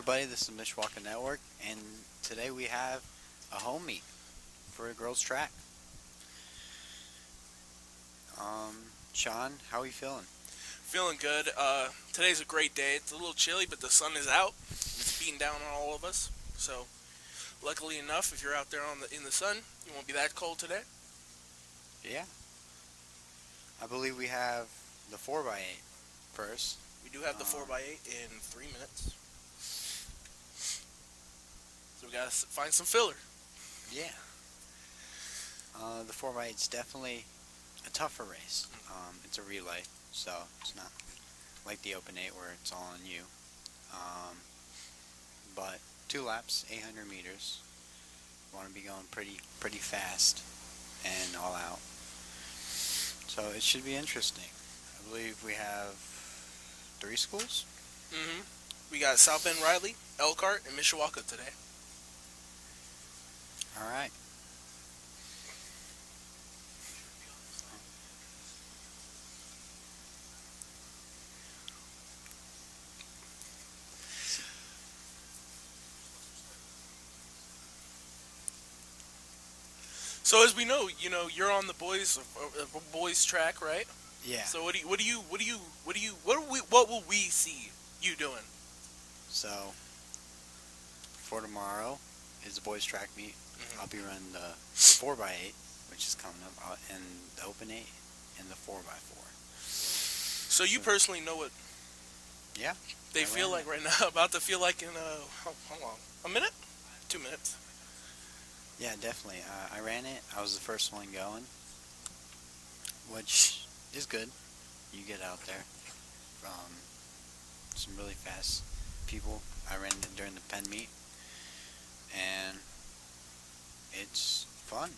everybody, this is Mishawaka Network, and today we have a home meet for a girls' track. Sean, how are you feeling? Feeling good. Today's a great day. It's a little chilly, but the sun is out. It's beating down on all of us. So, luckily enough, if you're out there in the sun, you won't be that cold today. Yeah, I believe we have the 4x8 first. We do have the Um, 4x8 in 3 minutes. So we gotta find some filler. yeah, the 4x8 is definitely a tougher race. It's a relay, so it's not like the Open 8 where it's all on you. Um, but 2 laps, 800 meters. Want to be going pretty fast and all out. So it should be interesting. I believe we have 3 schools. We got South Bend Riley, Elkhart, and Mishawaka today. All right. So as we know, you're on the boys track, right? Yeah. So what will we see you doing? So for tomorrow is the boys track meet. I'll be running the 4x8, which is coming up, and the Open 8 and the 4x4. So you personally know what Yeah. they I feel ran like right now, about to feel like in how long? A minute? 2 minutes? Yeah, definitely. I ran it. I was the first one going, which is good. You get out there. Some really fast people. I ran it during the pen meet, and it's fun.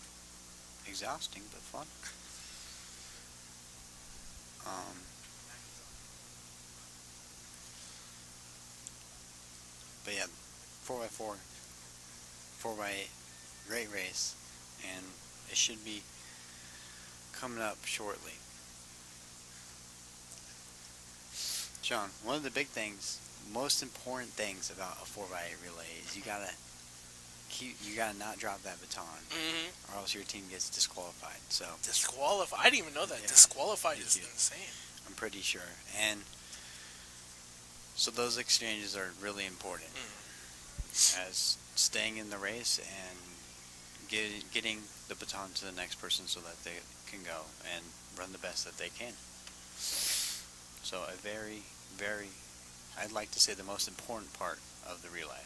Exhausting, but fun. Um, but yeah, 4x4, 4x8, great race, and it should be coming up shortly. John, one of the big things, most important things about a 4x8 relay is you gotta not drop that baton, or else your team gets disqualified. So Disqualified? I didn't even know that. yeah, Disqualified you is do. insane. I'm pretty sure, and so those exchanges are really important as staying in the race and getting the baton to the next person so that they can go and run the best that they can. So a very, I'd like to say the most important part of the relay.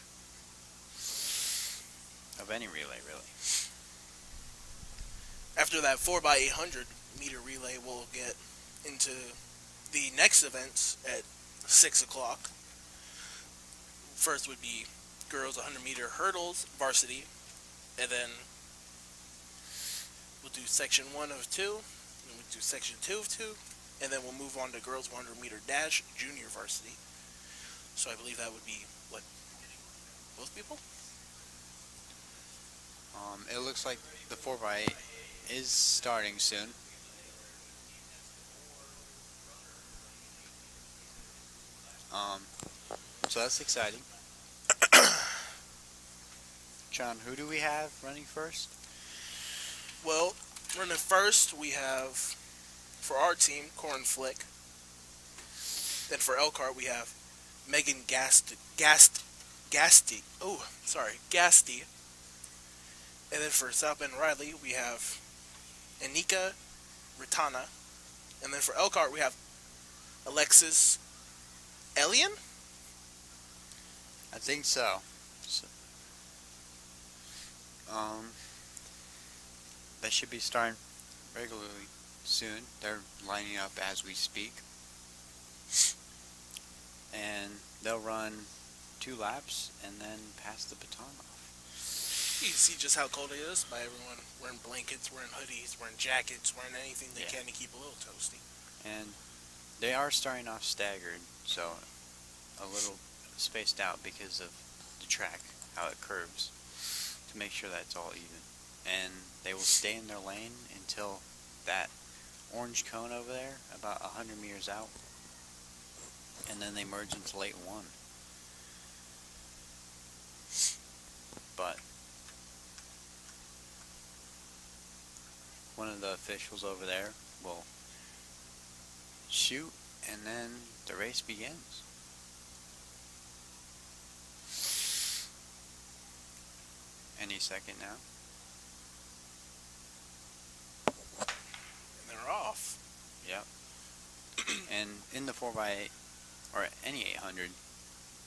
Of any relay, really. After that 4x800 meter relay, we'll get into the next events at 6 o'clock. First would be girls 100 meter hurdles, varsity, and then we'll do section 1 of 2, and we'll do section 2 of 2, and then we'll move on to girls 100 meter dash, junior varsity. So I believe that would be, what, both people? It looks like the 4x8 is starting soon. So that's exciting. John, who do we have running first? Well, running first, we have, for our team, Corin Flick. Then for Elkhart, we have Megan Gasty. And then for South Bend Riley, we have Anika Ritana. And then for Elkhart, we have Alexis Elian? I think so. They should be starting regularly soon. They're lining up as we speak. And they'll run 2 laps and then pass the baton off. You can see just how cold it is by everyone wearing blankets, wearing hoodies, wearing jackets, wearing anything they can to keep a little toasty. And they are starting off staggered, so a little spaced out because of the track, how it curves, to make sure that it's all even. And they will stay in their lane until that orange cone over there, about 100 meters out, and then they merge into lane 1. but one of the officials over there will shoot, and then the race begins. Any second now. And they're off. Yep. And in the 4x8, or any 800,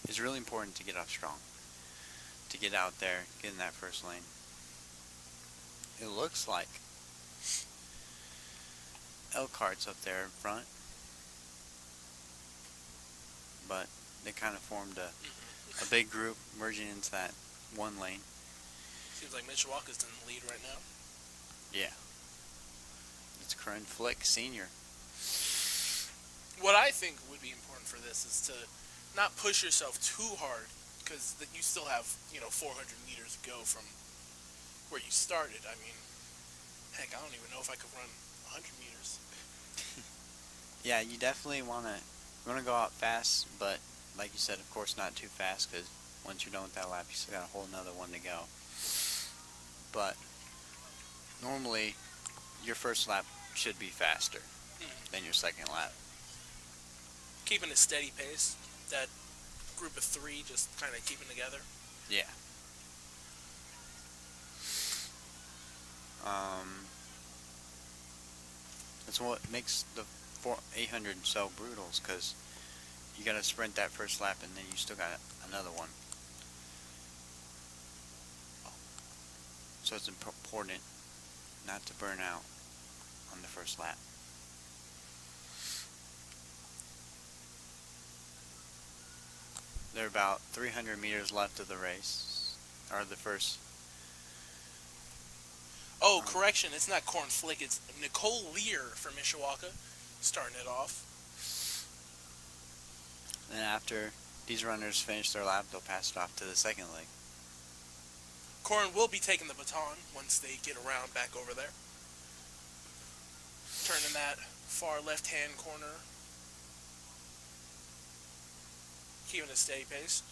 it's really important to get off strong. To get out there, get in that first lane. It looks like Elkhart's up there in front, but they kind of formed a big group merging into that one lane. Seems like Mishawaka's in the lead right now. Yeah. It's Corinne Flick, senior. What I think would be important for this is to not push yourself too hard, because you still have 400 meters to go from where you started. I mean, heck, I don't even know if I could run 100 meters. Yeah, you definitely want to go out fast, but like you said, of course, not too fast, because once you're done with that lap, you still got a whole nother one to go. But normally, your first lap should be faster than your second lap. Keeping a steady pace, that group of three just kind of keeping together. Yeah. That's what makes the 800 so brutal, because you got to sprint that first lap, and then you still got another one. So it's important not to burn out on the first lap. There are about 300 meters left of the race, or the first. Oh, correction, it's not Corinne Flick, it's Nicole Lear from Mishawaka starting it off. Then after these runners finish their lap, they'll pass it off to the second leg. Corin will be taking the baton once they get around back over there. Turning that far left-hand corner. Keeping a steady pace.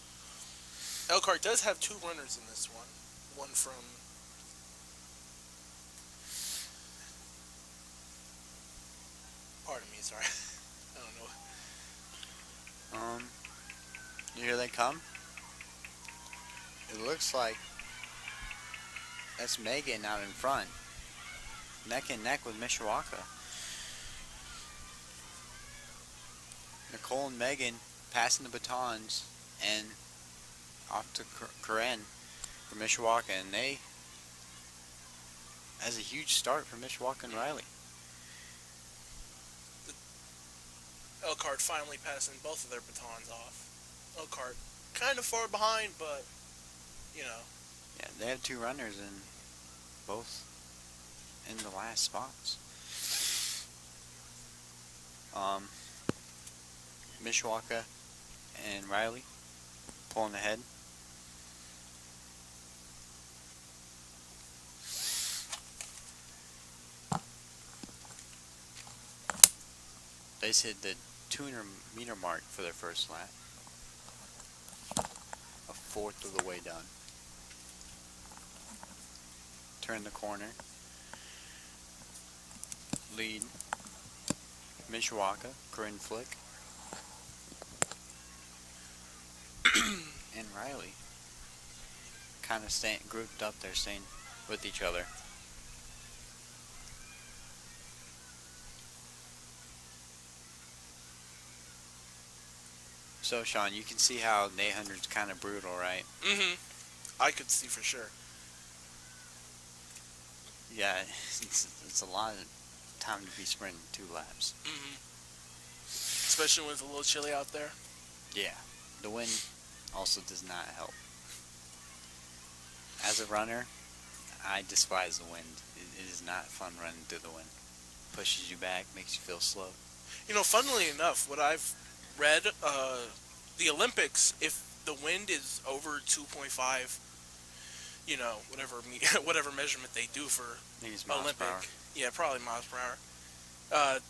Elkhart does have two runners in this one. One from... Pardon me, sorry. I don't know. Here they come. It looks like that's Megan out in front, neck and neck with Mishawaka. Nicole and Megan passing the batons and off to Corinne for Mishawaka, and that's a huge start for Mishawaka and Riley. Elkhart finally passing both of their batons off. Elkhart kind of far behind, but, Yeah, they have two runners, and both in the last spots. Mishawaka and Riley pulling ahead. They just hit the 200 meter mark for their first lap. A fourth of the way done. Turn the corner. Lead. Mishawaka, Corinne Flick, and Riley kind of staying grouped up there, staying with each other. So, Sean, you can see how the 800's kind of brutal, right? Mm-hmm. I could see for sure. Yeah, it's a lot of time to be sprinting 2 laps. Mm-hmm. Especially when it's a little chilly out there. Yeah, the wind also does not help. As a runner, I despise the wind. It is not fun running through the wind. Pushes you back, makes you feel slow. Funnily enough, what I've read, the Olympics, if the wind is over 2.5, whatever measurement they do for I think it's miles Olympic, per hour. yeah, probably miles per hour,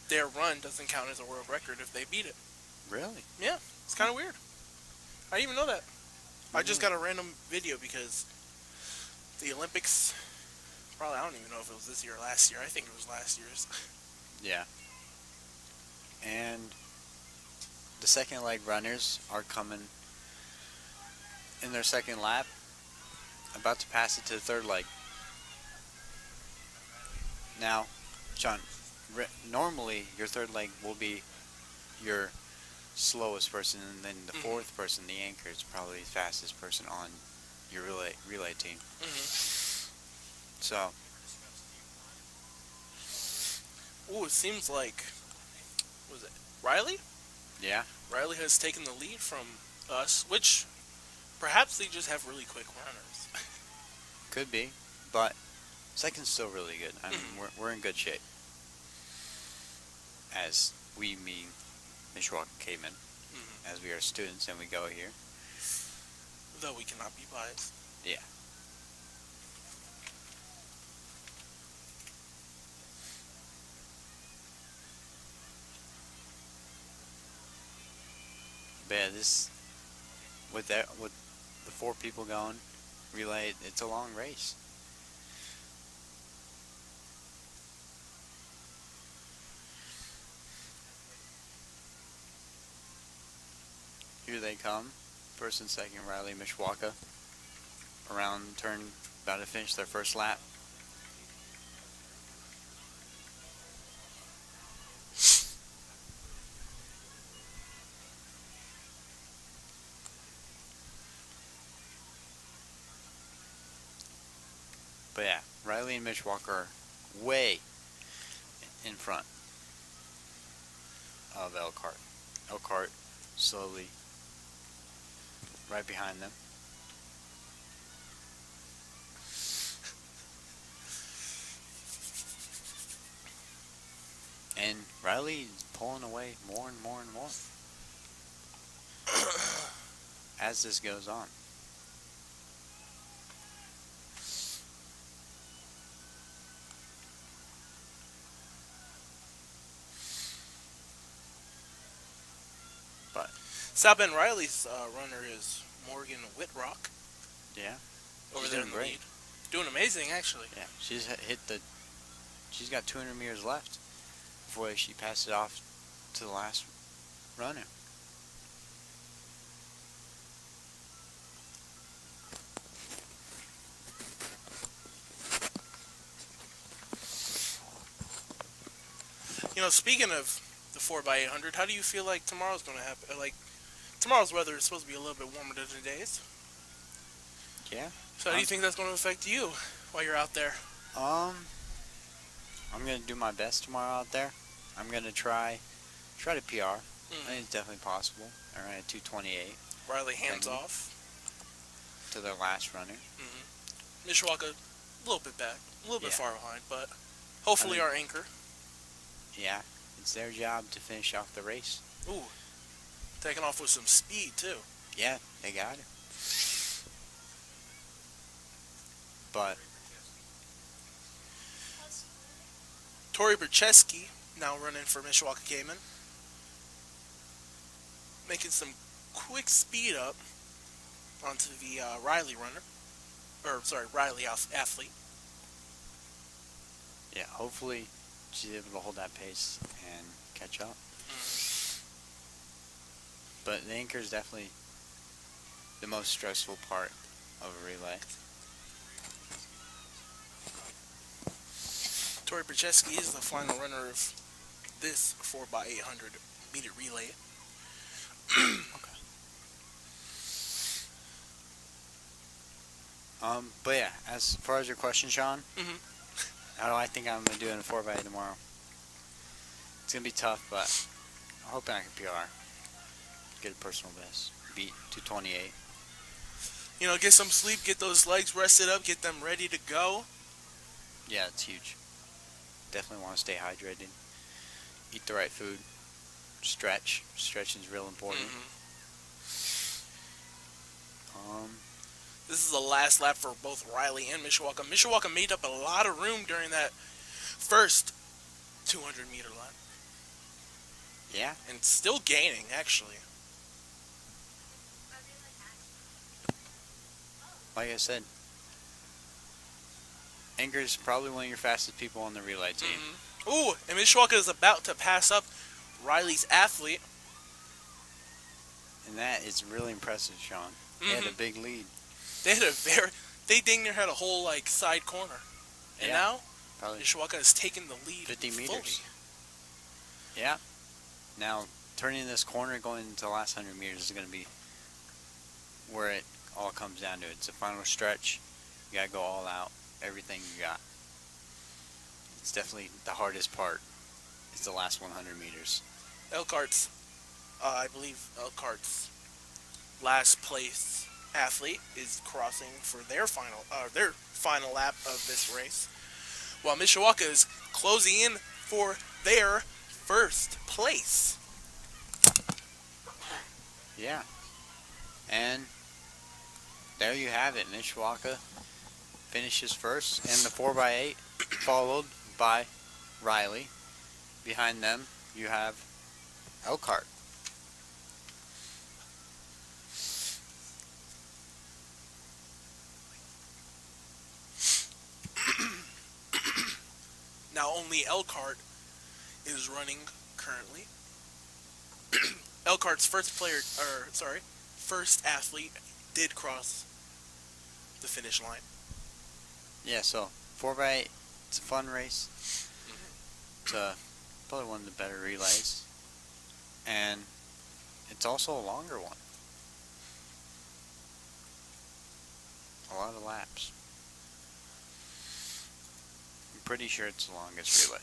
their run doesn't count as a world record if they beat it. Really? Yeah, it's kind of weird. I didn't even know that. I just got a random video because The Olympics, probably, I don't even know if it was this year or last year. I think it was last year's. Yeah. And the second leg runners are coming in their second lap, about to pass it to the third leg. Now, John, normally your third leg will be your slowest person, and then the fourth person, the anchor, is probably the fastest person on your relay team. So, Ooh, it seems like, was it Riley? yeah, Riley has taken the lead from us, which perhaps they just have really quick runners. could be, but second's still really good. I mean, we're in good shape. As we mean Mishawaka cavemen, as we are students and we go here. Though we cannot be biased. Yeah. But yeah, this with the four people going relay, it's a long race. Here they come, first and second, Riley, Mishawaka, around turn, about to finish their first lap. But yeah, Riley and Mishawaka are way in front of Elkhart. Elkhart slowly right behind them. And Riley is pulling away more and more and more as this goes on. But South Bend Riley's runner is Morgan Whitrock. yeah, Over she's there doing in the great. lead. Doing amazing, actually. Yeah, she's got 200 meters left before she passes it off to the last runner. You know, speaking of the 4x800, how do you feel like tomorrow's going to happen? Like, tomorrow's weather is supposed to be a little bit warmer than today's. Yeah. So how do you think that's going to affect you while you're out there? I'm gonna do my best tomorrow out there. I'm gonna try to PR. I think it's definitely possible. Around at 2:28 Riley hands off. to their last runner. Mishawaka, a little bit back. A little bit Yeah. far behind, but hopefully our anchor. Yeah, it's their job to finish off the race. Ooh, taking off with some speed, too. Yeah, they got it. But Tori Bercheski, now running for Mishawaka Cayman. Making some quick speed up onto the Riley runner. Riley athlete. yeah, hopefully she's able to hold that pace and catch up. But the anchor is definitely the most stressful part of a relay. Tori Bercheski is the final runner of this 4x800 meter relay. But yeah, as far as your question, Sean, how do I think I'm gonna do in a 4x8 tomorrow? It's gonna be tough, but I'm hoping I can PR. Get a personal best. Beat 2:28. You know, get some sleep, get those legs rested up, get them ready to go. Yeah, it's huge. Definitely want to stay hydrated. Eat the right food. Stretch. Stretching is real important. This is the last lap for both Riley and Mishawaka. Mishawaka made up a lot of room during that first 200 meter lap. Yeah. And still gaining, actually. Like I said, Anger's probably one of your fastest people on the relay team. Ooh, and Mishawaka is about to pass up Riley's athlete. And that is really impressive, Sean. They had a big lead. They dang near had a whole like side corner, and now probably Mishawaka has taken the lead 50 fully. meters. Yeah. Now turning this corner going into the last 100 meters is going to be where it all comes down to. It's the final stretch. You got to go all out, everything you got. It's definitely the hardest part. It's the last 100 meters. Elkhart's, I believe Elkhart's last place athlete is crossing for their final lap of this race, while Mishawaka is closing in for their first place. Yeah. And there you have it. Mishawaka finishes first in the 4x8, followed by Riley. Behind them, you have Elkhart. Now only Elkhart is running currently. Elkhart's first athlete did cross the finish line. Yeah, so 4x8, it's a fun race. It's probably one of the better relays. And it's also a longer one. A lot of laps. I'm pretty sure it's the longest relay.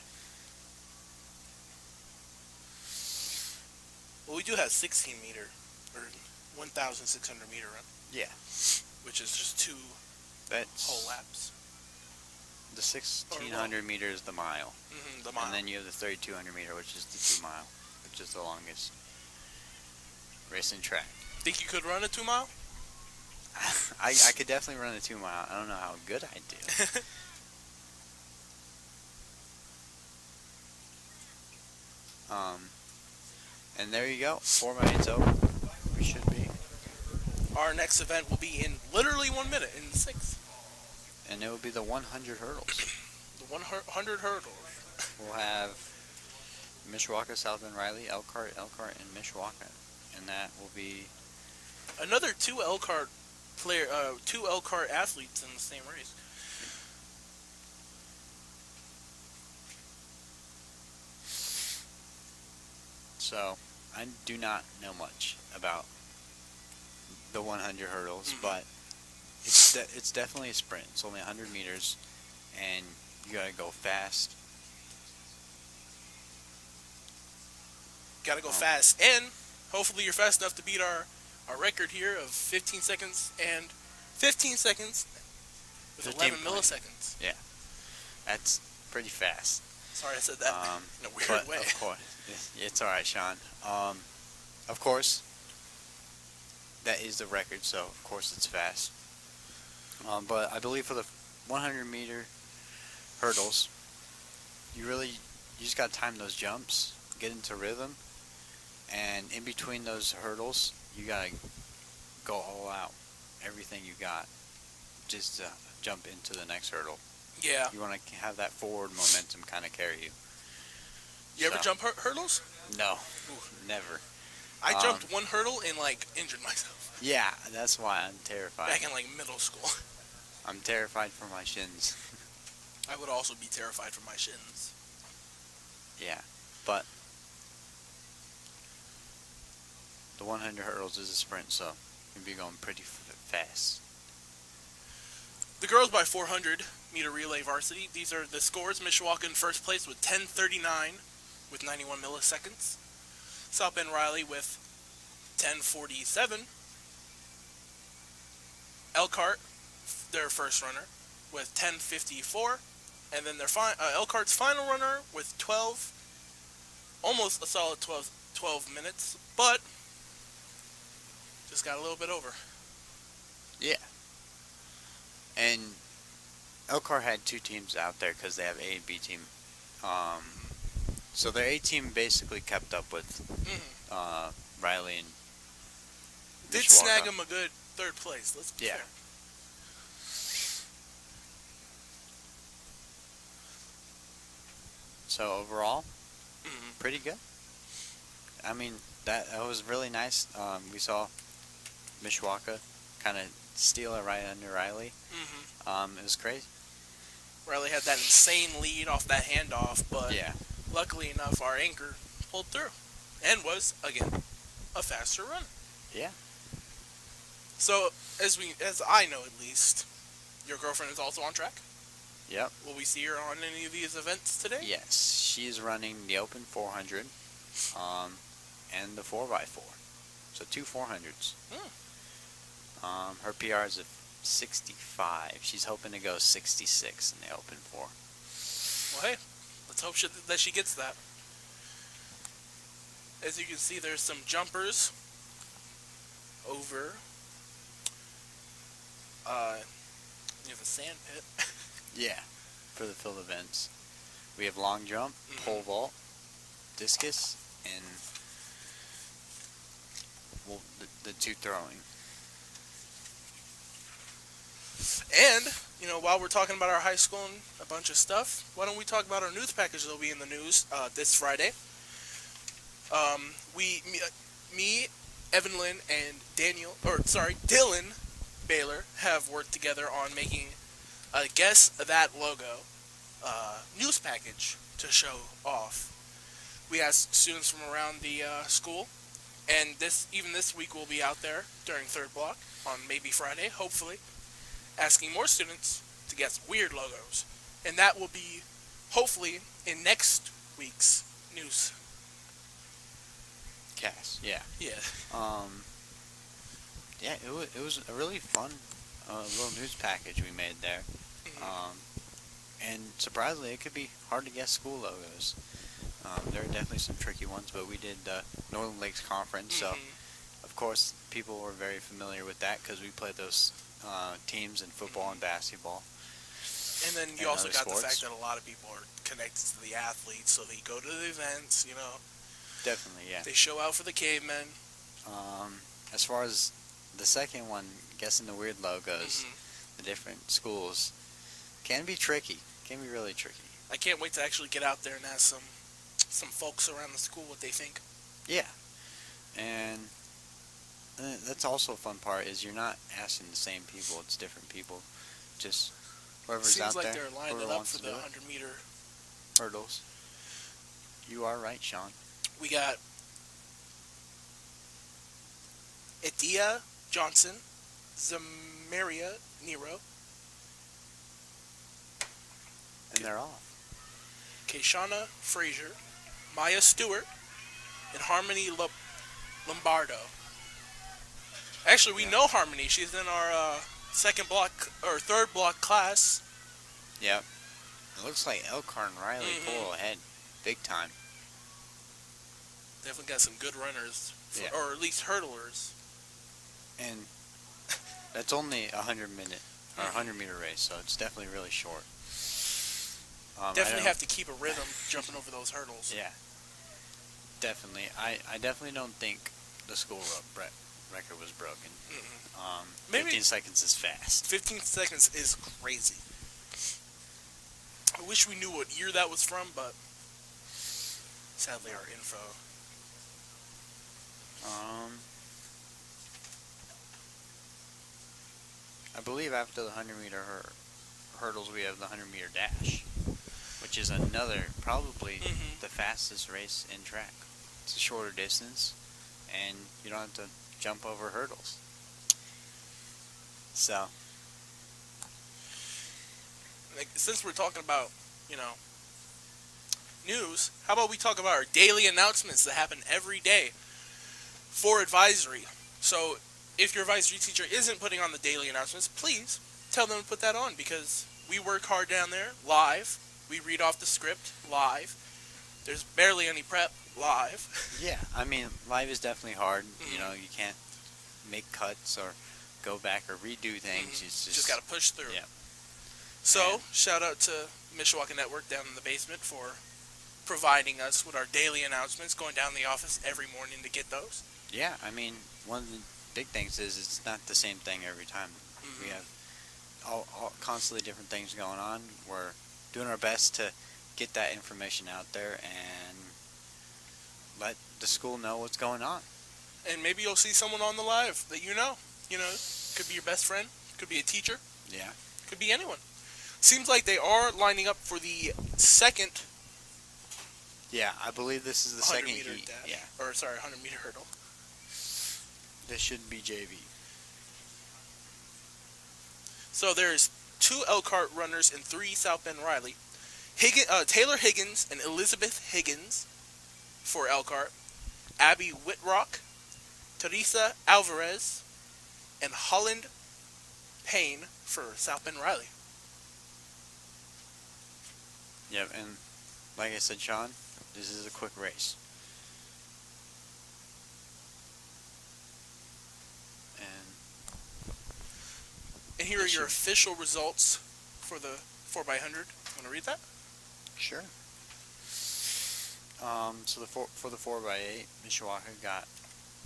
Well, we do have 16 meter, or 1,600 meter run. Yeah. Which is just two That's whole laps. The 1,600 meters, the mile. The mile. And then you have the 3,200 meter, which is the 2 mile, which is the longest racing track. Think you could run a 2 mile? I could definitely run a 2 mile. I don't know how good I'd do. And there you go. 4x8's over. We should be. Our next event will be in literally 1 minute, in 6. And it will be the 100 hurdles. The 100 hurdles. We'll have Mishawaka, South Bend, Riley, Elkhart, and Mishawaka. And that will be another two Elkhart athletes in the same race. So, I do not know much about the 100 hurdles, but it's definitely a sprint. It's only 100 meters, and you gotta go fast. Gotta go fast, and hopefully you're fast enough to beat our record here of 15 seconds with 11 milliseconds. Yeah, that's pretty fast. Sorry, I said that in a weird way. Of course, it's all right, Sean. Of course, that is the record, so of course it's fast. But I believe for the 100 meter hurdles, you just got to time those jumps, get into rhythm, and in between those hurdles, you got to go all out, everything you got, just to jump into the next hurdle. Yeah. You want to have that forward momentum kind of carry you. You ever jump hurdles? No, Ooh. Never. I jumped one hurdle and injured myself. Yeah, that's why I'm terrified. Back in middle school. I'm terrified for my shins. I would also be terrified for my shins. Yeah, but the 100 hurdles is a sprint, so you'll be going pretty fast. The girls by 400 meter relay varsity. These are the scores. Mishawaka in first place with 10:39 with 91 milliseconds. South Bend Riley with 10:47. Elkhart, their first runner, with 10:54. And then their Elkhart's final runner with 12, almost a solid 12 minutes, but just got a little bit over. Yeah. And Elkhart had two teams out there because they have A and B team. So their A team basically kept up with Riley and Did Mishawaka. snag him a good third place, let's be fair. So overall, Hmm. pretty good. I mean, that was really nice. We saw Mishawaka kind of steal it right under Riley. Hmm. It was crazy. Riley had that insane lead off that handoff, but Yeah. luckily enough, our anchor pulled through and was again a faster runner. Yeah. So as I know at least, your girlfriend is also on track. Yep. Will we see her on any of these events today? Yes. She's running the Open 400, and the 4x4. So two 400s. Her PR is a 65. She's hoping to go 66 in the Open 4. Well, hey, let's hope that she gets that. As you can see, there's some jumpers over near the sand pit. Yeah. For the field events. We have long jump, pole vault, discus, and the two throwing. And, while we're talking about our high school and a bunch of stuff, why don't we talk about our news package that'll be in the news this Friday. Me, Evelyn, and Dylan Baylor have worked together on making a Guess That logo news package to show off. We asked students from around the school, and this week we'll be out there during third block on maybe Friday, hopefully, asking more students to guess weird logos. And that will be, hopefully, in next week's news. Cast, yeah. Yeah. Yeah, it was a really fun little news package we made there. Mm-hmm. And surprisingly, it could be hard to guess school logos. There are definitely some tricky ones, but we did the Northern Lakes Conference, so of course people were very familiar with that because we played those teams in football and basketball. And then you and also other got the sports. fact that a lot of people are connected to the athletes, so they go to the events, Definitely, yeah. They show out for the cavemen. As far as the second one, guessing the weird logos, the different schools, can be tricky. Can be really tricky. I can't wait to actually get out there and ask some folks around the school what they think. Yeah. And that's also a fun part is you're not asking the same people. It's different people. Just whoever's Seems out like there. they're lining whoever up wants for to the do it. 100-meter. Hurdles. You are right, Sean. We got Edia Johnson, Zamaria Nero, And they're off. Kayshana Frazier, Maya Stewart, and Harmony Lombardo. Actually, we know Harmony. She's in our third block class. Yep. It looks like Elkhart and Riley pull ahead big time. Definitely got some good runners, Yeah. or at least hurdlers. And that's only a 100-minute or 100-meter race, so it's definitely really short. Definitely have to keep a rhythm jumping over those hurdles. Yeah. Definitely. I definitely don't think the school record was broken. Maybe 15 seconds is fast. 15 seconds is crazy. I wish we knew what year that was from, but sadly our info. I believe after the 100-meter hurdles, we have the 100-meter dash, which is another, probably the fastest race in track. It's a shorter distance, and you don't have to jump over hurdles. So, Since we're talking about, news, how about we talk about our daily announcements that happen every day for advisory. So, if your advisory teacher isn't putting on the daily announcements, please tell them to put that on because we work hard down there, live. We read off the script, live. There's barely any prep, live. yeah, I mean, live is definitely hard. You can't make cuts or go back or redo things. It's just got to push through. Yeah. So, shout out to Mishawaka Network down in the basement for providing us with our daily announcements, going down to the office every morning to get those. Yeah, I mean, one of the big things is it's not the same thing every time. We have all constantly different things going on. We're doing our best to get that information out there and let the school know what's going on. And maybe you'll see someone on the live that you know. You know, could be your best friend, could be a teacher, Yeah. could be anyone. Seems like they are lining up for the second Yeah, I believe this is the 100 second meter heat. dash. Yeah. Or, sorry, 100 meter hurdle. This should be JV. So there's 2 Elkhart runners and 3 South Bend Riley. Taylor Higgins and Elizabeth Higgins for Elkhart. Abby Whitrock, Teresa Alvarez, and Holland Payne for South Bend Riley. Yep, and like I said, Sean, this is a quick race. And here are your official results for the 4x100. Want to read that? Sure. So for the 4x8, Mishawaka got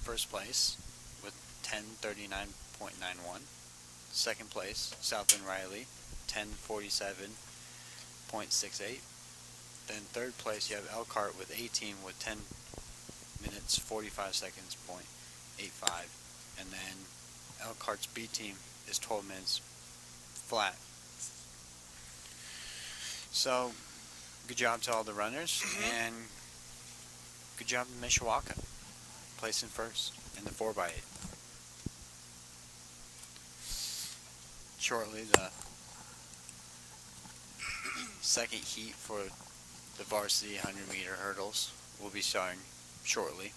first place with 10:39.91. Second place, South Bend Riley, 10:47.68. Then third place, you have Elkhart with 18 with 10 minutes 45 seconds .85, and then Elkhart's B team is 12 minutes flat. So, good job to all the runners, and good job to Mishawaka, placing first in the 4x8. Shortly, the second heat for the Varsity 100 meter hurdles will be starting shortly.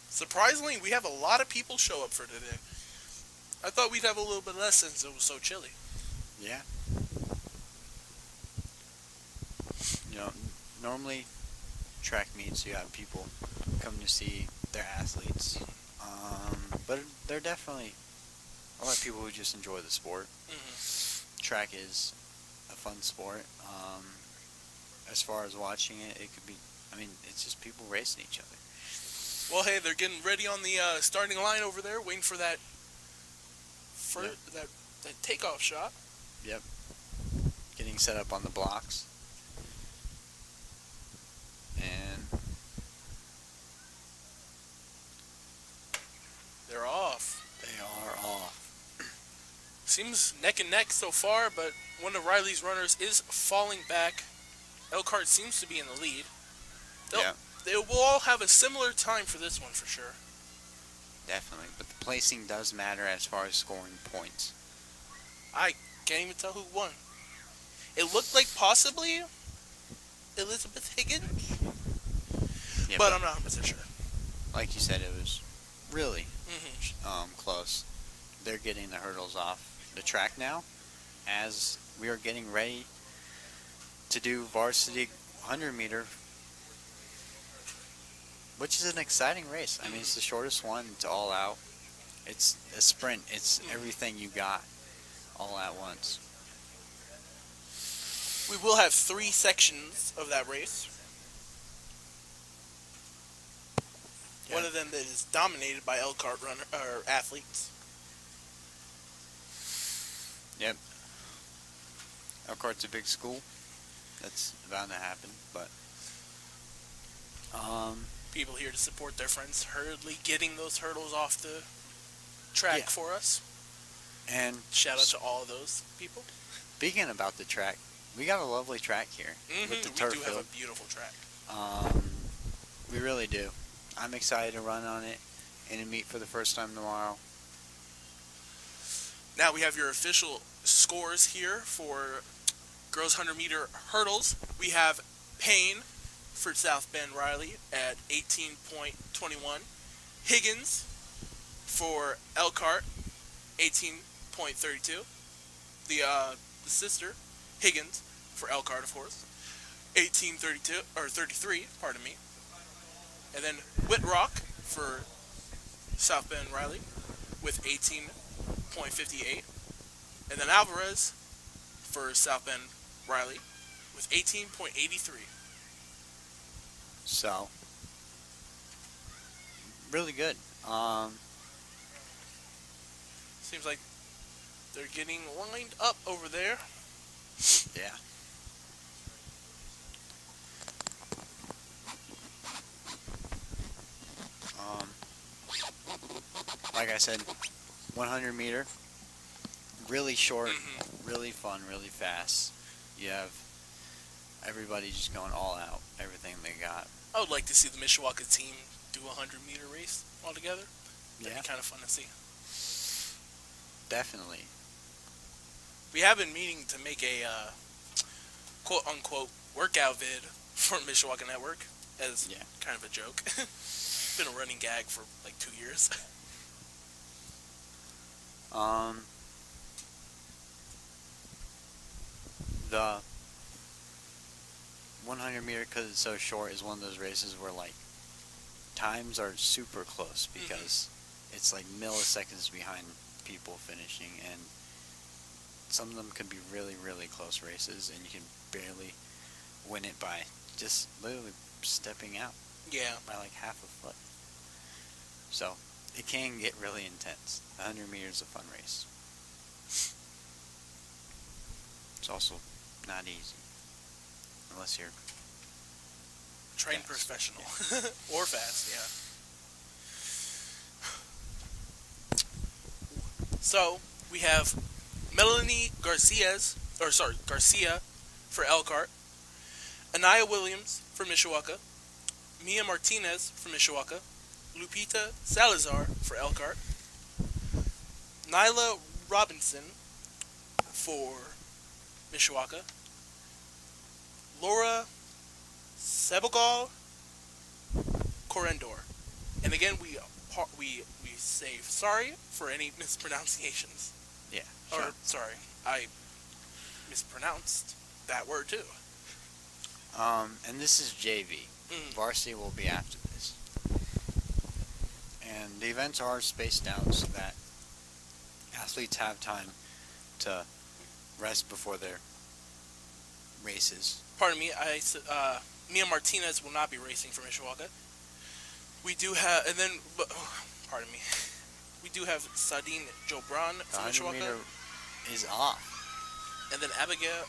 Surprisingly, we have a lot of people show up for today. I thought we'd have a little bit less since it was so chilly. Yeah. You know, normally track meets, you have people come to see their athletes. But there are definitely a lot of people who just enjoy the sport. Track is a fun sport. As far as watching it, it could be, it's just people racing each other. Well, hey, they're getting ready on the starting line over there, waiting for that that takeoff shot. Yep. Getting set up on the blocks. And they're off. They are off. Seems neck and neck so far, but one of Riley's runners is falling back. Elkhart seems to be in the lead. They will all have a similar time for this one for sure. Definitely, but the placing does matter as far as scoring points. I can't even tell who won. It looked like possibly Elizabeth Higgins, Yeah, but I'm not 100% sure. Like you said, it was really close. They're getting the hurdles off the track now as we are getting ready to do Varsity 100 meter, which is an exciting race. It's the shortest one. It's all out. It's a sprint. It's everything you got all at once. We will have 3 sections of that race. Yeah. One of them that is dominated by Elkhart athletes. Yep. Elkhart's a big school. That's bound to happen, but people here to support their friends, hurriedly getting those hurdles off the track for us. And shout out to all of those people. Speaking about the track, we got a lovely track here with the turf We do field. have a beautiful track. We really do. I'm excited to run on it in a meet for the first time tomorrow. Now we have your official scores here for girls 100 meter hurdles. We have Payne for South Bend Riley at 18.21. Higgins for Elkhart, 18.32. The sister, Higgins, for Elkhart, of course, 33, pardon me. And then Whitrock for South Bend Riley with 18.58. And then Alvarez for South Bend Riley with 18.83. So, really good. Seems like they're getting lined up over there. Yeah. Um, like I said, 100 meter, really short, really fun, really fast. You have everybody just going all out, everything they got. I would like to see the Mishawaka team do a 100-meter race all together. That'd Yeah, be kind of fun to see. definitely. We have been meaning to make a quote-unquote workout vid for Mishawaka Network as Yeah. kind of a joke. Been a running gag for like 2 years. The 100 meter, because it's so short, is one of those races where like times are super close because it's like milliseconds behind people finishing, and some of them can be really, really close races, and you can barely win it by just literally stepping out Yeah. by like half a foot. So it can get really intense. 100 meters is a fun race. It's also not easy unless you're Trained fast. professional. Or fast, yeah. So, we have Melanie Garcia for Elkhart, Anaya Williams for Mishawaka, Mia Martinez for Mishawaka, Lupita Salazar for Elkhart, Nyla Robinson for Mishawaka, Laura Sebagal Corendor. And again, we say sorry for any mispronunciations. Yeah. Or, Sure. sorry, I mispronounced that word too. And this is JV. Varsity will be after this. And the events are spaced out so that athletes have time to rest before their races. Pardon me, Mia Martinez will not be racing for Mishawaka. We do have, and then, pardon me, we do have Sadine Jobran The for 100 Mishawaka, meter is off. and then Abigail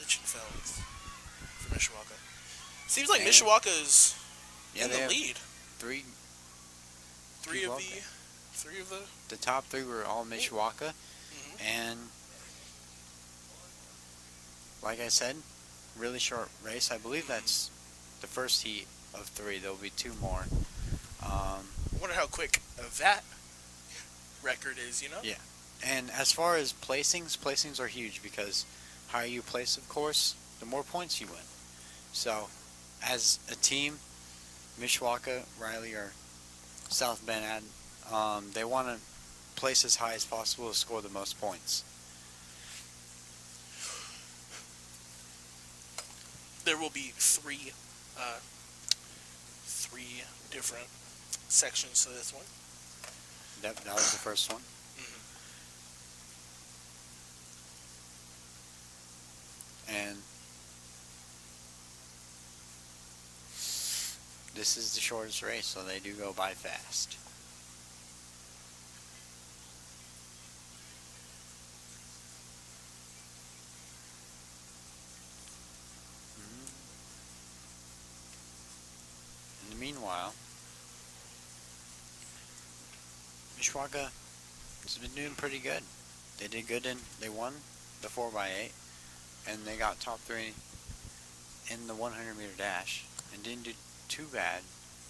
Lichtenfeld for Mishawaka. Seems like And- Mishawaka is Yeah, in they the have lead. three. Three of okay. the. The top three were all Mishawaka, and like I said, really short race. I believe that's the first heat of three. There'll be two more. I wonder how quick that record is. You know. Yeah. And as far as placings are huge because higher you place, of course, the more points you win. So, as a team, Mishawaka, Riley, or South Bend, they want to place as high as possible to score the most points. There will be three different sections to this one. That was the first one. And this is the shortest race, so they do go by fast. In the meanwhile, Mishawaka has been doing pretty good. They won the 4x8, and they got top three in the 100 meter dash, and didn't do too bad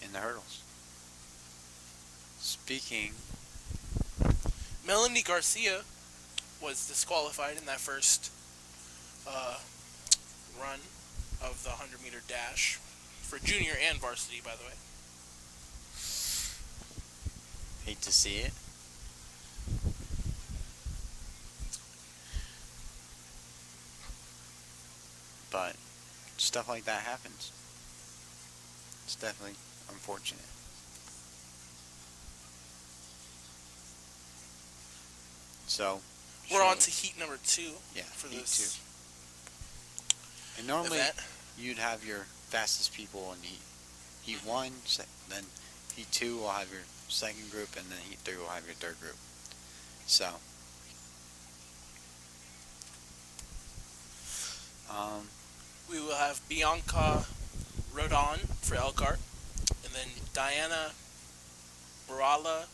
in the hurdles. Speaking, Melanie Garcia was disqualified in that first run of the 100-meter dash for junior and varsity, by the way. hate to see it. But stuff like that happens. It's definitely unfortunate. So We're on to heat number 2 Yeah, for heat this and normally event. you'd have your fastest people in heat 1, then Heat 2 will have your second group, and then Heat 3 will have your third group. So, We will have Bianca Rodon for Elkhart, and then Diana Barala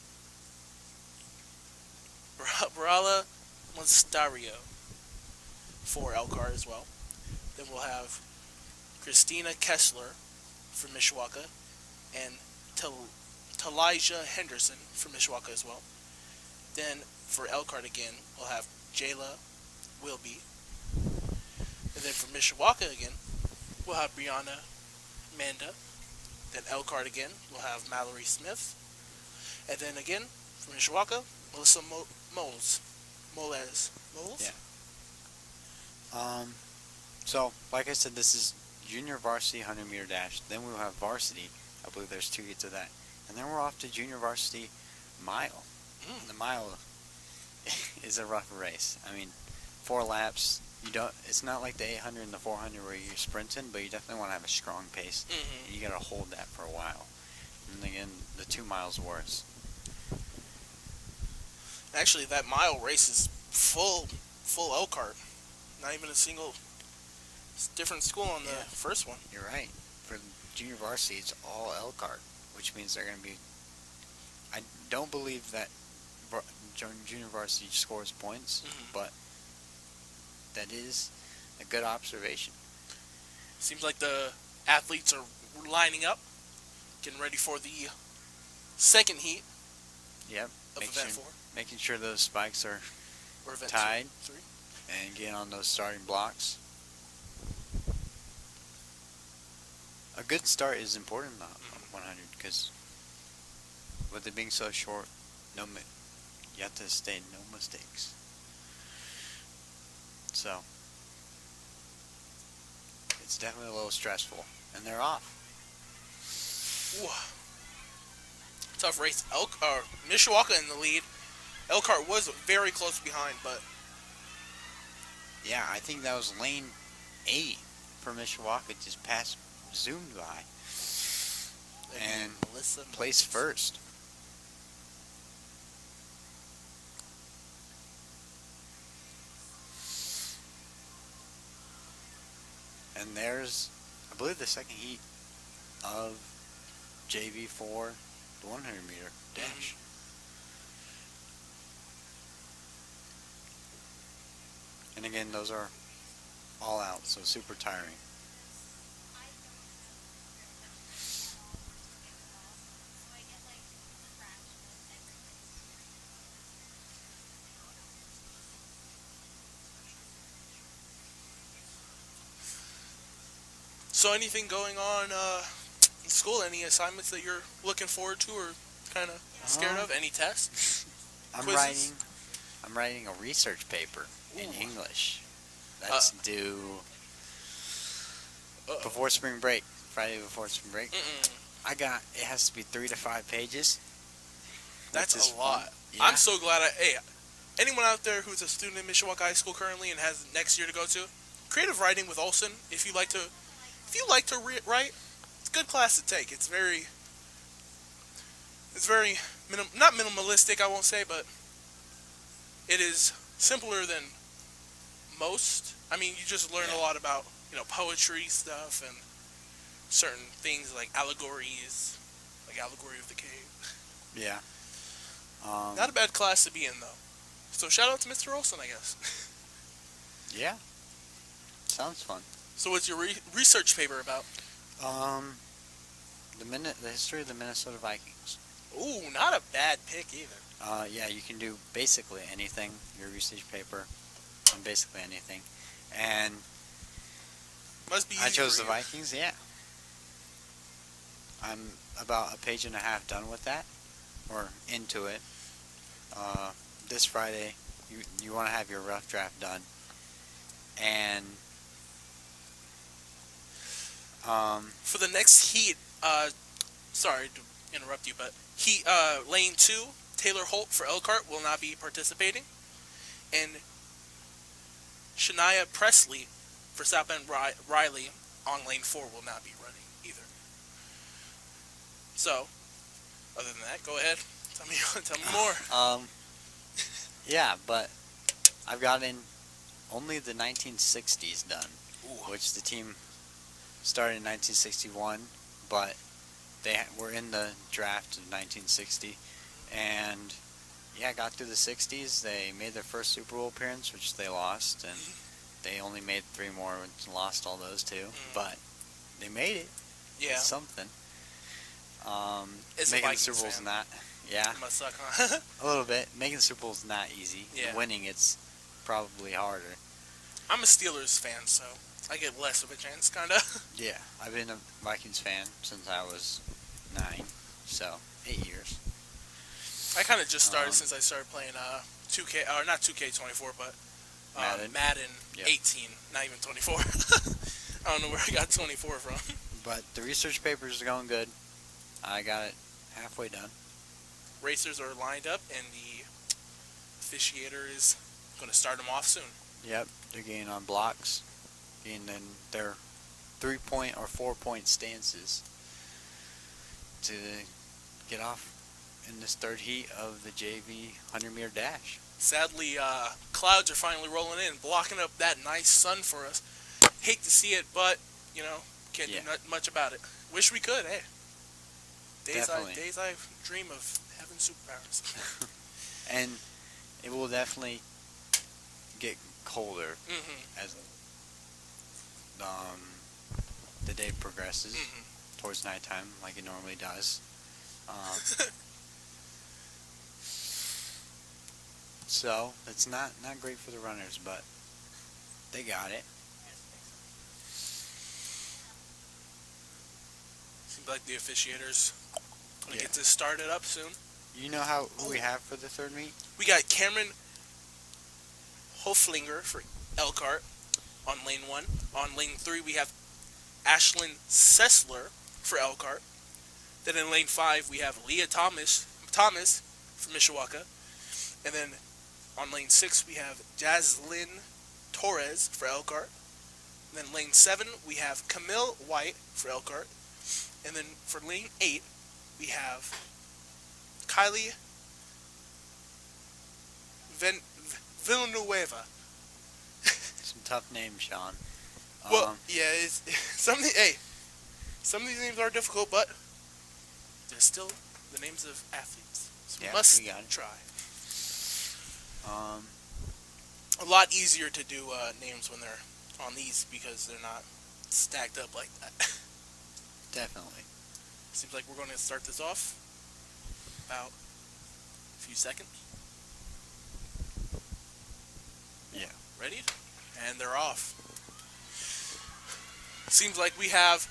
Mostario for Elkhart as well. Then we'll have Christina Kessler for Mishawaka, and Talijah Henderson for Mishawaka as well. Then for Elkhart again, we'll have Jayla Wilby. And then for Mishawaka again, we'll have Brianna Manda. Then Elkhart again, we'll have Mallory Smith. And then again, for Mishawaka, Melissa Moles. yeah. So, like I said, this is junior varsity 100 meter dash. Then we'll have varsity. I believe there's 2 heats of that. And then we're off to junior varsity mile. The mile is a rough race. I mean, 4 laps. It's not like the 800 and the 400 where you're sprinting, but you definitely want to have a strong pace. Mm-hmm. You got to hold that for a while. And again, the 2 miles worse. Actually, that mile race is full Elkhart. Not even a single different school on the first one. You're right. For junior varsity, it's all Elkhart, which means they're going to be... I don't believe that junior varsity scores points, but that is a good observation. Seems like the athletes are lining up, getting ready for the second heat Yep. of Event 4. Making sure those spikes are Or Event tied 3. and getting on those starting blocks. A good start is important on 100 because with it being so short, you have to stay no mistakes. So it's definitely a little stressful, and they're off. Ooh. Tough race. Mishawaka in the lead. Elkhart was very close behind, but Yeah, I think that was lane 8 for Mishawaka, just zoomed by. And Melissa placed first. And there's, I believe, the second heat of JV4, the 100 meter dash. And again, those are all out, so super tiring. So anything going on in school? Any assignments that you're looking forward to or kind of scared of? Any tests? I'm Quizzes? writing a research paper in Ooh. English. That's due before spring break, Friday before spring break. It has to be 3 to 5 pages. That's Which is a lot. fun. Yeah. I'm so glad anyone out there who's a student in Mishawaka High School currently and has next year to go to, creative writing with Olson, if you like to write, it's a good class to take. It's very not minimalistic, I won't say, but it is simpler than most. I mean, you just learn a lot about, poetry stuff and certain things like allegories, like Allegory of the Cave. Yeah. Not a bad class to be in, though. So shout out to Mr. Olson, I guess. Yeah. Sounds fun. So what's your research paper about? The history of the Minnesota Vikings. Ooh, not a bad pick either. Yeah, you can do basically anything. Your research paper on basically anything. And Must be. I easy chose for the you. Vikings. Yeah. I'm about a page and a half done with that, or into it. This Friday, you want to have your rough draft done, and For the next heat, sorry to interrupt you, but lane 2, Taylor Holt for Elkhart will not be participating, and Shania Presley for South Bend Riley on lane 4 will not be running either. So, Other than that, go ahead. Tell me, tell me more. Yeah, but I've gotten only the 1960s done, Ooh. which the team started in 1961, but were in the draft of 1960, and yeah, got through the 60s. They made their first Super Bowl appearance, which they lost, and they only made 3 more and lost all those too. But they made it. Yeah. It's something. It's a Making the Vikings Super Bowl's fan. not. Yeah, It must suck, huh? a little bit. Making the Super Bowl's not easy. Yeah. Winning, it's probably harder. I'm a Steelers fan, so I get less of a chance, kind of. Yeah, I've been a Vikings fan since I was 9, so 8 years. I kind of just started since I started playing 2K, or not 2K24, but Madden Yep. 18, not even 24. I don't know where I got 24 from. But the research papers are going good. I got it halfway done. Racers are lined up, and the officiator is going to start them off soon. Yep, they're getting on blocks, getting in their 3-point or 4-point stances to get off in this third heat of the JV 100-meter dash. Sadly, clouds are finally rolling in, blocking up that nice sun for us. Hate to see it, but, can't do much about it. Wish we could, hey. Definitely. Days I dream of having superpowers. And it will definitely get colder as the day progresses towards nighttime, like it normally does. So it's not great for the runners, but they got it. Seems like the officiators going to get this started up soon. You know who we have for the third meet? We got Cameron Hoflinger for Elkhart on lane 1. On lane 3, we have Ashlyn Sessler for Elkhart. Then in lane 5, we have Leah Thomas for Mishawaka. And then on lane 6, we have Jaslyn Torres for Elkhart. And then lane 7, we have Camille White for Elkhart. And then for lane 8, we have Kylie Villanueva. Some tough names, Sean. Well, yeah, some of these names are difficult, but they're still the names of athletes. So we must try. A lot easier to do names when they're on these because they're not stacked up like that. Definitely. Seems like we're going to start this off about a few seconds. Yeah. Ready? And they're off. Seems like we have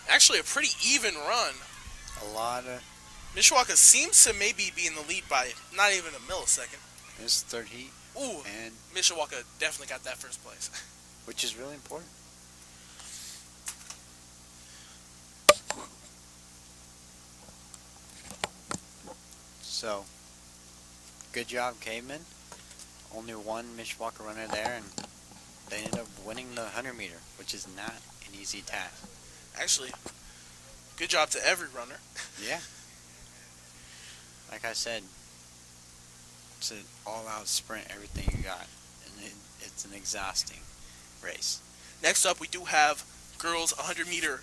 actually a pretty even run. A lot of... Mishawaka seems to maybe be in the lead by not even a millisecond. This third heat. Ooh, and Mishawaka definitely got that first place. Which is really important. So, good job, Caveman. Only one Mishawaka runner there, and they ended up winning the 100-meter, which is not an easy task. Actually, good job to every runner. Yeah. Like I said, it's an all-out sprint, everything you got, and it's an exhausting race. Next up, we do have girls 100-meter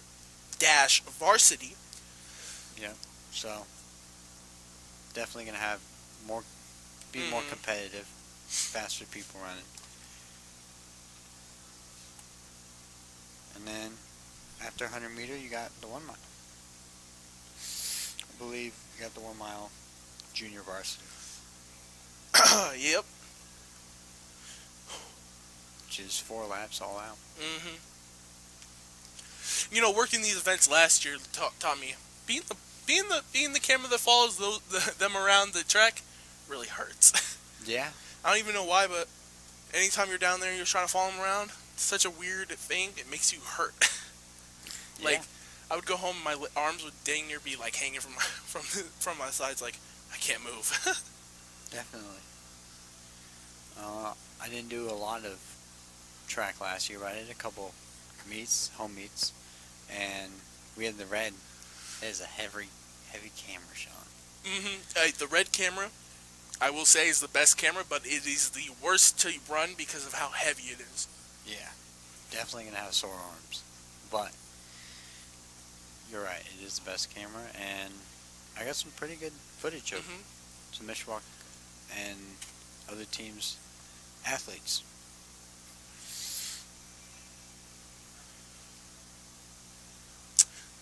dash varsity. Yeah. So, definitely going to have more competitive, faster people running. And then, after 100 meter, you got the 1 mile. I believe you got the 1 mile junior varsity. Yep. Which is 4 laps all out. Working these events last year taught me being the camera that follows them around the track really hurts. Yeah. I don't even know why, but anytime you're down there and you're trying to follow them around, it's such a weird thing. It makes you hurt. Like, I would go home and my arms would dang near be like hanging from my sides, like I can't move. Definitely. I didn't do a lot of track last year, but I did a couple meets, home meets, and we had the red. It is a heavy camera, Sean. The red camera, I will say, is the best camera, but it is the worst to run because of how heavy it is. Yeah, definitely gonna have sore arms, but you're right. It is the best camera, and I got some pretty good footage of some Mishawaka and other teams' athletes.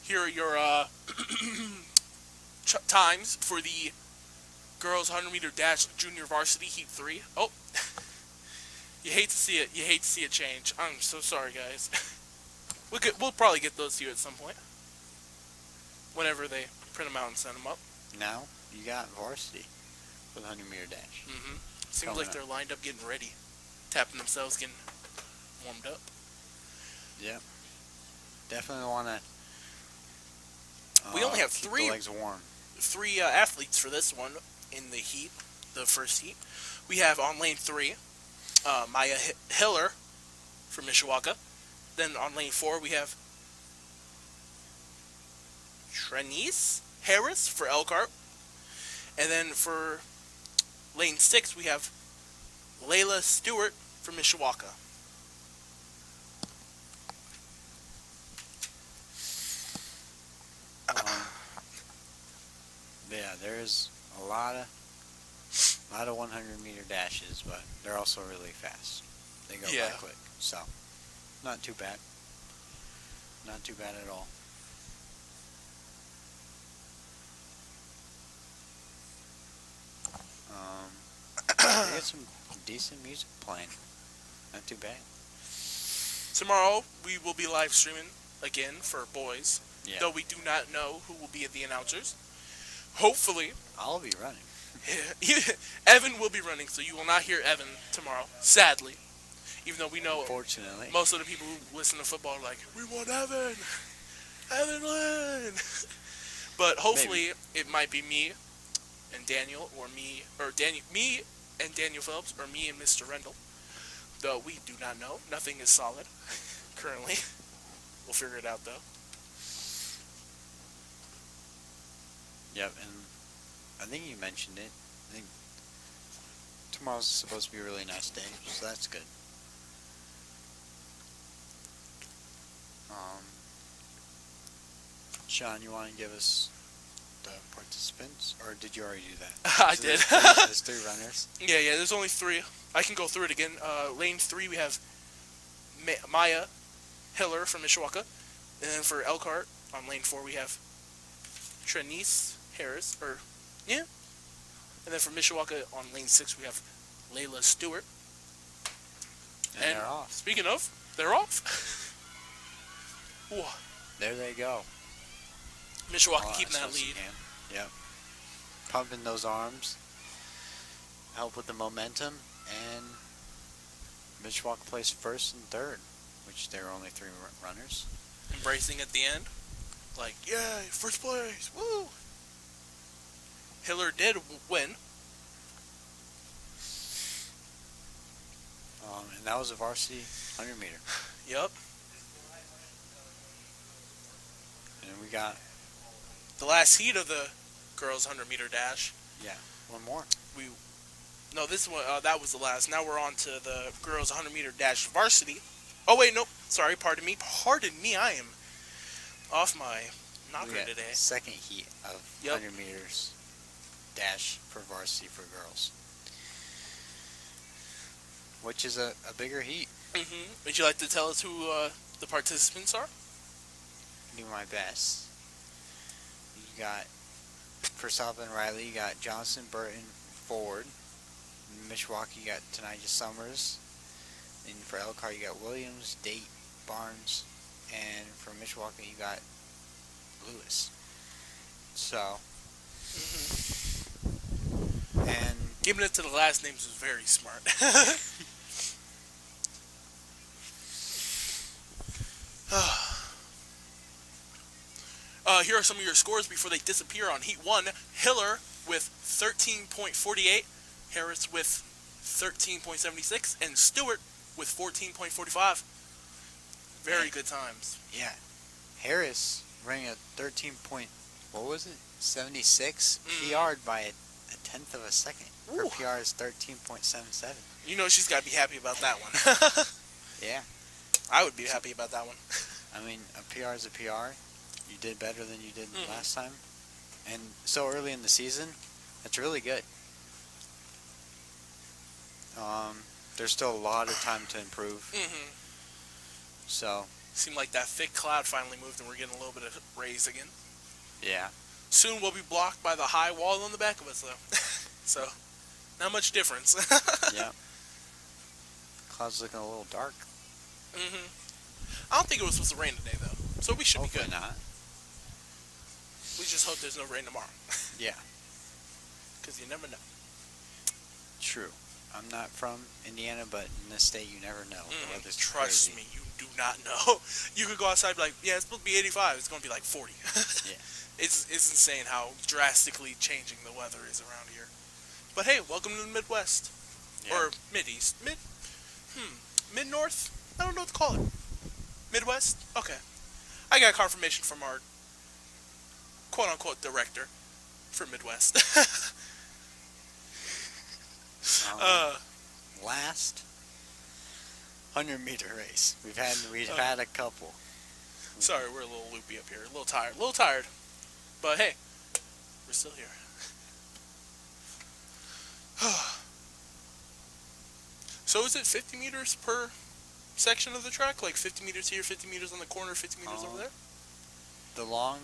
Here are your times for the girls 100-meter dash junior varsity heat 3. Oh, you hate to see it. You hate to see it change. I'm so sorry, guys. We'll probably get those to you at some point. Whenever they print them out and send them up. Now you got varsity for the 100-meter dash. Seems like they're lined up getting ready, tapping themselves, getting warmed up. Yep. Definitely want to. We only have keep three the legs warm. Three athletes for this one in the heat, the first heat. We have on lane 3, Maya Hiller from Mishawaka. Then on lane 4 we have Trenice Harris for Elkhart. And then for lane 6 we have Layla Stewart from Mishawaka. Yeah, there's a lot of 100-meter dashes, but they're also really fast. They go by quick, so not too bad. Not too bad at all. We get some decent music playing. Not too bad. Tomorrow we will be live streaming again for boys, Yeah. though we do not know who will be at the announcers. Hopefully, I'll be running. Evan will be running, so you will not hear Evan tomorrow, sadly. Even though we know Unfortunately. most of the people who listen to football are like, we want Evan! Evan Lynn! But hopefully it might be me and Daniel, or me and Daniel Phillips, or me and Mr. Rendell. Though we do not know. Nothing is solid currently. We'll figure it out, though. Yep, and I think you mentioned it. I think tomorrow's supposed to be a really nice day, so that's good. Sean, you want to give us the participants, or did you already do that? I did. There's 3 runners. Yeah, there's only 3. I can go through it again. Lane 3, we have Maya Hiller from Mishawaka. And then for Elkhart, on lane 4, we have Trenice Harris, And then for Mishawaka, on lane 6, we have Layla Stewart. And they're off. Speaking of, they're off. Ooh. There they go. Mishawaka keeping that lead. Yep. Pumping those arms. Help with the momentum. And Mishawaka placed first and third, which there are only 3 runners. Embracing at the end. Like, yay, first place. Woo! Hiller did win. And that was a varsity 100 meter. Yep. And we got the last heat of the girls 100-meter dash. Yeah, one more. This one that was the last. Now we're on to the girls 100-meter dash varsity. Oh wait, nope. Sorry, pardon me. I am off my knocker today. Second heat of 100 meters dash for varsity for girls, which is a bigger heat. Would you like to tell us who the participants are? Do my best. You got, for South Bend Riley, you got Johnson, Burton, Ford. In Mishawaka, you got Tenija Summers. And for Elkhart, you got Williams, Date, Barnes. And for Mishawaka, you got Lewis. So. And giving it to the last names was very smart. Here are some of your scores before they disappear on Heat 1. Hiller with 13.48, Harris with 13.76, and Stewart with 14.45. Very good times. Yeah. Harris running at 13.48 what was it? 76 Mm. PR'd by a tenth of a second. Her Ooh. PR is 13.77. You know she's got to be happy about that one. Yeah. I would be happy about that one. I mean, a PR is a PR. You did better than you did Mhm. last time. And so early in the season, that's really good. There's still a lot of time to improve. Mm-hmm. So, Seemed like that thick cloud finally moved and we're getting a little bit of raise again. yeah. Soon we'll be blocked by the high wall on the back of us, though. So, not much difference. Yeah. Cloud's looking a little dark. Mm-hmm. I don't think it was supposed to rain today, though. So we should Hopefully be good. not. We just hope there's no rain tomorrow. Yeah. Because you never know. True. I'm not from Indiana, but in this state, you never know. The weather's Trust crazy. me, you do not know. You could go outside and be like, yeah, it's supposed to be 85. It's going to be like 40. Yeah. It's insane how drastically changing the weather is around here. But hey, welcome to the Midwest. Yeah. Or Mid-East. Mid-North? I don't know what to call it. Midwest? Okay. I got confirmation from our quote-unquote director for Midwest. Last 100-meter race. We've had a couple. Sorry, we're a little loopy up here. A little tired. But hey, we're still here. So is it 50 meters per section of the track? Like 50 meters here, 50 meters on the corner, 50 meters over there? The long,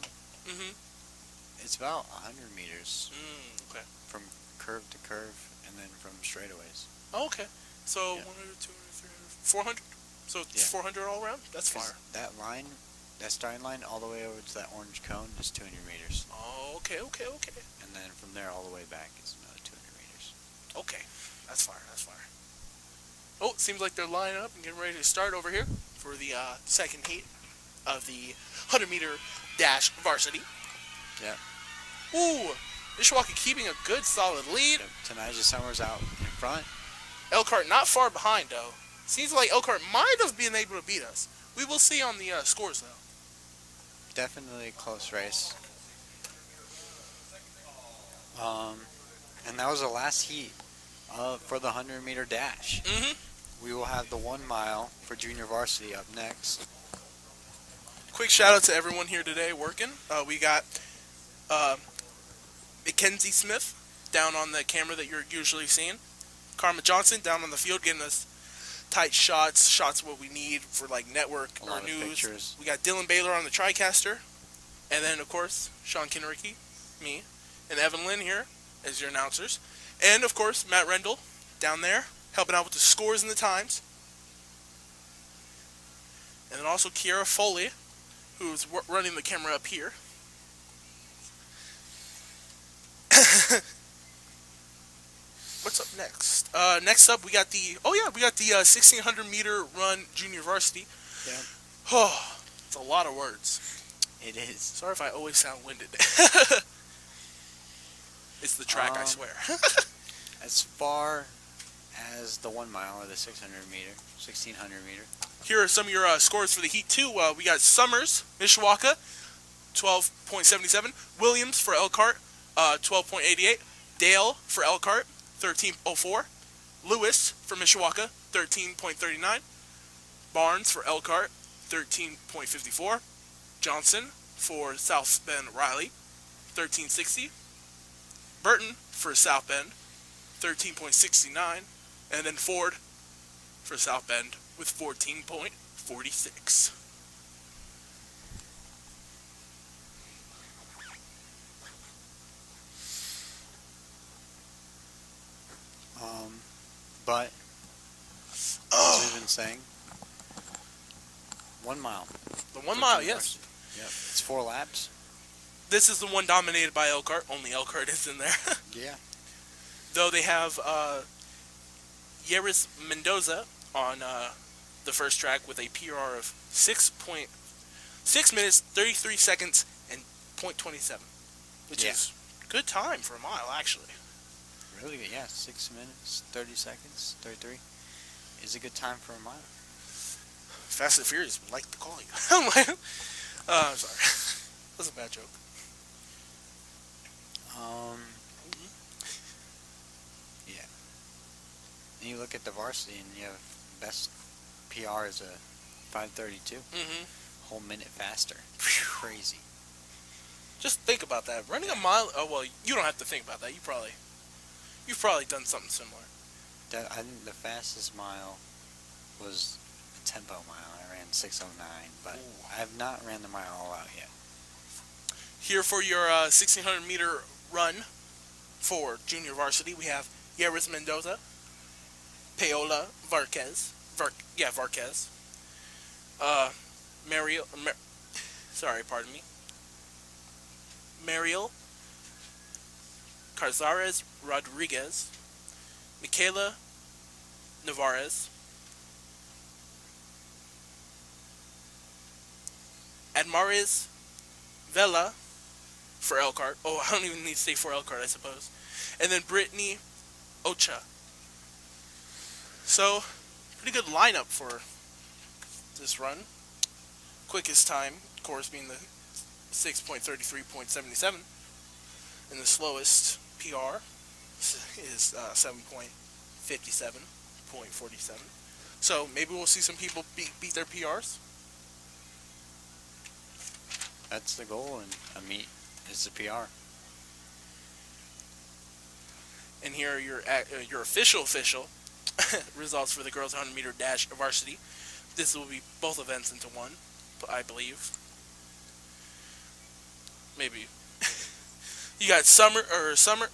Mm-hmm. it's about 100 meters Okay. from curve to curve and then from straightaways. Oh, okay. So Yeah. 100, 200, 300, 400? So it's Yeah. 400 all around? That's 'Cause fire. that line, that starting line, all the way over to that orange cone is 200 meters. Oh, okay. And then from there all the way back is another 200 meters. Okay. That's fire. Oh, it seems like they're lining up and getting ready to start over here for the second heat of the 100-meter dash varsity. Yeah. Ooh, Mishawaka keeping a good solid lead. Tenija Summers out in front. Elkhart not far behind, though. Seems like Elkhart might have been able to beat us. We will see on the scores, though. Definitely a close race. And that was the last heat for the 100-meter dash. Mm-hmm. We will have the 1 mile for junior varsity up next. Quick shout out to everyone here today working. We got Mackenzie Smith down on the camera that you're usually seeing. Karma Johnson down on the field getting us tight shots what we need for like network A or lot of news. pictures. We got Dylan Baylor on the TriCaster. And then, of course, Sean Kinricky, me, and Evan Lynn here as your announcers. And, of course, Matt Rendell down there helping out with the scores and the times. And then also Kiera Foley, who's running the camera up here. What's up next? Next up, we got the 1600 meter run junior varsity. Yeah. Oh, it's a lot of words. It is. Sorry if I always sound winded. It's the track, I swear. As far as the 1 mile or the 1600 meter. Here are some of your scores for the Heat 2. We got Summers, Mishawaka, 12.77. Williams for Elkhart, 12.88. Dale for Elkhart, 13.04. Lewis for Mishawaka, 13.39. Barnes for Elkhart, 13.54. Johnson for South Bend Riley, 13.60. Burton for South Bend, 13.69. And then Ford for South Bend with 14.46. But as we've been saying, 1 mile. The 1 mile, yes. Yep. It's 4 laps. This is the one dominated by Elkhart. Only Elkhart is in there. Yeah. Though they have Yeris Mendoza on the first track with a PR of 6 minutes, 33 seconds, and .27, which is good time for a mile, actually. Really good. Yeah. 6 minutes, 30 seconds, 33 is a good time for a mile. Fast and Furious would like to call you. I'm sorry. That's a bad joke. look at the varsity and you have best PR is a 5:32, Mm-hmm. whole minute faster. Crazy. Just think about that. Running a mile. Oh well, you don't have to think about that. You've probably done something similar. I think the fastest mile was a tempo mile. I ran 6:09, but Ooh. I have not ran the mile all out yet. Here for your 1600 meter run for junior varsity, we have Yeris Mendoza, Paola Varquez, Varquez, Mariel, pardon me, Mariel Carzares Rodriguez, Michaela Navarez, Admaris Vela for Elkhart. Oh, I don't even need to say for Elkhart, I suppose. And then Brittany Ocha. So, pretty good lineup for this run. Quickest time, of course, being the 6.33.77. And the slowest PR is 7.57.47. So, maybe we'll see some people beat their PRs. That's the goal in a meet. Is the PR. And here are your official results for the girls 100 meter dash varsity. This will be both events into one, I believe. Maybe. You got summer.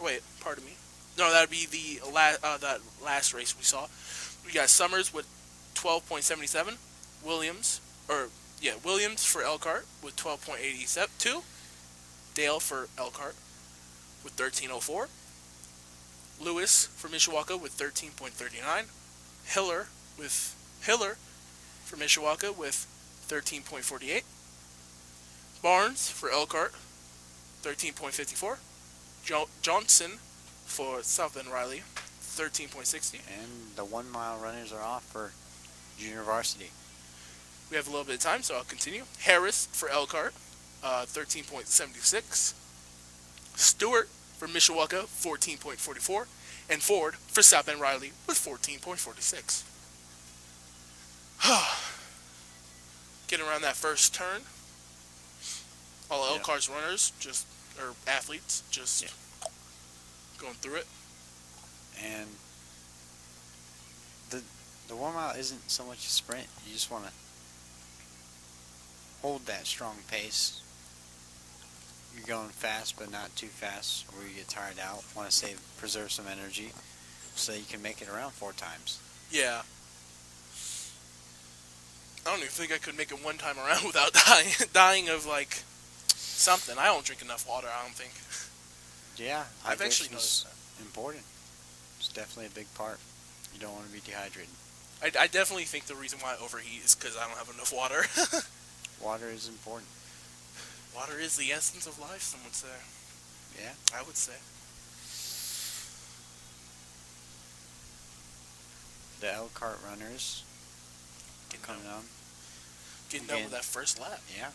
Wait, pardon me. No, that would be the that last race we saw. We got Summers with 12.77. Williams for Elkhart with 12.82. Dale for Elkhart with 13.04. Lewis for Mishawaka with 13.39. Hiller for Mishawaka with 13.48. Barnes for Elkhart 13.54. Johnson for South Bend Riley 13.60. And the 1 mile runners are off for junior varsity. We have a little bit of time, so I'll continue. Harris for Elkhart 13.76. Stewart for Mishawaka 14.44. And Ford for South Bend Riley with 14.46. Getting around that first turn. All Elkhart's runners, athletes, going through it. And the 1 mile isn't so much a sprint. You just want to hold that strong pace. You're going fast, but not too fast, or you get tired out. Want to preserve some energy, so you can make it around 4 times. Yeah. I don't even think I could make it one time around without dying of something. I don't drink enough water, I don't think. Yeah, I've actually noticed that. Important. It's definitely a big part. You don't want to be dehydrated. I definitely think the reason why I overheat is because I don't have enough water. Water is important. Water is the essence of life, some would say. Yeah. I would say. The Elkhart runners coming on. Getting done with that first lap. Yeah.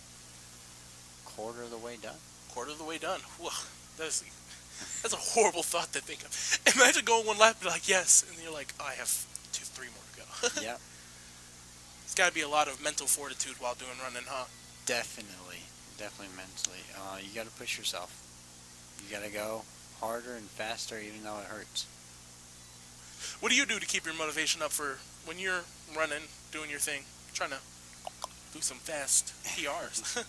Quarter of the way done. Quarter of the way done. Whew, that's a horrible thought to think of. Imagine going one lap and be like, yes, and you're like, oh, I have 3 more to go. Yep. It's got to be a lot of mental fortitude while doing running, huh? Definitely mentally. You got to push yourself. You got to go harder and faster, even though it hurts. What do you do to keep your motivation up for when you're running, doing your thing, trying to do some fast PRs?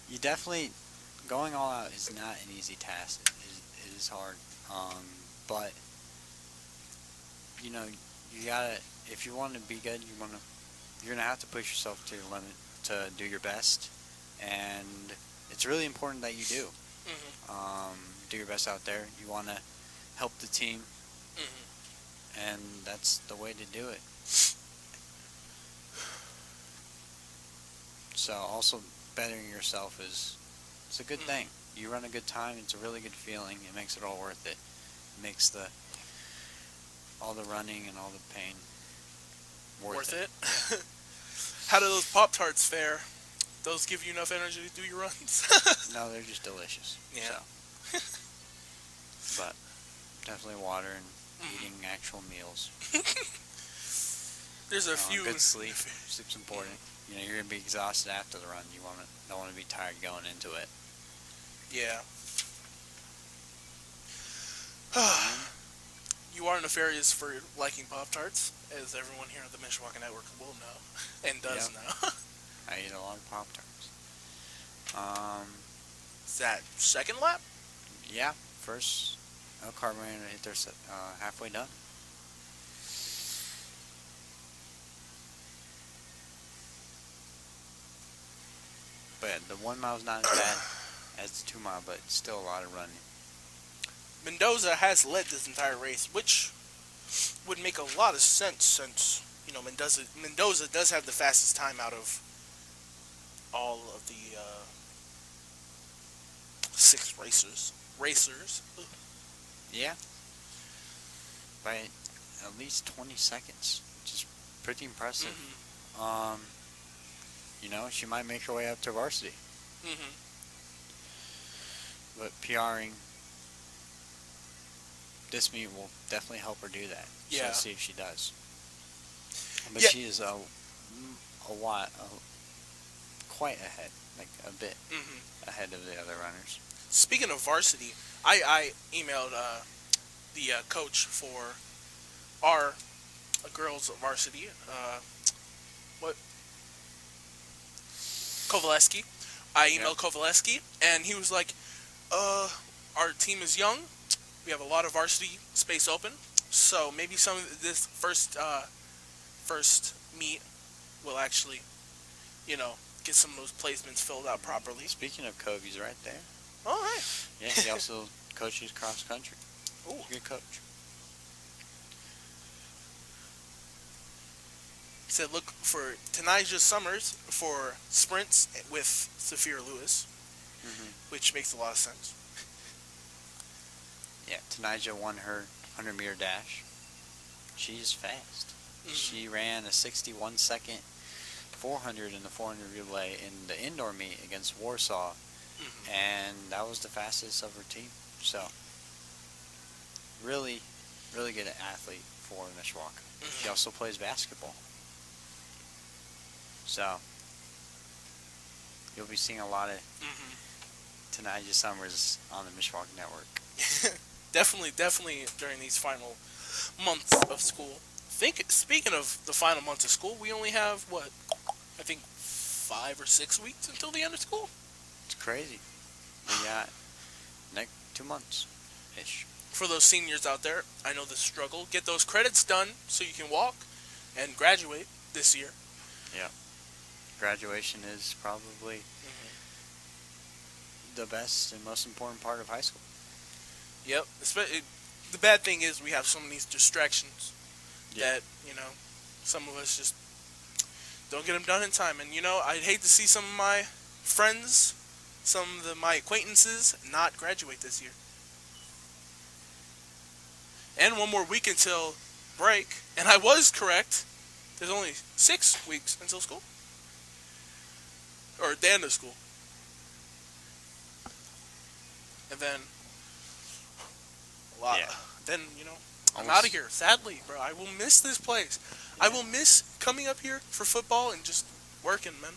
You definitely, going all out is not an easy task. It is hard. But you gotta, if you want to be good, you're gonna have to push yourself to your limit to do your best, and it's really important that you do. Mm-hmm. Do your best out there. You want to help the team, and that's the way to do it. So also bettering yourself it's a good thing. You run a good time, it's a really good feeling. It makes it all worth it. It makes all the running and all the pain worth it. How do those Pop-Tarts fare? Those give you enough energy to do your runs? No, they're just delicious. Yeah. So. But definitely water and eating actual meals. There's a few. Good sleep. Sleep's important. You know, you're gonna be exhausted after the run. You don't want to be tired going into it. Yeah. You are nefarious for liking Pop-Tarts, as everyone here at the Mishawaka Network will know, and does know. I eat a lot of Pop-Tarts. Is that second lap? Yeah, first Elkhart ran hit their halfway done. But the 1 mile's not as bad as the 2 mile, but it's still a lot of running. Mendoza has led this entire race, which would make a lot of sense since, you know, Mendoza does have the fastest time out of all of the 6 racers. Yeah. By at least 20 seconds, which is pretty impressive. Mm-hmm. You know, she might make her way up to Varsity. Mm-hmm. But PRing this meet will definitely help her do that. So Yeah. let's see if she does. But Yeah. she is quite ahead, like a bit ahead of the other runners. Speaking of Varsity, I emailed the coach for our girls Varsity, Kovaleski. I emailed Kovaleski, and he was like, our team is young. We have a lot of varsity space open, so maybe some of this first meet will actually, you know, get some of those placements filled out properly. Speaking of Cove, he's right there. All right. Yeah, he also coaches cross country. Ooh. Good coach. He said, look for Tanija Summers for sprints with Saphira Lewis, which makes a lot of sense. Yeah, Tanija won her 100-meter dash. She's fast. She ran a 61-second 400 in the 400 relay in the indoor meet against Warsaw, and that was the fastest of her team. So, really, really good athlete for Mishawaka. She also plays basketball. So, you'll be seeing a lot of Tanija Summers on the Mishawaka Network. Definitely during these final months of school. Speaking of the final months of school, we only have, I think 5 or 6 weeks until the end of school. It's crazy. We got next 2 months-ish. For those seniors out there, I know the struggle. Get those credits done so you can walk and graduate this year. Yeah. Graduation is probably the best and most important part of high school. Yep. The bad thing is we have so many distractions that, you know, some of us just don't get them done in time. And, you know, I'd hate to see some of my friends, my acquaintances not graduate this year. And 1 more week until break. And I was correct. There's only 6 weeks until school. Or at the end of school. And then then, you know, I'm out of here. Sadly, bro, I will miss this place. Yeah. I will miss coming up here for football and just working, man.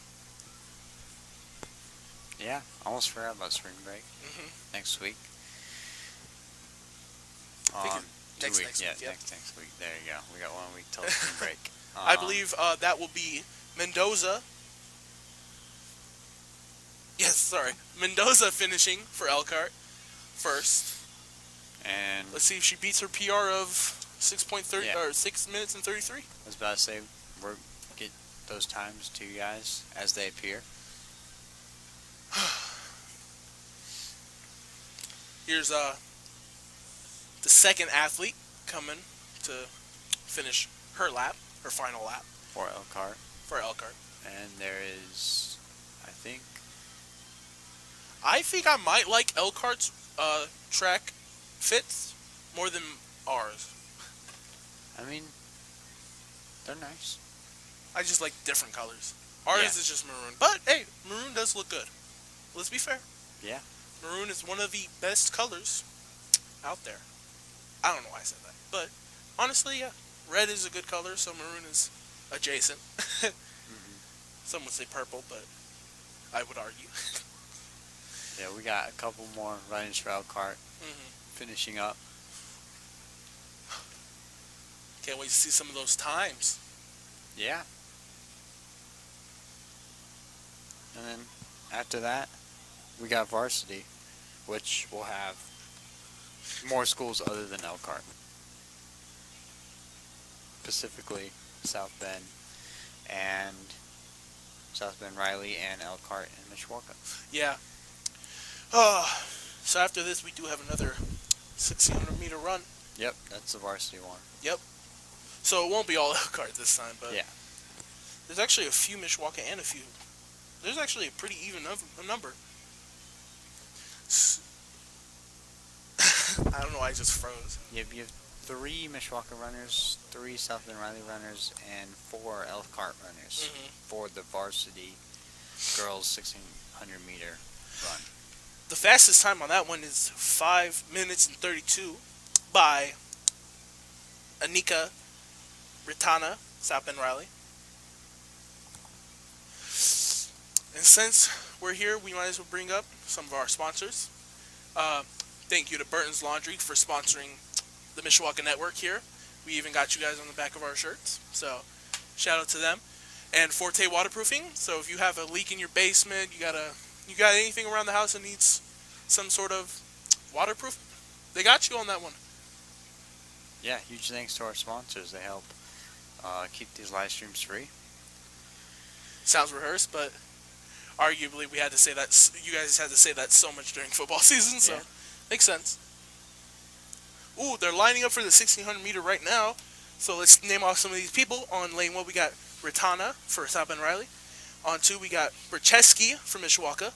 Yeah, almost forgot about spring break. Next week. Next week. Next week. There you go. We got 1 week till spring break. I believe that will be Mendoza. Yes, sorry. Mendoza finishing for Elkhart first. And let's see if she beats her PR of 6.30 or 6 minutes and 33. I was about to say we'll get those times to you guys as they appear. Here's the second athlete coming to finish her final lap For Elkhart. And there is, I think I might like Elkhart's track fits more than ours. I mean, they're nice. I just like different colors. Ours is just maroon. But, hey, maroon does look good. Let's be fair. Yeah. Maroon is one of the best colors out there. I don't know why I said that, but honestly, yeah, red is a good color, so maroon is adjacent. Hmm. Some would say purple, but I would argue. Yeah, we got a couple more runners for Elkhart Hmm. finishing up. Can't wait to see some of those times. Yeah. And then after that, we got Varsity, which will have more schools other than Elkhart. Specifically, South Bend and South Bend Riley and Elkhart and Mishawaka. Yeah. Uh, so after this, we do have another 1600-meter run. Yep, that's the varsity one. Yep. So it won't be all Elkhart this time, but Yeah. there's actually a few Mishawaka and a few. There's actually a pretty even number. I don't know why I just froze. You have 3 Mishawaka runners, 3 South Bend Riley runners, and 4 Elkhart runners Hmm. for the varsity girls 1600-meter run. The fastest time on that one is 5 minutes and 32 by Anika Ritana, South Bend Riley. And since we're here, we might as well bring up some of our sponsors. Thank you to Burton's Laundry for sponsoring the Mishawaka Network here. We even got you guys on the back of our shirts, so shout out to them. And Forte Waterproofing. So if you have a leak in your basement, you got anything around the house that needs some sort of waterproof, they got you on that one. Yeah, huge thanks to our sponsors. They help keep these live streams free. Sounds rehearsed, but arguably we had to say that. You guys had to say that so much during football season, so Yeah. makes sense. Ooh, they're lining up for the 1600-meter right now. So let's name off some of these people. On lane 1, we got Ritana for South Bend Riley. On 2, we got Bercheski for Mishawaka.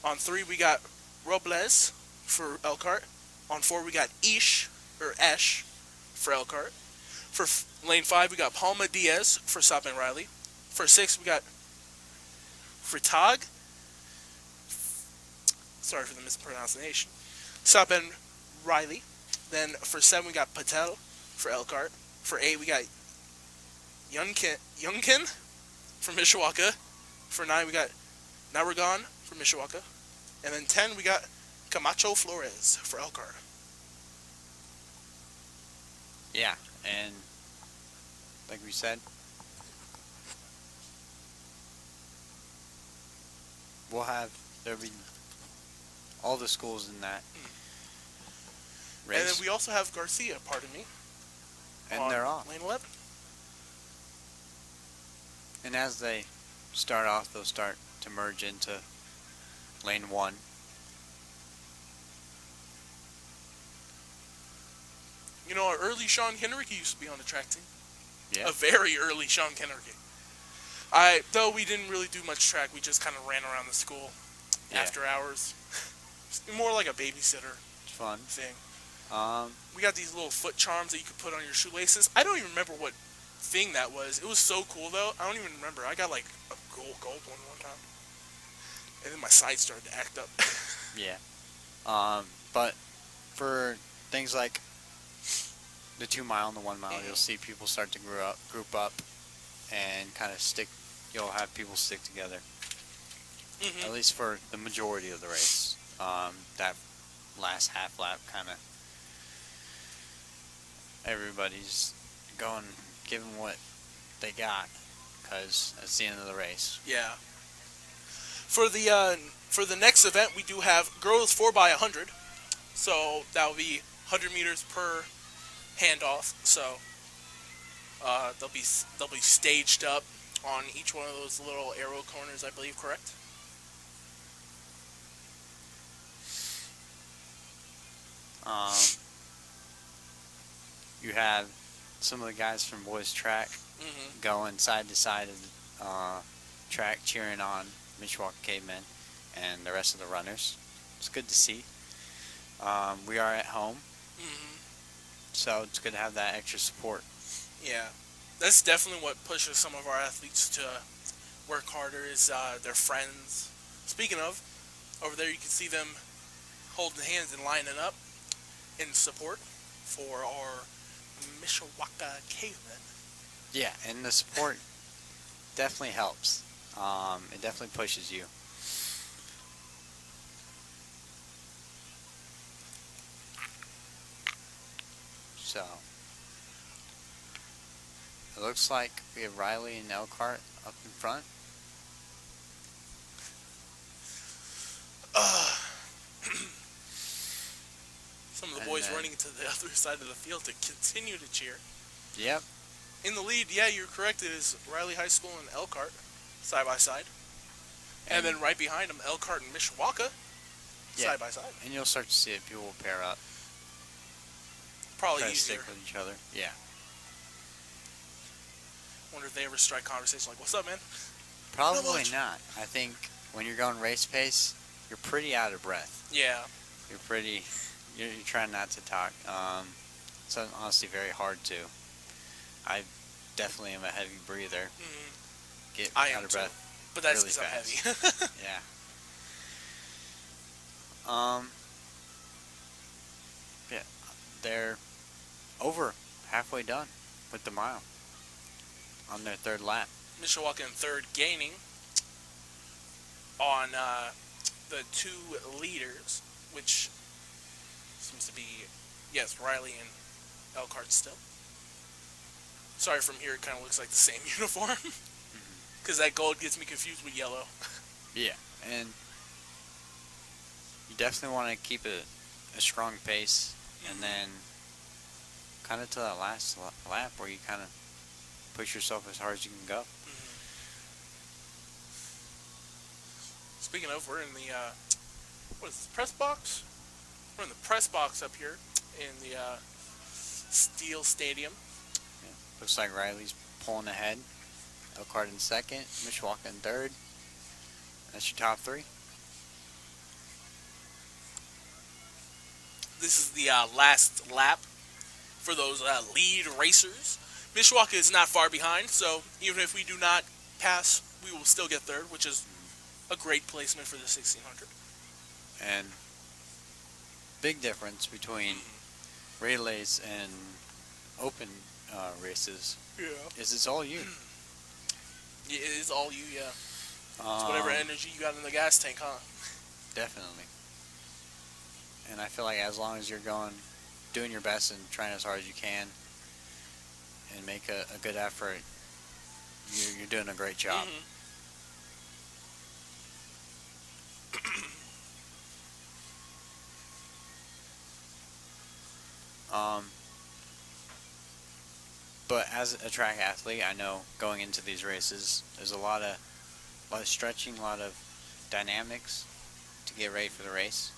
On 3, we got Robles for Elkhart. On 4, we got Esh for Elkhart. For lane 5, we got Palma Diaz for South Bend Riley. For 6, we got Fritag. Sorry for the mispronunciation. South Bend Riley. Then for 7, we got Patel for Elkhart. For 8, we got Youngkin from Mishawaka. For 9, we got Naragon from Mishawaka. And then 10, we got Camacho Flores for Elkhart. Yeah, and like we said, there'll be all the schools in that race. And then we also have Garcia, pardon me. And they're off. Lane 11. And as they start off, they'll start to merge into lane 1. You know, our early Sean Kenricky used to be on the track team. Yeah. A very early Sean Kenricky. Though we didn't really do much track, we just kind of ran around the school after hours. More like a babysitter It's fun. thing. Um, We got these little foot charms that you could put on your shoelaces. I don't even remember what thing that was. It was so cool, though. I don't even remember. I got, like, a gold one time. And then my side started to act up. yeah. But for things like the 2 mile and the 1 mile, you'll see people start to group up and kind of stick. You'll have people stick together. Mm-hmm. At least for the majority of the race. That last half lap kind of everybody's going, giving what they got, because it's the end of the race. Yeah. For the next event, we do have girls 4x100. So that will be 100 meters per handoff. So they'll be staged up on each one of those little arrow corners, I believe, correct? You have some of the guys from boys track Mm-hmm. going side to side of the track, cheering on Mishawaka Cavemen and the rest of the runners. It's good to see. We are at home, Mm-hmm. so it's good to have that extra support. Yeah, that's definitely what pushes some of our athletes to work harder is their friends. Speaking of, over there you can see them holding hands and lining up in support. for our Mishawaka cavemen. Yeah, and the support definitely helps. It definitely pushes you. So, it looks like we have Riley and Elkhart up in front. Some of the And boys then- running to the other side of the field to continue to cheer. Yep. In the lead, yeah, you're correct. It is Riley High School and Elkhart, side by side. And then right behind them, Elkhart and Mishawaka, Yeah. side by side. And you'll start to see it. People will pair up. Probably Try to easier. stick with each other. Yeah. Wonder if they ever strike conversation like, "What's up, man?" Probably much. not. I think when you're going race pace, you're pretty out of breath. Yeah. You're trying not to talk. It's honestly very hard to. I definitely am a heavy breather. Get I out am of too. breath. But that's Really because I'm fast. heavy. Yeah. Yeah. They're over halfway done with the mile on their third lap. Mishawaka in third, gaining on the two leaders, which seems to be, yes, Riley and Elkhart still. Sorry, from here it kind of looks like the same uniform. Because that gold gets me confused with yellow. Yeah, and you definitely want to keep a strong pace, and then kind of to that last lap where you kind of push yourself as hard as you can go. Speaking of, we're in the, what is this, press box? We're in the press box up here in the Steel Stadium. Yeah. Looks like Riley's pulling ahead. Elkhart in second, Mishawaka in third. That's your top three. This is the last lap for those lead racers. Mishawaka is not far behind, so even if we do not pass, we will still get third, which is a great placement for the 1600. And big difference between relays and open races Yeah. is it's all you. It is all you, yeah. It's whatever energy you got in the gas tank, huh? Definitely. And I feel like as long as you're doing your best and trying as hard as you can, and make a good effort, you're doing a great job. But as a track athlete, I know going into these races, there's a lot of stretching, a lot of dynamics to get ready for the race.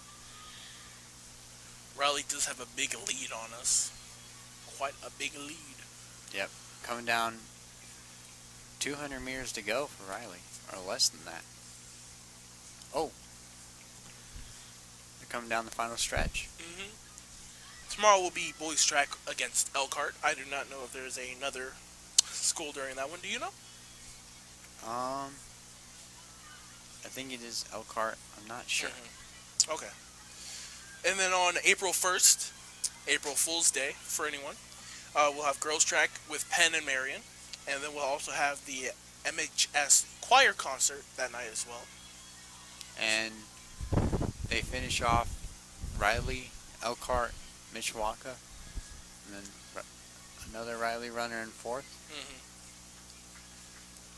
Riley does have a big lead on us. Quite a big lead. Yep. Coming down 200 meters to go for Riley, or less than that. Oh. They're coming down the final stretch. Tomorrow will be boys track against Elkhart. I do not know if there's another school during that one. Do you know? I think it is Elkhart. I'm not sure. Okay. And then on April 1st, April Fool's Day for anyone, we'll have girls track with Penn and Marion. And then we'll also have the MHS choir concert that night as well. And they finish off Riley, Elkhart, Mishawaka, and then another Riley runner in fourth.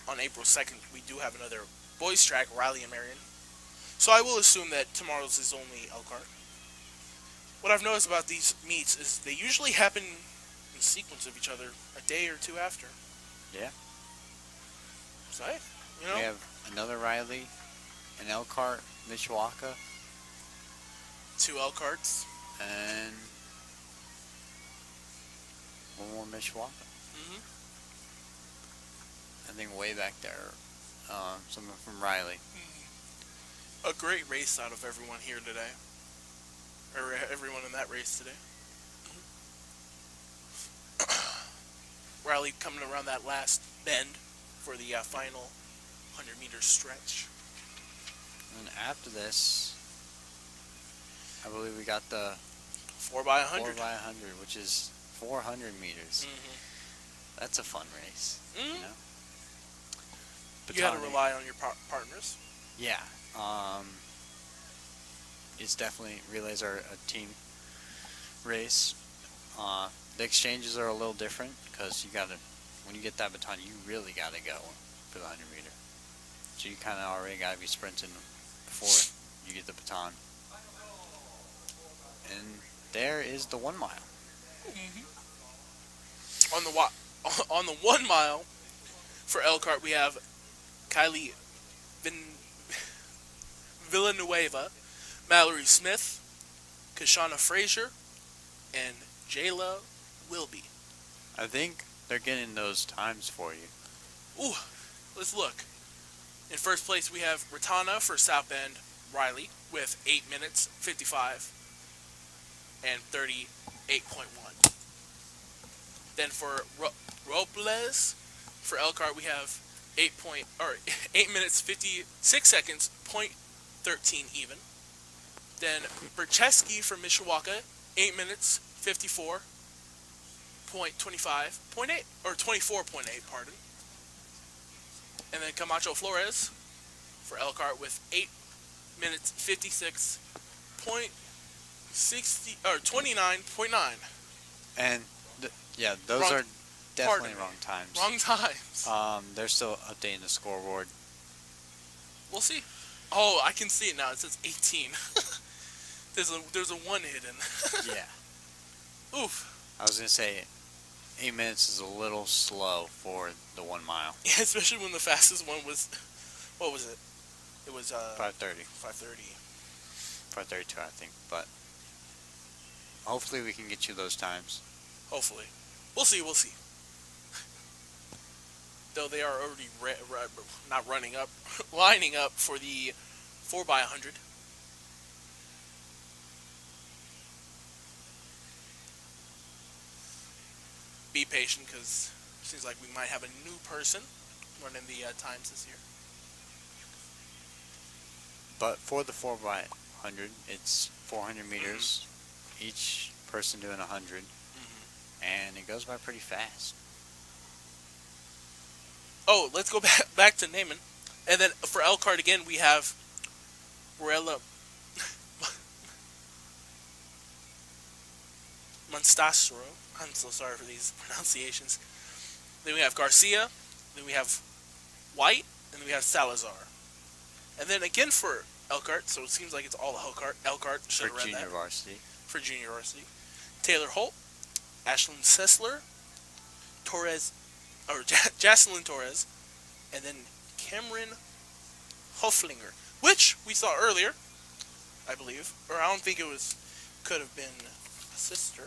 On April 2nd, we do have another boys track, Riley and Marion. So I will assume that tomorrow's is only Elkhart. What I've noticed about these meets is they usually happen in sequence of each other a day or two after. Yeah. So, hey, you know. We have another Riley, an Elkhart, Mishawaka, 2 Elkharts. and one more Mishawaka. I think way back there, someone from Riley. A great race out of everyone here today. Or everyone in that race today. Riley coming around that last bend for the final 100-meter stretch. And after this, I believe we got the 4 by 4 100. by 100, which is 400 meters. That's a fun race. Mm-hmm. You know? You had to Batoning. rely on your partners. Yeah. It's definitely, relays are a team race. The exchanges are a little different because you gotta, when you get that baton, you really gotta go for the 100 meter. So you kind of already gotta be sprinting before you get the baton. And there is the 1 mile. On the 1 mile for Elkhart, we have Kylie Villanueva, Mallory Smith, Kashana Frazier, and Jayla Wilby. I think they're getting those times for you. Ooh, let's look. In first place, we have Ratana for South Bend Riley with 8 minutes 55 and 38.1. Then for Robles for Elkhart, we have 8 minutes 56 seconds, .13 even. Then Bercheski for Mishawaka, 8 minutes 54.25.8 or 24.8, pardon. And then Camacho Flores for Elkhart with 8 minutes 56.60 or 29.9. And yeah, those Wrong- are definitely pardon me. wrong times. Wrong times. They're still updating the scoreboard. We'll see. Oh, I can see it now. It says 18. There's a 1 hidden. Yeah. Oof. I was gonna say 8 minutes is a little slow for the 1 mile. Yeah, especially when the fastest one was, what was it? It was 5:30. 5:30. 5:32, I think. But hopefully we can get you those times. Hopefully. We'll see. Though they are already not running up, lining up for the 4 by 100. Be patient, because it seems like we might have a new person running the times this year. But for the 4 by 100, it's 400 meters, each person doing 100, and it goes by pretty fast. Oh, let's go back to Naaman. And then for Elkhart again, we have Morella Monstastro. I'm so sorry for these pronunciations. Then we have Garcia. Then we have White. And then we have Salazar. And then again for Elkhart, so it seems like it's all Elkhart. Elkhart should For have read junior that. varsity. For junior varsity. Taylor Holt, Ashlyn Sessler, Torres, or Jocelyn Torres, and then Cameron Hoflinger, which we saw earlier, I believe, or I don't think it was, could have been a sister.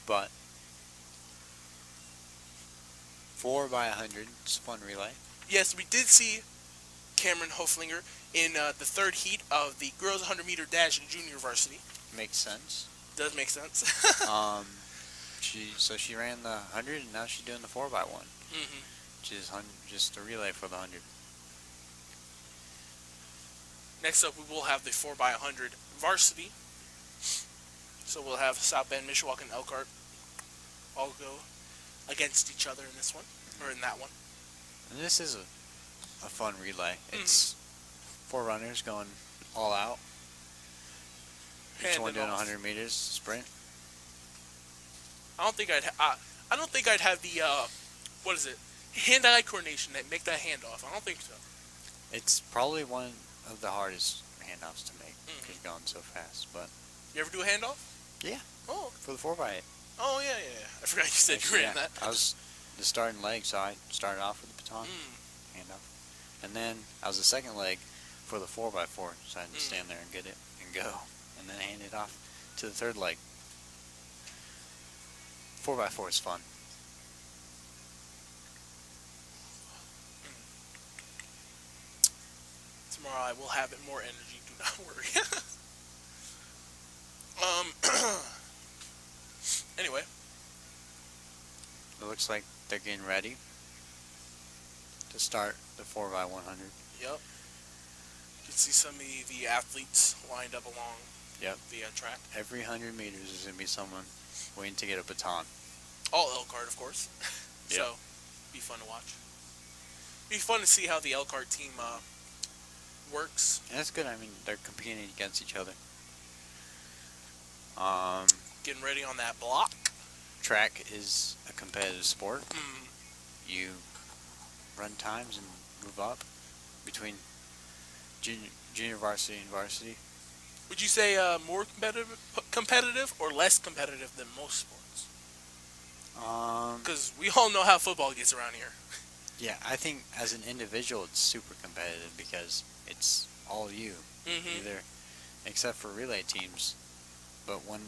But 4 by 100, it's a fun relay. Yes, we did see Cameron Hoflinger in the third heat of the girls 100 meter dash in junior varsity. Makes sense. Does make sense. She ran the 100 and now she's doing the 4 by 1, which is just a relay for the 100. Next up, we will have the 4 by 100 varsity. So we'll have South Bend, Mishawaka, and Elkhart all go against each other in this one, or in that one. And this is a fun relay. It's 4 runners going all out. Each one doing 100 meters sprint. I don't think I'd have the what is it? Hand-eye coordination that make that handoff. I don't think so. It's probably one of the hardest handoffs to make because you're going so fast. But You ever do a handoff? yeah, Oh. for the 4 by 8. Oh yeah. I forgot you said you ran that. I was the starting leg, so I started off with the baton handoff, and then I was the second leg for the 4 by 4, so I had to stand there and get it and go, and then hand it off to the third leg. 4 by 4 is fun. Tomorrow I will have it more energy. Do not worry. Anyway, It looks like they're getting ready to to start the 4x100. Yep. You can see some of the athletes lined up along Yep. the track. Every 100 meters is going to be someone waiting to get a baton. All Elkhart, of course. Yep. So, be fun to watch. Be fun to see how the Elkhart team works. And that's good. I mean, they're competing against each other. Getting ready on that block. Track is a competitive sport. Mm. You run times and move up between junior varsity and varsity. Would you say more competitive or less competitive than most sports? Because we all know how football gets around here. Yeah, I think as an individual, it's super competitive because it's all you. Mm-hmm. Either, except for relay teams. But when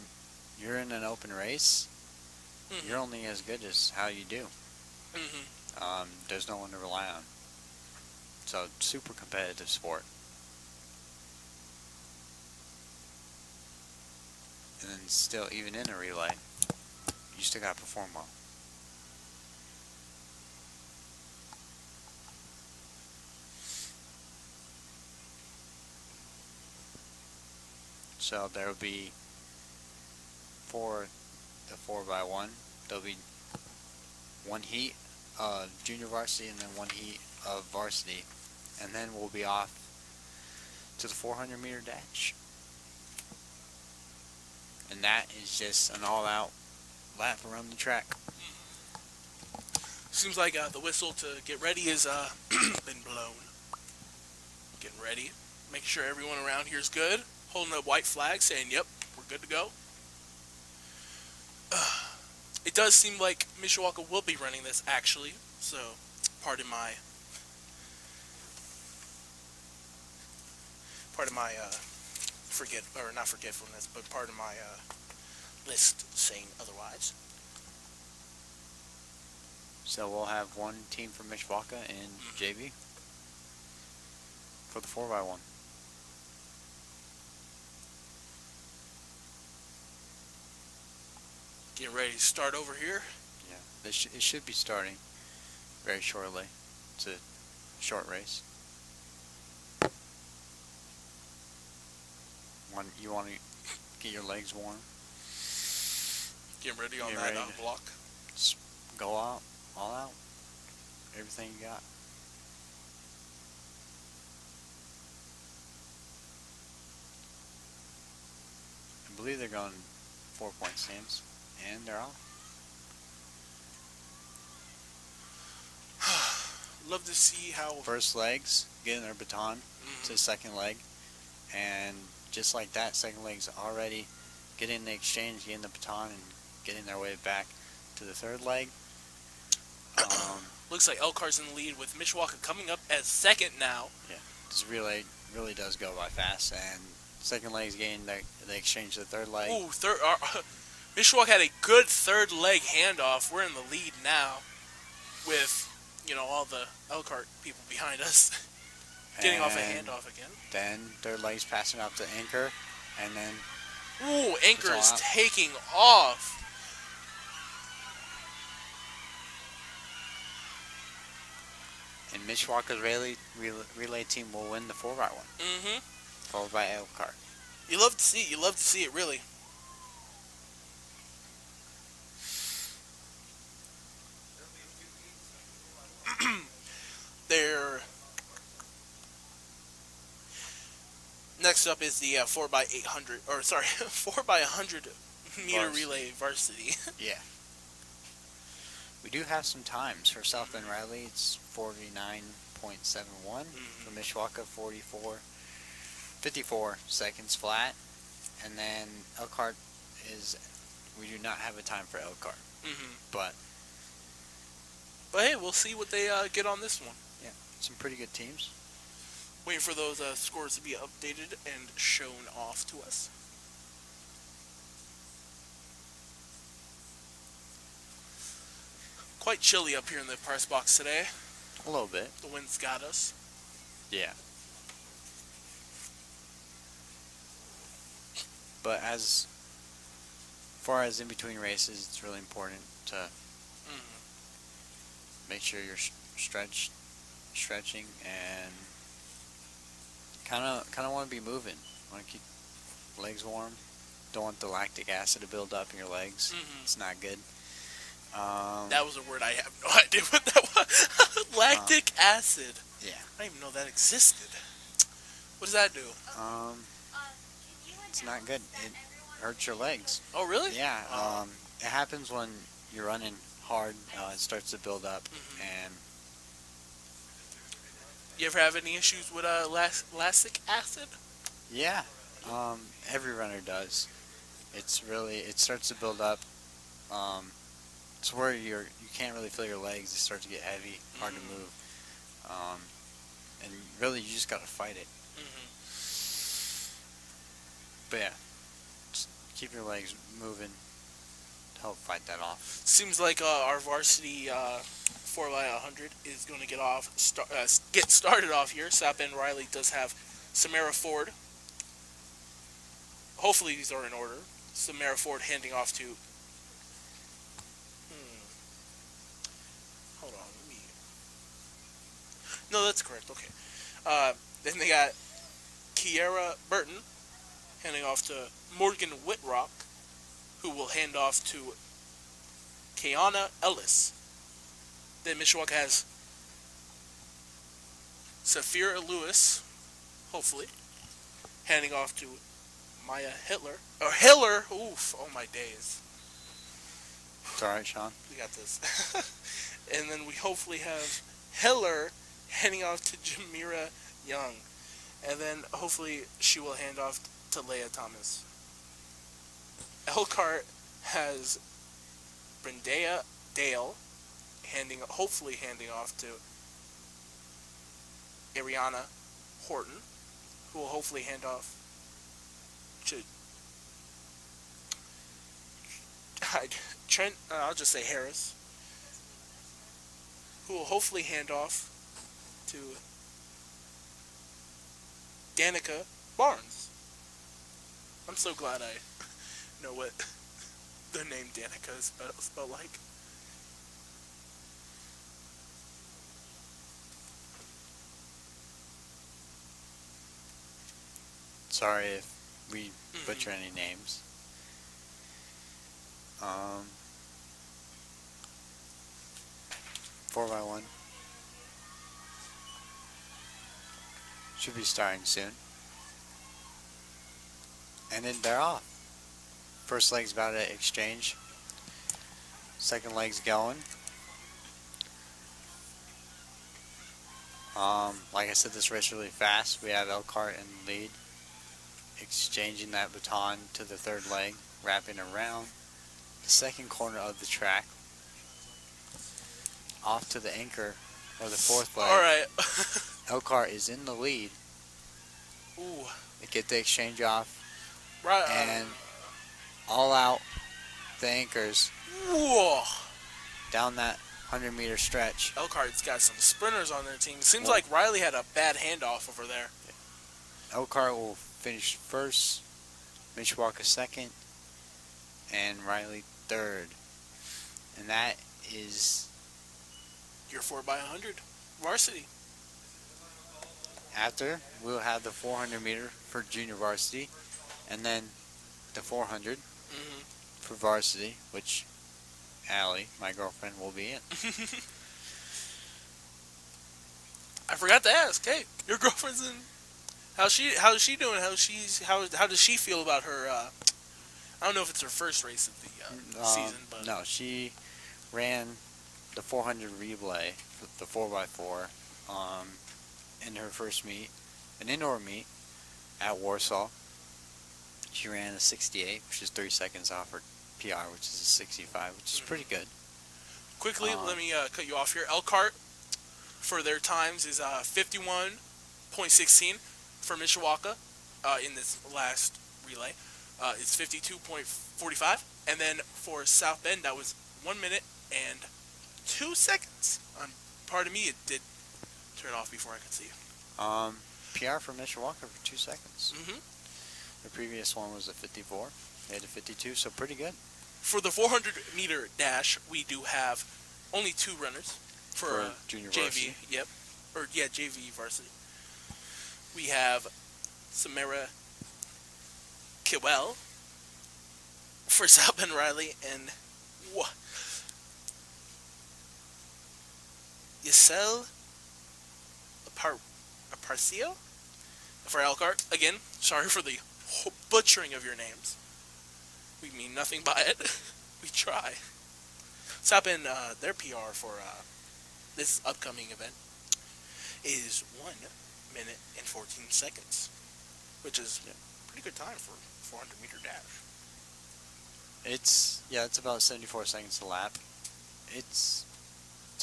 you're in an open race, Mm-hmm. you're only as good as how you do. Mm-hmm. There's no one to rely on. So, super competitive sport. And then still, even in a relay, you still got to perform well. So there will be for the 4x1, there'll be one heat of junior varsity and then one heat of varsity. And then we'll be off to the 400 meter dash. And that is just an all-out lap around the track. Seems like the whistle to get ready has been blown. Getting ready. Making sure everyone around here is good. Holding up white flag saying, yep, we're good to go. It does seem like Mishawaka will be running this, actually. So, pardon my not forgetfulness, but pardon my list saying otherwise. So we'll have one team from Mishawaka and JV for the 4x1. Getting ready to start over here. Yeah, it should be starting very shortly. It's a short race. You want to get your legs warm. Getting ready on Get that ready to- block. Just go out, all out, everything you got. I believe they're going 4-point stance, and they're off. Love to see how. First legs getting their baton Mhm. to the second leg, and just like that, second leg's already getting the exchange, getting the baton, and getting their way back to the third leg. Looks like Elkhart's in the lead with Mishawaka coming up as second now. Yeah, this relay really does go by fast, and second leg's getting the exchange to the third leg. Ooh, Mishawaka had a good third leg handoff. We're in the lead now with, all the Elkhart people behind us. Getting off a And handoff again. Then third leg's passing up to Anchor, and then Ooh, Anchor all is out. taking off. and Mishawaka's relay team will win the 4x1, Mm-hmm. followed by Elkhart. You love to see it. You love to see it, really. They're next up is the 4x800, or sorry, 4x100 meter Varsity. relay varsity. Yeah. We do have some times for South Bend Riley. It's 49.71 for Mishawaka, 54 seconds flat, and then Elkhart we do not have a time for Elkhart, Mm-hmm. but But hey, we'll see what they get on this one. yeah, some pretty good teams. Waiting for those scores to be updated and shown off to us. Quite chilly up here in the press box today. A little bit. The wind's got us. Yeah. But as far as in between races, it's really important to Mm-hmm. make sure you're stretched stretching, and kind of want to be moving. Want to keep legs warm. Don't want the lactic acid to build up in your legs. Mm-hmm. It's not good. That was a word I have no idea what that was. Lactic acid. Yeah. I didn't even know that existed. What does that do? It's not good. It hurts your legs. Oh, really? Yeah. It happens when you're running hard. It starts to build up, Mm-hmm. and You ever have any issues with lactic acid? yeah, every runner does. It starts to build up. It's where you can't really feel your legs. They start to get heavy, hard to move, and really you just gotta fight it. Mm-hmm. But yeah, just keep your legs moving to help fight that off. Seems like our varsity 4x100 is going to get started off here. South Bend Riley does have Samara Ford. Hopefully these are in order. Samara Ford handing off to. Hold on, let me. No, that's correct. Okay. Then they got Kiera Burton handing off to Morgan Whitrock, who will hand off to Kiana Ellis. Then Mishawaka has Saphira Lewis, hopefully, handing off to Maya Hitler. Or Hiller! Oof, oh my days. It's alright, Sean. We got this. And then we hopefully have Hiller handing off to Jamira Young. And then hopefully she will hand off to Leia Thomas. Elkhart has Brendea Dale hopefully handing off to Ariana Horton, who will hopefully hand off to Trent, I'll just say Harris, who will hopefully hand off to Danica Barnes. I'm so glad I know what the name Danica is spelled like. Sorry if we butcher any names. 4x1 should be starting soon, and then they're off. First leg's about to exchange. Second leg's going. Like I said, this race is really fast. We have Elkhart in the lead, exchanging that baton to the third leg, wrapping around the second corner of the track, off to the anchor, or the fourth leg. Alright. Elkhart is in the lead. Ooh. They get the exchange off, Right. and all out the anchors Whoa. down that 100-meter stretch. Elkhart's got some sprinters on their team. Seems like Riley had a bad handoff over there. Elkhart will finish first, Mishawaka second, and Riley third. And that is Your 4x100 varsity. after. We'll have the 400-meter for junior varsity, and then the 400 for varsity, which Allie, my girlfriend, will be in. I forgot to ask. Hey, your girlfriend's in. How's she doing? How does she feel about her? I don't know if it's her first race of the season, but no, she ran the 400 relay, the 4x4, in her first meet, an indoor meet at Warsaw. She ran a 68, which is 3 seconds off her PR, which is a 65, which is pretty good. quickly, let me cut you off here. Elkhart, for their times, is 51.16 for Mishawaka in this last relay. It's 52.45. And then for South Bend, that was 1 minute and 2 seconds. Pardon me, it did turn off before I could see. PR for Mishawaka for 2 seconds. Mm-hmm. The previous one was a 54. They had a 52, so pretty good. For the 400-meter dash, we do have only 2 runners for junior JV. varsity. Yep. JV varsity. We have Samara Kiwell for South Bend Riley and Yisel Aparcio for Elkhart. Again, sorry for the butchering of your names. We mean nothing by it. We try. South Bend, their PR for this upcoming event is 1 minute and 14 seconds, which is a pretty good time for 400-meter dash. It's about 74 seconds a lap. It's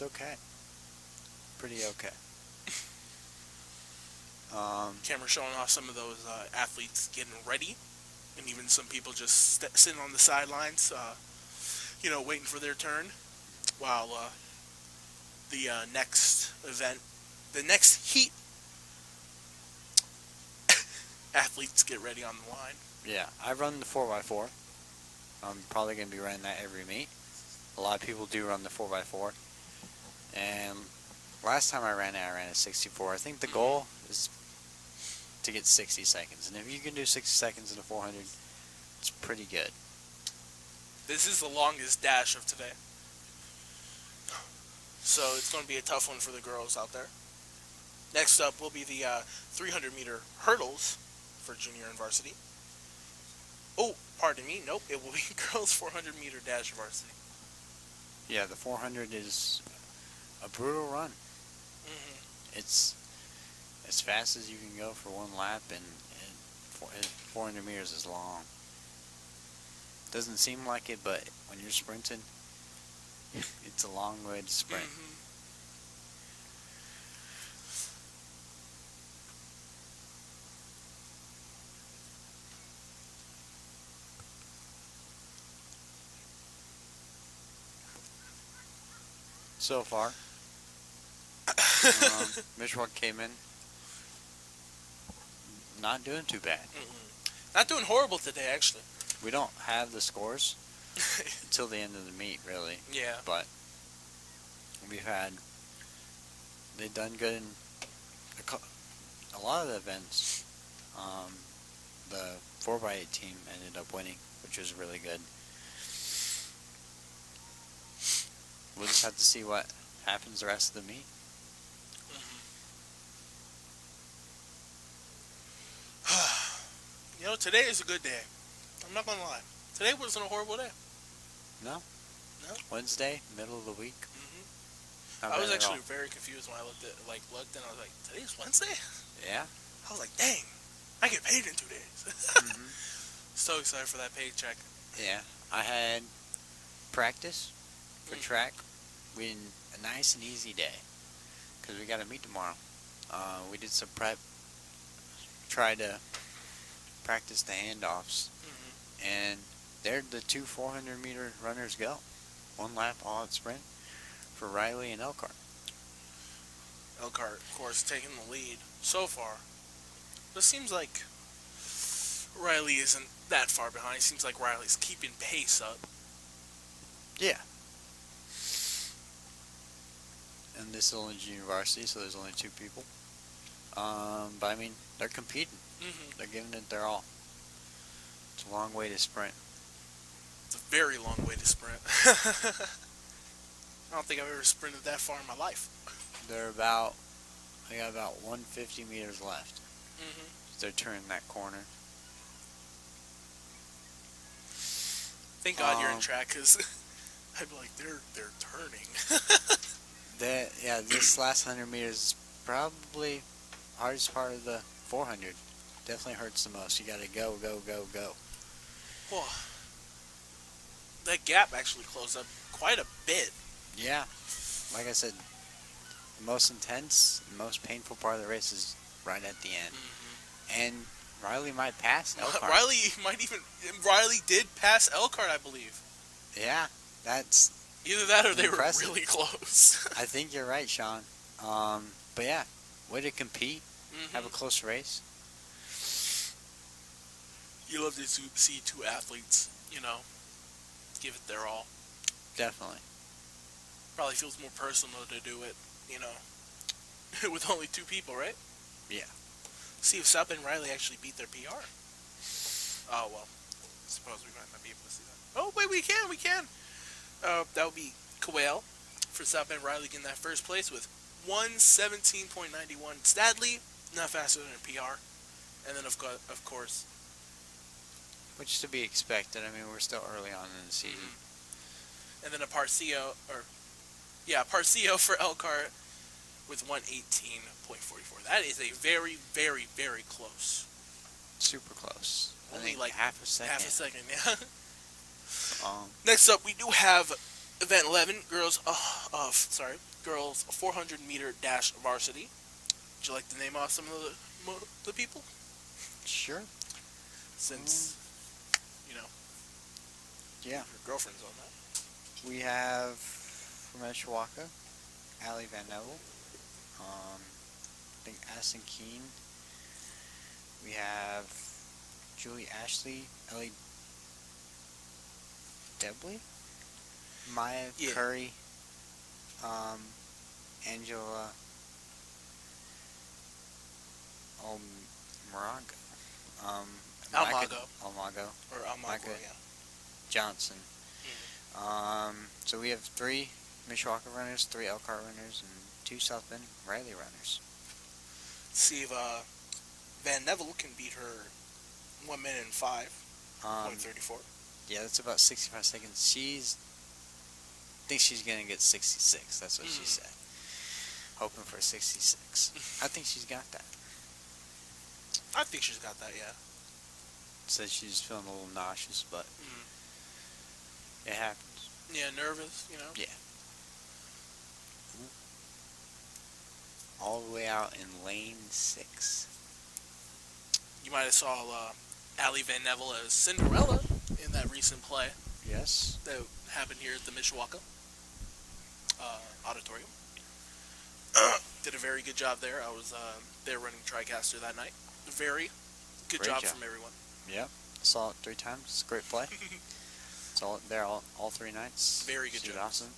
okay. Pretty okay. Camera showing off some of those athletes getting ready, and even some people just sitting on the sidelines, waiting for their turn, while the next event, the next heat, athletes get ready on the line. Yeah, I run the 4x4. I'm probably going to be running that every meet. A lot of people do run the 4x4. And last time I ran it, I ran a 64. I think the goal is to get 60 seconds. And if you can do 60 seconds in a 400, it's pretty good. This is the longest dash of today. So it's going to be a tough one for the girls out there. Next up will be the 300-meter hurdles for junior and varsity. Oh, pardon me. Nope, it will be girls 400-meter dash varsity. Yeah, the 400 is a brutal run. Mm-hmm. It's as fast as you can go for one lap, and 400 meters is long. Doesn't seem like it, but when you're sprinting, it's a long way to sprint. Mm-hmm. So far, Mishawaka came in not doing too bad. Mm-hmm. Not doing horrible today, actually. We don't have the scores until the end of the meet, really. Yeah. But they've done good in a lot of the events. The 4x8 team ended up winning, which was really good. We'll just have to see what happens the rest of the meet. Today is a good day. I'm not going to lie. Today wasn't a horrible day. No? No. Wednesday, middle of the week. Mm-hmm. I was actually very confused when I looked and I was like, today's Wednesday? Yeah. I was like, dang, I get paid in 2 days. Mm-hmm. So excited for that paycheck. Yeah. I had practice for track. We had a nice and easy day because we got to meet tomorrow. We did some prep, tried to practice the handoffs, and there the two 400-meter runners go. One lap all out sprint for Riley and Elkhart. Elkhart, of course, taking the lead so far. But it seems like Riley isn't that far behind. It seems like Riley's keeping pace up. Yeah. And this is only junior varsity, so there's only 2 people. But I mean, they're competing. Mm-hmm. They're giving it their all. It's a long way to sprint. It's a very long way to sprint. I don't think I've ever sprinted that far in my life. They got about 150 meters left. Mm-hmm. They're turning that corner. Thank God you're in track, because I'd be like, they're turning. This last 100 meters is probably hardest part of the 400. Definitely hurts the most. You got to go, go, go, go. Well, that gap actually closed up quite a bit. Yeah. Like I said, the most intense, the most painful part of the race is right at the end. Mm-hmm. And Riley might pass Elkhart. Riley did pass Elkhart, I believe. Yeah, that's either that or they impressive. were really close. I think you're right, Sean. But yeah, way to compete, have a close race. You love to see 2 athletes, give it their all. Definitely. Probably feels more personal to do it, with only 2 people, right? Yeah. See if South Bend Riley actually beat their PR. Oh well, I suppose we might not be able to see that. Oh wait, we can, we can. That would be Quail for South Bend Riley in that first place with 1:17.91. Stadley not faster than a PR, and then of course, Which is to be expected. I mean, we're still early on in the season. and then a Parcio for Elkhart with 1:18.44. That is a very, very, very close. Super close. I Only think like half a second. half a second, yeah. Um, Next up, we do have event 11, girls 400 meter dash varsity. Would you like to name off some of the people? sure. Since you know Yeah. your girlfriend's on that. We have from Mishawaka, Allie Van Neville. I think Addison Keene. We have Julie Ashley, Ellie Debley, Maya Yeah. Curry, Angela Almago, Almago or Almago, Micah yeah. Johnson. Mhm. So we have 3 Mishawaka runners, 3 Elkhart runners, and 2 South Bend Riley runners. See if Van Neville can beat her 1 minute and 5.34. Yeah, that's about 65 seconds. I think she's gonna get 66. That's what she said. Hoping for 66. I think she's got that. I think she's got that, yeah. Said she's feeling a little nauseous, but it happens. Yeah, nervous, you know. Yeah. All the way out in lane 6. You might have saw Allie Van Neville as Cinderella in that recent play Yes. that happened here at the Mishawaka Auditorium. Did a very good job there. I was there running TriCaster that night. Very good Great job job. from everyone. Yep. Saw it 3 times. It's a great play. Saw it there all 3 nights. Very good She did job. awesome.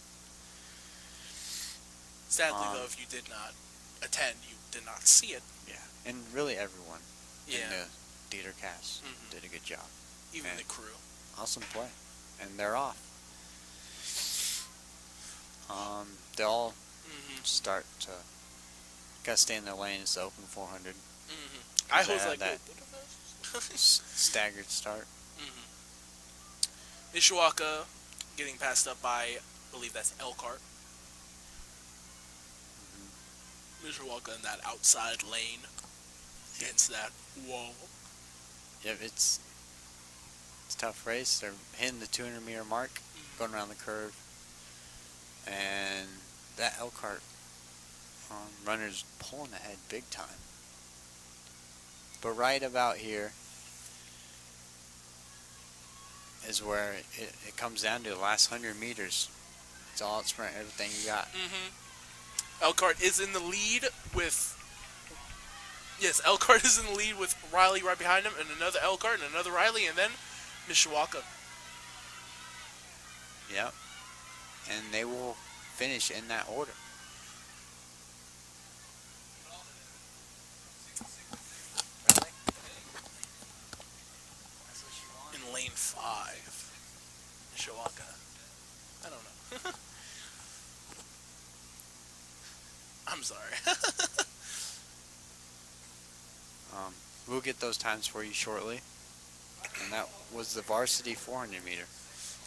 Sadly, though, if you did not attend, you did not see it. Yeah. And really everyone in Yeah. the theater cast Mhm. did a good job. Even Man. the crew. Awesome play. And they're off. They all start to gotta stay in their lane. It's the open 400. I they was had like, that staggered start. Mishawaka getting passed up by, I believe that's Elkhart. Mishawaka in that outside lane against that wall. Yep, it's a tough race. They're hitting the 200 meter mark, going around the curve, and that Elkhart runner's pulling ahead big time. But right about here is where it comes down to the last 100 meters. It's all out sprint, everything you got. Elkhart is in the lead with... Yes, Elkhart is in the lead with Riley right behind him, and another Elkhart, and another Riley, and then Mishawaka. Yep. And they will finish in that order. In lane 5. Mishawaka. I don't know. I'm sorry. We'll get those times for you shortly. And that was the varsity 400 meter.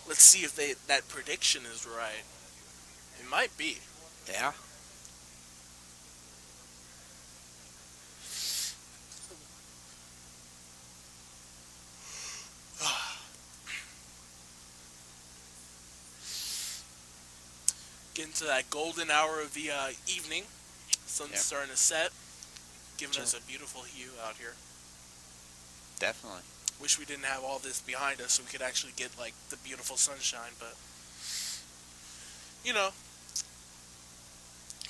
Let's see if that prediction is right. It might be. Yeah. Getting to that golden hour of the evening. Sun's starting to set, giving us a beautiful hue out here. Definitely. Wish we didn't have all this behind us so we could actually get like the beautiful sunshine, but you know,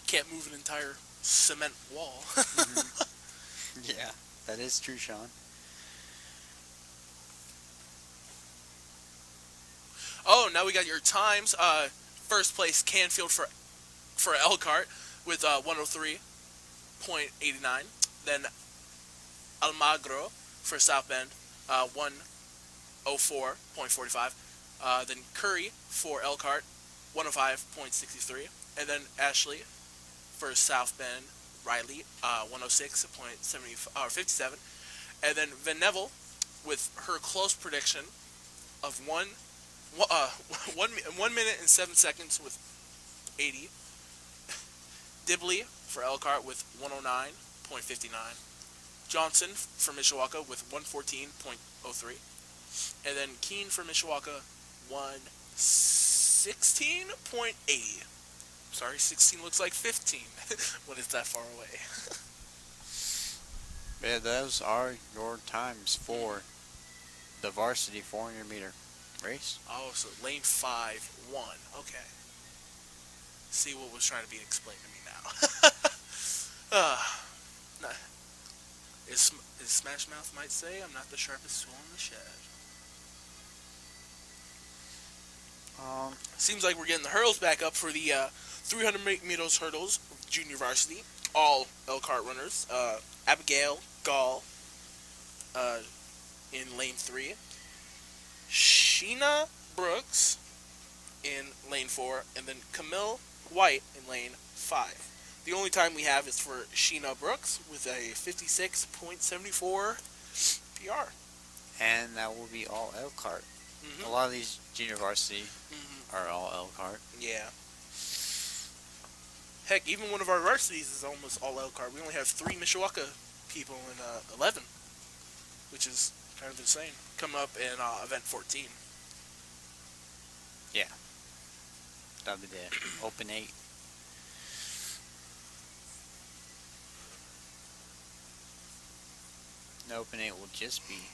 can't move an entire cement wall. Yeah, that is true, Sean. Oh, now we got your times. First place Canfield for Elkhart with 103. .89. Then Almagro for South Bend, 104.45. Then Curry for Elkhart, 105.63. And then Ashley for South Bend, Riley, 106.57. And then Van Neville with her close prediction of 1 minute and 7 seconds with 80. Dibley for Elkhart with 109.59. Johnson for Mishawaka with 114.03. And then Keene for Mishawaka, 116.80. Sorry, 16 looks like 15 when it's that far away. Yeah, those are your times for the varsity 400 meter race. Oh, so lane 5 won. Okay. See what was trying to be explained to me now. Nah. As Smash Mouth might say, I'm not the sharpest tool in the shed. Seems like we're getting the hurdles back up for the 300 meters hurdles, junior varsity. All Elkhart runners. Abigail Gall in lane 3. Sheena Brooks in lane 4. And then Camille White in lane 5. The only time we have is for Sheena Brooks with a 56.74 PR. And that will be all Elkhart. Mm-hmm. A lot of these junior varsity are all Elkhart. Yeah. Heck, even one of our varsities is almost all Elkhart. We only have 3 Mishawaka people in 11, which is kind of insane. Coming up in event 14. Yeah. That'll be the open 8. The open 8 will just be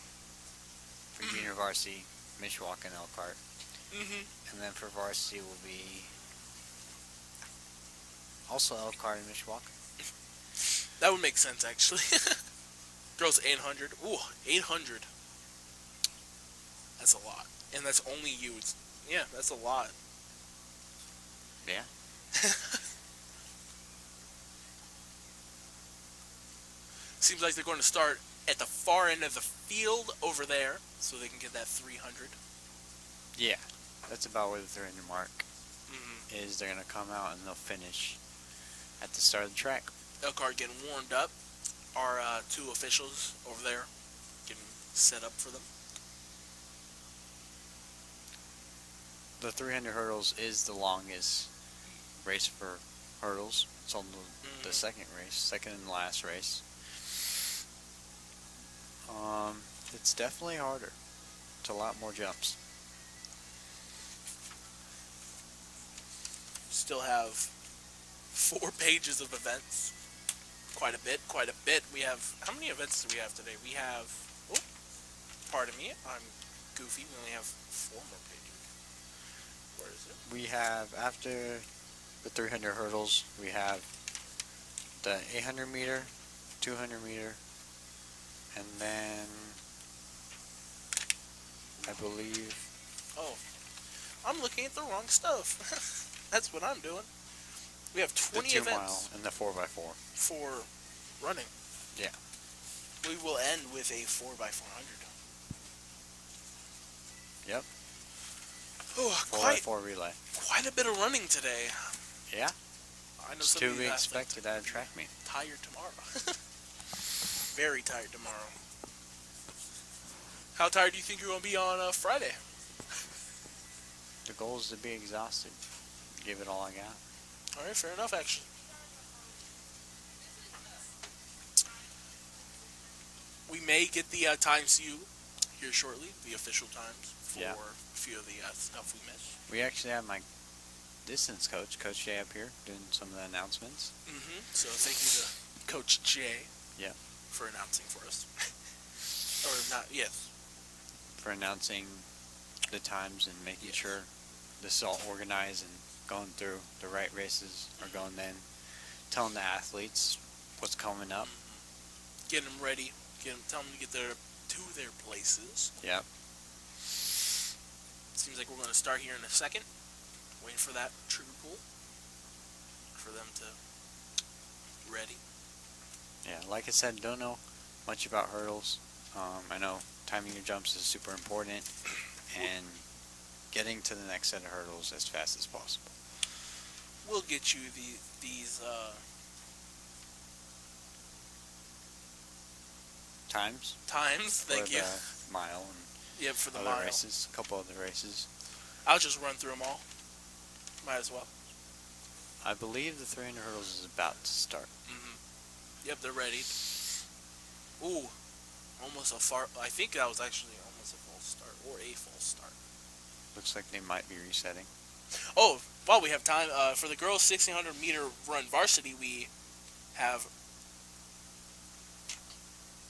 for junior varsity, Mishawaka and Elkhart. And then for varsity will be also Elkhart and Mishawaka. That would make sense, actually. Girls 800. Ooh, 800. That's a lot. And that's only you. Yeah, that's a lot. Yeah. Seems like they're going to start at the far end of the field over there, so they can get that 300. Yeah. That's about where the 300 mark is. They're going to come out and they'll finish at the start of the track. Elkhart getting warmed up. Our 2 officials over there getting set up for them. The 300 hurdles is the longest race for hurdles. It's on the second race, second and last race. It's definitely harder. It's a lot more jumps. Still have 4 pages of events. Quite a bit. We have, how many events do we have today? We have, oh, pardon me, I'm goofy. We only have 4 more pages. Where is it? We have, after the 300 hurdles, we have the 800 meter, 200 meter, and then I believe... Oh, I'm looking at the wrong stuff. That's what I'm doing. We have 20 the 2 events. mile and the 4x4. For running. Yeah. We will end with a 4x400. Yep. Oh, 4x4 relay. quite a bit of running today. Yeah. I know It's some to of you be guys expected at a track meet. tired tomorrow. Very tired tomorrow. How tired do you think you're going to be on Friday? The goal is to be exhausted. Give it all I got. All right, fair enough, actually. We may get the times to you here shortly, the official times for a few of the stuff we missed. We actually have my distance coach, Coach Jay, up here doing some of the announcements. So thank you to Coach Jay. Yeah. For announcing for us. Or not, yes. For announcing the times and making sure this is all organized and going through the right races are going in. Telling the athletes what's coming up. Getting them ready. Tell them to get to their places. Yep. Seems like we're going to start here in a second. Waiting for that trigger pull. For them to ready. like I said, don't know much about hurdles. I know timing your jumps is super important, and getting to the next set of hurdles as fast as possible. We'll get you these Times times. for Thank you. the mile and Yeah, for the other mile. races, a couple other races. I'll just run through them all. Might as well. I believe the 300 hurdles is about to start. Yep, they're ready. Ooh, almost a far. I think that was actually almost a false start or a false start. Looks like they might be resetting. Oh, while we have time, for the girls' 1600 meter run varsity, we have.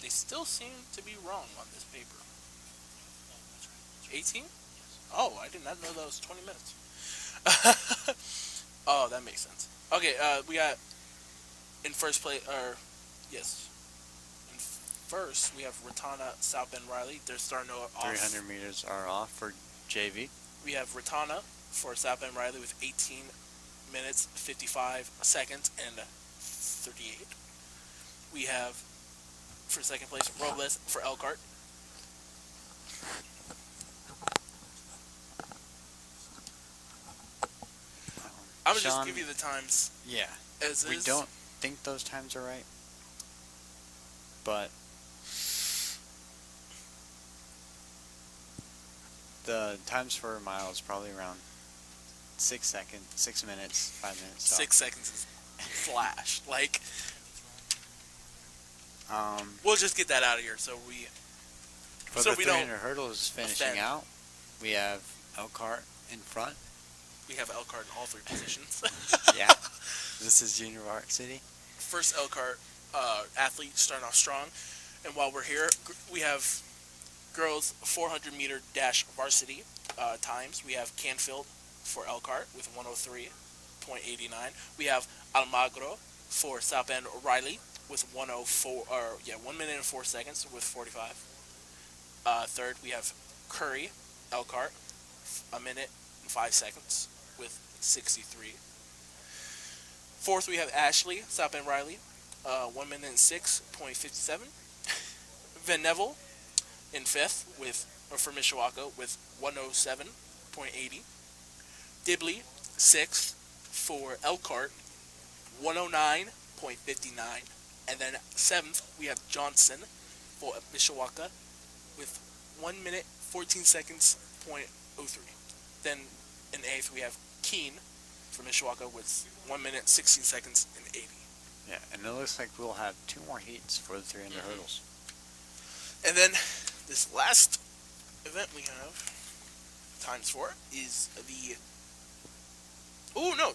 They still seem to be wrong on this paper. 18? Oh, I did not know that was 20 minutes. Oh, that makes sense. Okay, we got in first place, yes. In first, we have Ratana, South Bend, Riley. They're starting off. 300 meters are off for JV. We have Ratana for South Bend, Riley with 18 minutes, 55 seconds, and 38. We have, for second place, Robles for Elkhart. I'm going to just give you the times. Yeah. As We is. don't think those times are right, but the times for a mile is probably around 6 minutes, 5 minutes. 6 seconds is flash. Like, Um, we'll just get that out of here so we. for So the we 300 don't hurdles finishing offend. out, we have Elkhart in front. We have Elkhart in all three positions. Yeah. This is Junior Varsity. First Elkhart athlete starting off strong. And while we're here, we have girls 400 meter dash varsity times. We have Canfield for Elkhart with 103.89. We have Almagro for South Bend Riley with 1 minute and 4 seconds with 45. Third, we have Curry Elkhart, 1 minute and 5 seconds with 63. Fourth, we have Ashley South Bend Riley, 1 minute and 6.57. Van Neville in fifth for Mishawaka with 107.80. Dibley sixth for Elkhart, 109.59. And then seventh, we have Johnson for Mishawaka with 1 minute 14 seconds .03. Then in eighth, we have Keene for Mishawaka with 1 minute 16 seconds and 80. Yeah, and it looks like we'll have 2 more heats for the 300 hurdles. And then this last event we have times for is the. Oh no!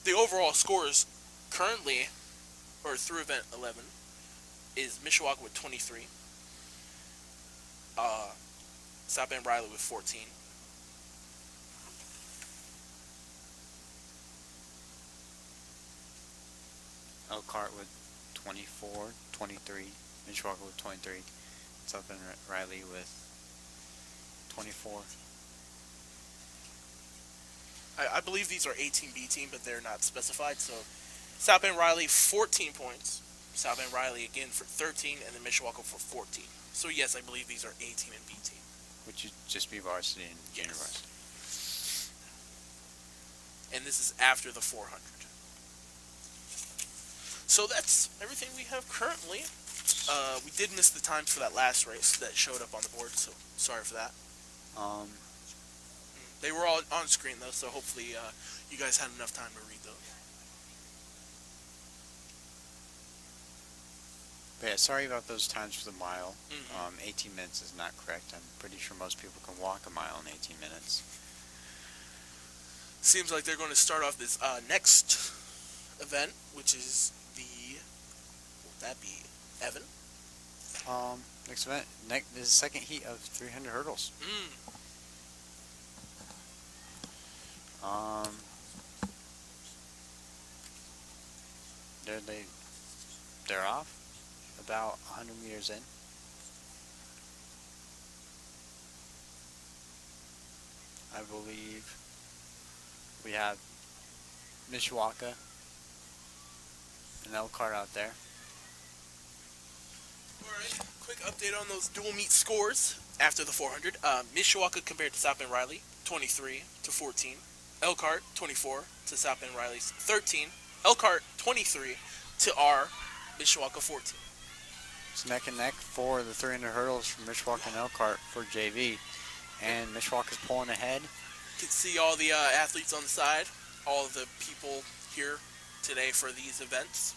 The overall scores currently, or through event 11, is Mishawaka with 23. South Bend Riley with 14. Elkhart with 24, 23. Mishawaka with 23. South Bend Riley with 24. I believe these are A team, B team, but they're not specified. So South Bend Riley 14 points. South Bend Riley again for 13, and then Mishawaka for 14. So yes, I believe these are A team and B team. Which would just be varsity and junior varsity. And this is after the 400. So that's everything we have currently. We did miss the times for that last race that showed up on the board, so sorry for that. They were all on screen though, so hopefully you guys had enough time to read those. But yeah, sorry about those times for the mile. 18 minutes is not correct. I'm pretty sure most people can walk a mile in 18 minutes. Seems like they're going to start off this next event, which is the. Will that be Evan? Next event, this is the second heat of 300 hurdles. They're off about 100 meters in. I believe we have Mishawaka an Elkhart out there. Alright, quick update on those dual meet scores after the 400. Mishawaka compared to South Bend Riley, 23 to 14. Elkhart, 24 to South Bend Riley's 13. Elkhart, 23 to our Mishawaka 14. It's neck and neck for the 300 hurdles from Mishawaka and Elkhart for JV. And Mishawaka's pulling ahead. You can see all the athletes on the side, all of the people here today for these events,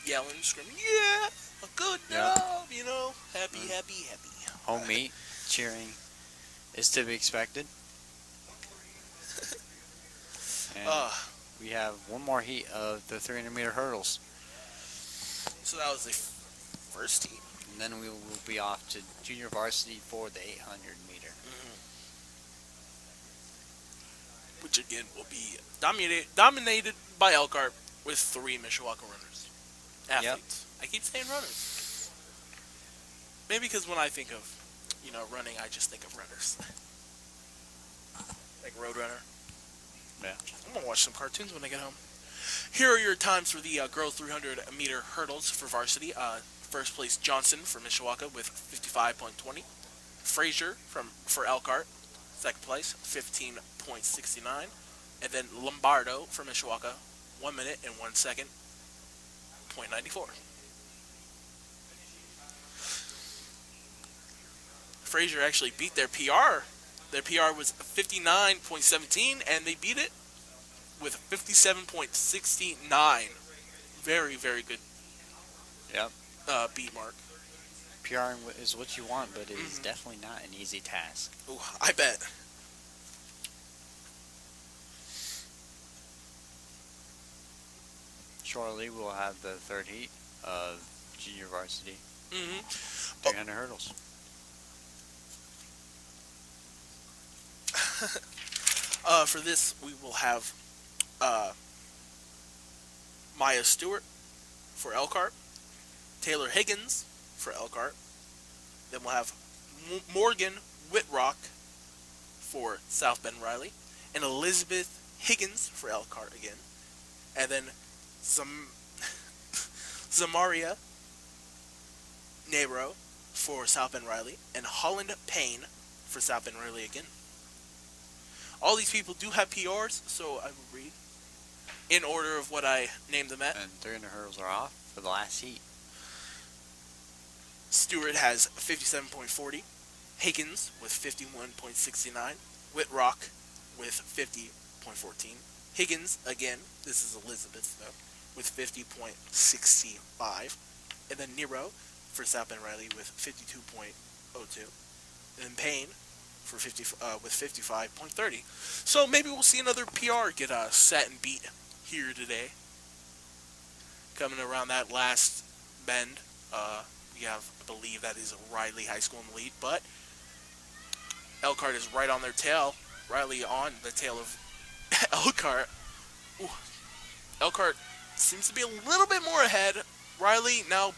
yelling, screaming, yeah, a good job, you know, happy, happy, happy. Home meet, cheering is to be expected. And we have one more heat of the 300-meter hurdles. So that was the first heat. And then we will be off to junior varsity for the 800-meter. Which again will be dominated by Elkhart with 3 Mishawaka runners. Athletes. Yep. I keep saying runners. Maybe because when I think of, running, I just think of runners. Like Roadrunner. Yeah. I'm going to watch some cartoons when I get home. Here are your times for the girls 300-meter hurdles for varsity. First place Johnson for Mishawaka with 55.20. Frazier for Elkhart, second place, 15.69. And then Lombardo for Mishawaka, 1 minute and 1 second, 0.94. Frazier actually beat their PR. Their PR was 59.17, and they beat it with 57.69. Very, very good. Yep. Beat mark. PRing is what you want, but it is definitely not an easy task. Ooh, I bet. Shortly, we'll have the third heat of junior varsity 300 hurdles. For this, we will have Maya Stewart for Elkhart, Taylor Higgins for Elkhart. Then we'll have Morgan Whitrock for South Bend Riley, and Elizabeth Higgins for Elkhart again. And then Zamaria Nero for South Bend Riley, and Holland Payne for South Bend Riley again. All these people do have PRs, so I will read in order of what I named them at. And 300 hurdles are off for the last heat. Stewart has 57.40, Higgins with 51.69, Whitrock with 50.14, Higgins, again, this is Elizabeth though, with 50.65, and then Nero for South Bend Riley with 52.02, and then Payne for with 55.30. So maybe we'll see another PR get set and beat here today. Coming around that last bend, we have, I believe that is Riley High School in the lead, but Elkhart is right on their tail. Riley on the tail of Elkhart. Ooh. Elkhart seems to be a little bit more ahead. Riley now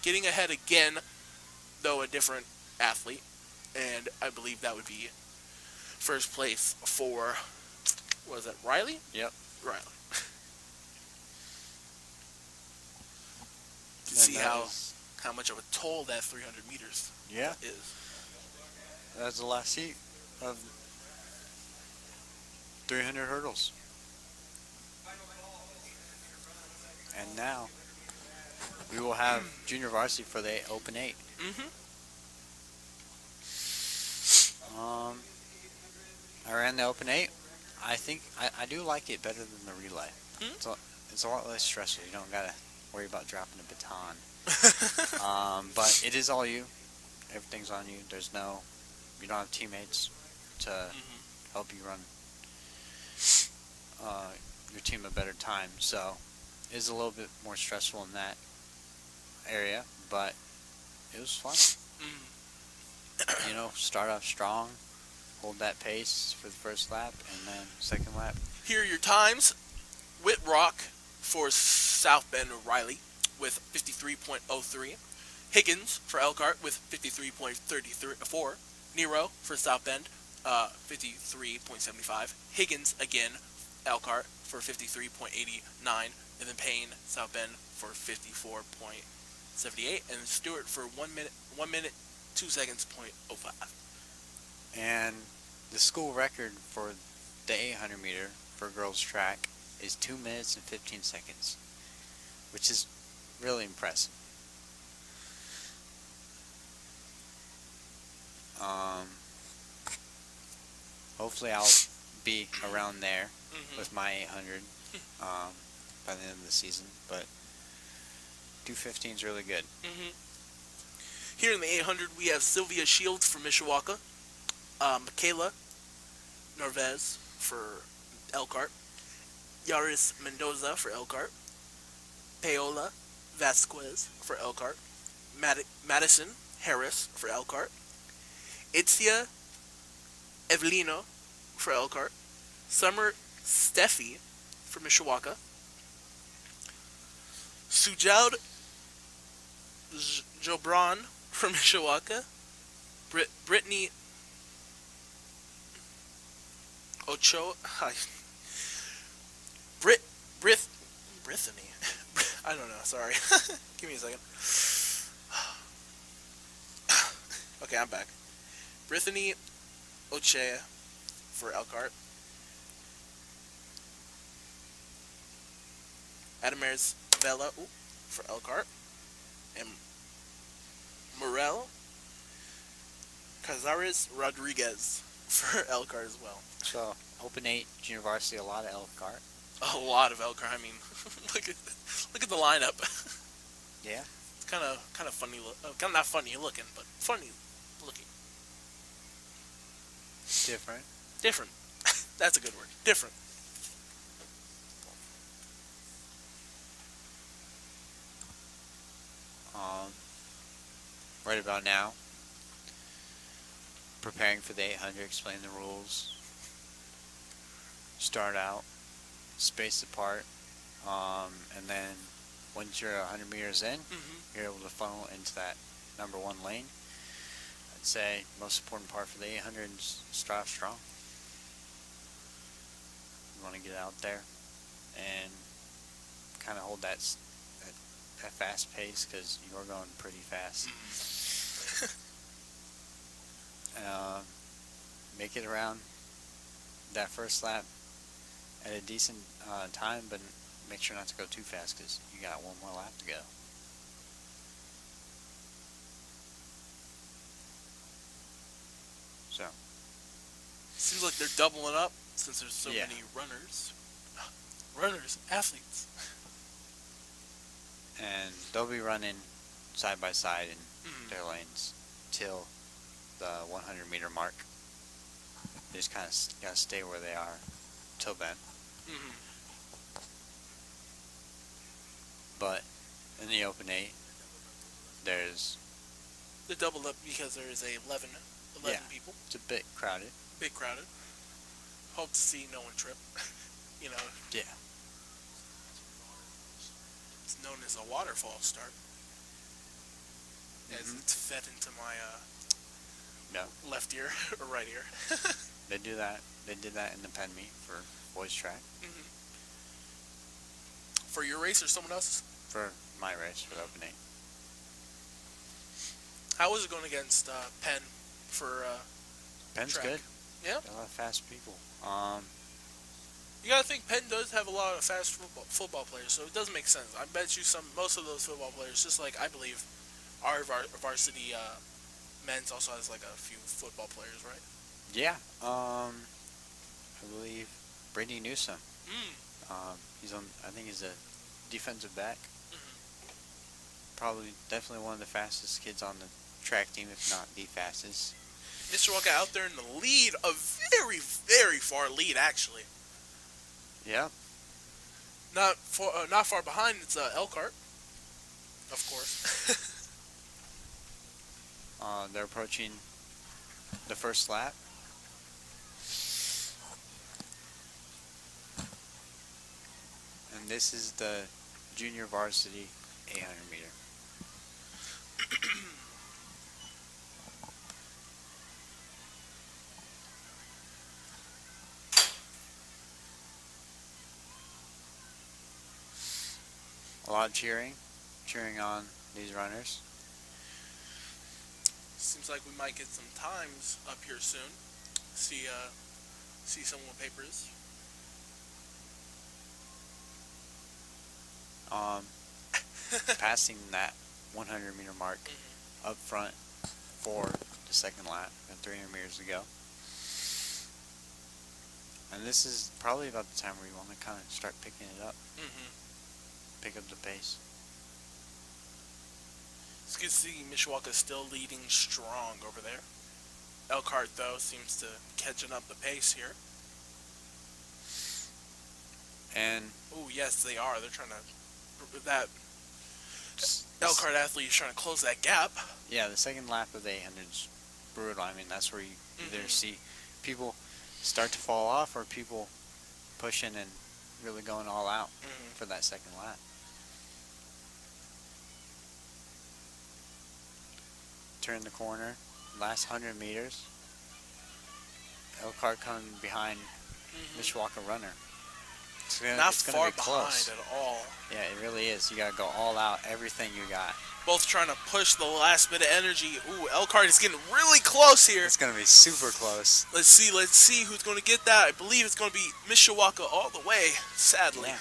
getting ahead again, though a different athlete. And I believe that would be first place for, was that Riley? Yep. Riley. To see how much of a toll that 300 meters is. That's the last heat of 300 hurdles. And now we will have junior varsity for the open 8. I ran the open 8. I think I do like it better than the relay. It's a lot less stressful. You don't gotta worry about dropping a baton. But it is all you. Everything's on you. You don't have teammates to help you run your team a better time. So it is a little bit more stressful in that area, but it was fun. Start off strong, hold that pace for the first lap, and then second lap. Here are your times. Whitrock for South Bend Riley with 53.03. Higgins for Elkhart with 53.34. Nero for South Bend, 53.75. Higgins again, Elkhart for 53.89. and then Payne, South Bend for 54.78, and Stewart for 1 minute 2 seconds .05. And the school record for the 800 meter for girls track is 2 minutes and 15 seconds, which is really impressive. Hopefully I'll be around there with my 800 by the end of the season, but 2:15 is really good. Here in the 800, we have Sylvia Shields for Mishawaka, Michaela Norvez for Elkhart, Yaris Mendoza for Elkhart, Paola Vasquez for Elkhart, Madison Harris for Elkhart, Itzia Evelino for Elkhart, Summer Steffi for Mishawaka, Sujaud Jobran for Mishawaka, Brittany Ochoa, Brittany, I don't know, sorry. Give me a second. Okay, I'm back. Brittany Ochoa for Elkhart, Adamers Vela for Elkhart, and Morel Cazares Rodriguez for Elkhart as well. So, Open 8, Junior Varsity, a lot of Elkhart. A lot of Elkhart. I mean, look at the lineup. Yeah. It's kind of funny. Kind of not funny looking, but funny looking. Different. That's a good word. Different. Right about now, preparing for the 800, explain the rules. Start out, space apart, and then once you're 100 meters in, you're able to funnel into that number one lane. I'd say most important part for the 800 is start off strong. You want to get out there and kind of hold that fast pace, because you're going pretty fast. Make it around that first lap at a decent time, but make sure not to go too fast, because you got one more lap to go. So seems like they're doubling up since there's so many athletes. And they'll be running side by side in their lanes till the 100 meter mark. They just kind of gotta stay where they are till then. But in the Open 8, there's... They doubled up because there is 11 people. It's a bit crowded. Hope to see no one trip. Yeah. It's known as a waterfall start. As it's fed into my left ear or right ear. They do that. They did that in the Penn meet for boys track. For your race or someone else's? For my race for the Open 8. How was it going against Penn for Penn's track? good. Yeah? Got a lot of fast people. You gotta think Penn does have a lot of fast football players, so it does make sense. I bet you most of those football players, just like I believe our varsity men's also has like a few football players, right? Yeah. I believe Brady Newsom. He's on. I think he's a defensive back. Definitely one of the fastest kids on the track team, if not the fastest. Mishawaka out there in the lead, a very, very far lead actually. Yeah. Not far behind. It's Elkhart, of course. They're approaching the first lap. And this is the junior varsity 800 meter. A lot of cheering on these runners. Seems like we might get some times up here soon. See some more papers. Passing that 100-meter mark up front for the second lap and 300 meters to go. And this is probably about the time where you want to kind of start picking it up. Pick up the pace. It's good to see Mishawaka still leading strong over there. Elkhart, though, seems to catching up the pace here. And oh, yes, they are. They're trying to... That Elkhart athlete is trying to close that gap. Yeah, the second lap of the 800 is brutal. I mean, that's where you either see people start to fall off or people pushing and really going all out for that second lap. Turn the corner, last 100 meters. Elkhart coming behind Mishawaka runner. Not far be close. behind at all. Yeah, it really is. You gotta go all out, everything you got. Both trying to push the last bit of energy. Ooh, Elkhart is getting really close here. It's gonna be super close. Let's see who's gonna get that. I believe it's gonna be Mishawaka all the way. Sadly. Yeah.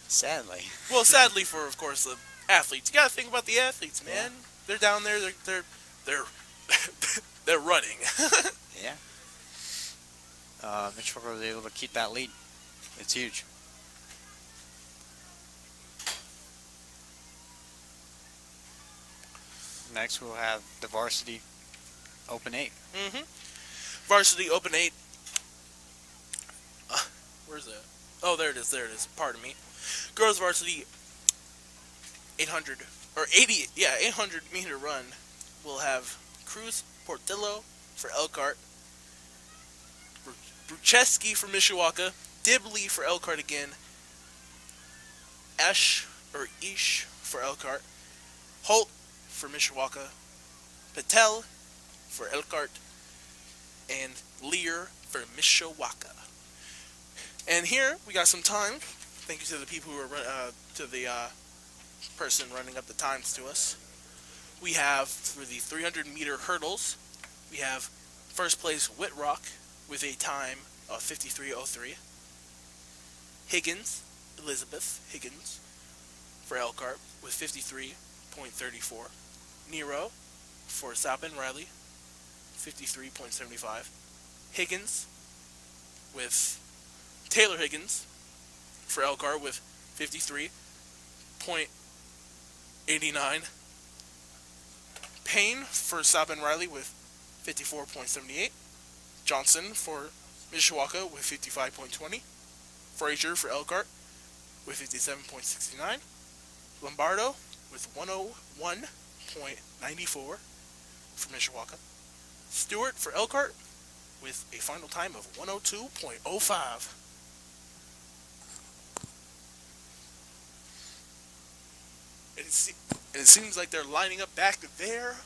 Sadly. Well, sadly for, of course, the athletes. You gotta think about the athletes, man. Yeah. They're down there. They're running. Yeah. Mishawaka was able to keep that lead. It's huge. Next, we'll have the Varsity Open 8. Varsity Open 8. Where's that? Oh, there it is. Pardon me. Girls Varsity 800 or 80. Yeah, 800-meter run. We'll have Cruz Portillo for Elkhart, Brucheski for Mishawaka, Dibley for Elkhart again, Ish for Elkhart, Holt for Mishawaka, Patel for Elkhart, and Lear for Mishawaka. And here we got some time. Thank you to the people who are to the person running up the times to us. We have for the 300-meter hurdles, we have first place Whitrock with a time of 53:03. Elizabeth Higgins for Elkhart with 53.34. Nero for Sapin Riley, 53.75. Taylor Higgins for Elkhart with 53.89. Payne for Sapin Riley with 54.78. Johnson for Mishawaka with 55.20. Frazier for Elkhart with 57.69. Lombardo with 101.94 for Mishawaka. Stewart for Elkhart with a final time of 102.05. And it seems like they're lining up back there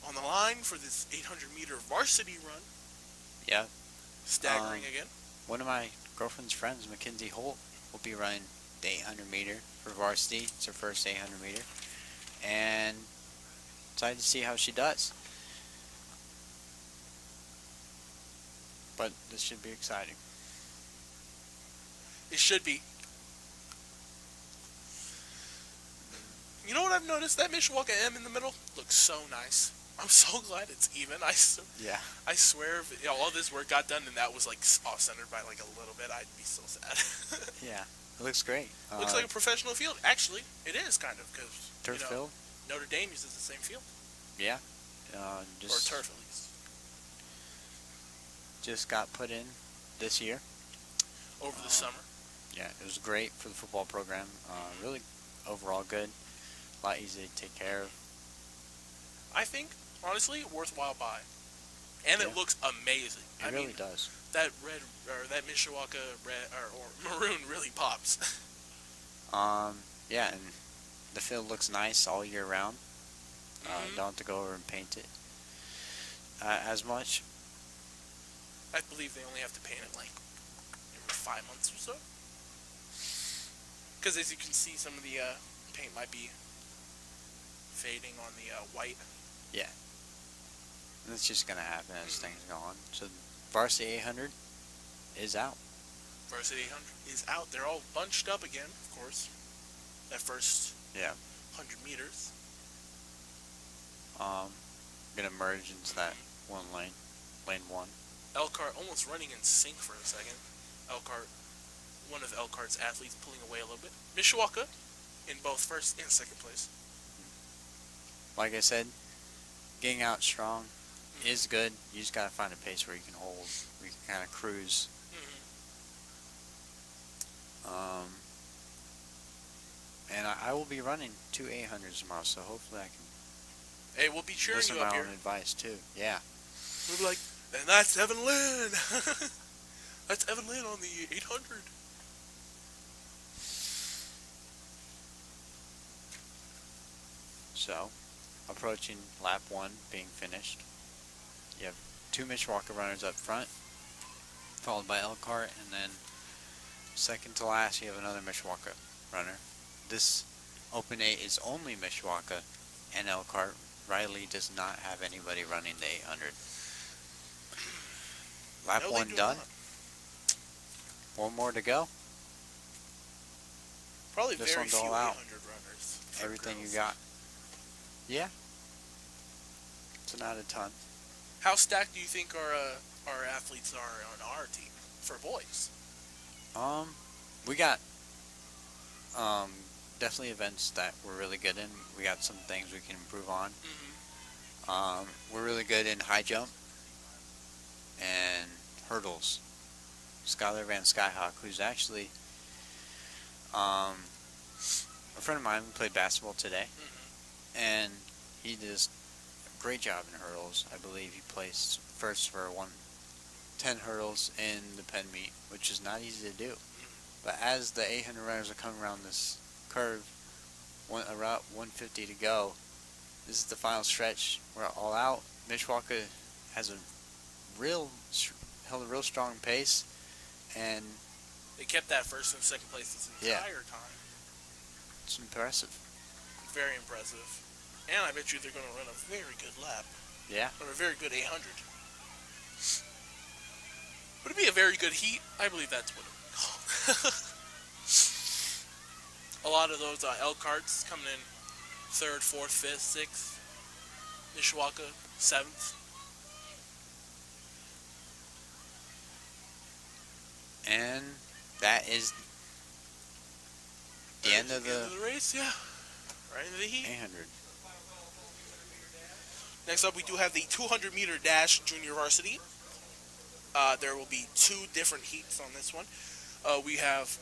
on the line for this 800-meter varsity run. Yeah. Staggering again. One of my girlfriend's friends, Mackenzie Holt, will be running the 800-meter for varsity. It's her first 800-meter. And excited to see how she does. But this should be exciting. It should be. You know what I've noticed? That Mishawaka M in the middle looks so nice. I'm so glad it's even. I swear if all this work got done and that was like off-centered by like a little bit, I'd be so sad. Yeah, it looks great. Looks like a professional field. Actually, it is kind of because turf field. Notre Dame uses the same field. Yeah. Or turf at least. Just got put in this year. Over the summer. Yeah, it was great for the football program. Really, overall good. A lot easier to take care of. I think, honestly, worthwhile buy. And it looks amazing. It really does. That red, or that Mishawaka red, or maroon really pops. Yeah, and the field looks nice all year round. Don't have to go over and paint it as much. I believe they only have to paint it like every 5 months or so. Because as you can see, some of the paint might be fading on the white. Yeah. That's just gonna happen as things go on. So Varsity 800 is out. Varsity 800 is out. They're all bunched up again, of course. That first Yeah. 100 meters. Gonna merge into that one lane, lane one. Elkhart almost running in sync for a second. Elkhart, one of Elkhart's athletes pulling away a little bit. Mishawaka in both first and second place. Like I said, getting out strong is good. You just gotta find a pace where you can hold, where you can kind of cruise. And I will be running 2 800s tomorrow, so hopefully I can Hey, we'll be cheering listen you to up my here. own advice too. Yeah. We'll be like, and that's Evan Lynn. That's Evan Lynn on the 800. So, approaching lap 1 being finished. You have 2 Mishawaka runners up front, followed by Elkhart, and then second to last you have another Mishawaka runner. This Open 8 is only Mishawaka and Elkhart. Riley does not have anybody running the 800. Lap No, they 1 do done. not. One more to go. Probably This very one's few all out. 800 runners. for Everything girls. you got. Yeah. It's not a ton. How stacked do you think our athletes are on our team for boys? We got definitely events that we're really good in. We got some things we can improve on. We're really good in high jump and hurdles. Skylar Van Skyhawk, who's actually a friend of mine, we played basketball today, and he does a great job in hurdles. I believe he placed first for 10 hurdles in the Penn meet, which is not easy to do. But as the 800 runners are coming around this curve, around 150 to go, this is the final stretch. We're all out. Mishawaka has held a real strong pace, and They kept that first and second place this entire time. it's impressive. Very impressive. And I bet you they're going to run a very good lap. Yeah. Or a very good 800. Would it be a very good heat? I believe that's what it would be called. A lot of those Elkharts coming in 3rd, 4th, 5th, 6th. Mishawaka, 7th. And that is the end of the race, yeah. Right into the heat. 800. Next up, we do have the 200-meter dash junior varsity. There will be 2 different heats on this one. We have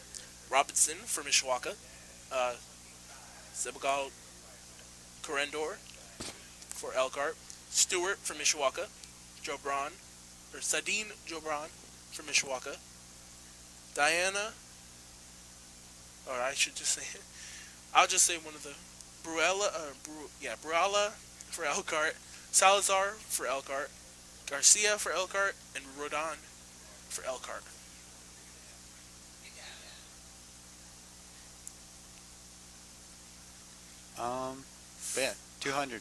Robinson for Mishawaka, Sebagal Corendor for Elkhart, Stewart for Mishawaka, Sadine Jobran for Mishawaka, Diana, or I should just say it. I'll just say one of the Bruala for Elkhart, Salazar for Elkhart, Garcia for Elkhart, and Rodon for Elkhart. But yeah, 200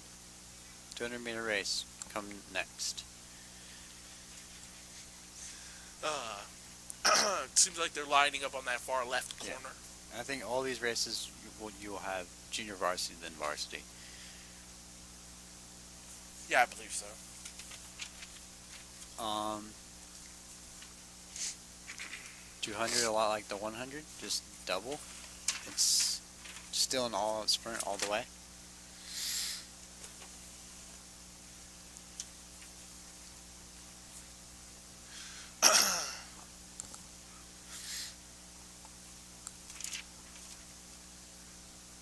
meter race coming next. It seems like they're lining up on that far left Yeah. corner. I think all these races you will have junior varsity then varsity. Yeah, I believe so. 200 a lot like the 100, just double. It's still an all-out sprint all the way.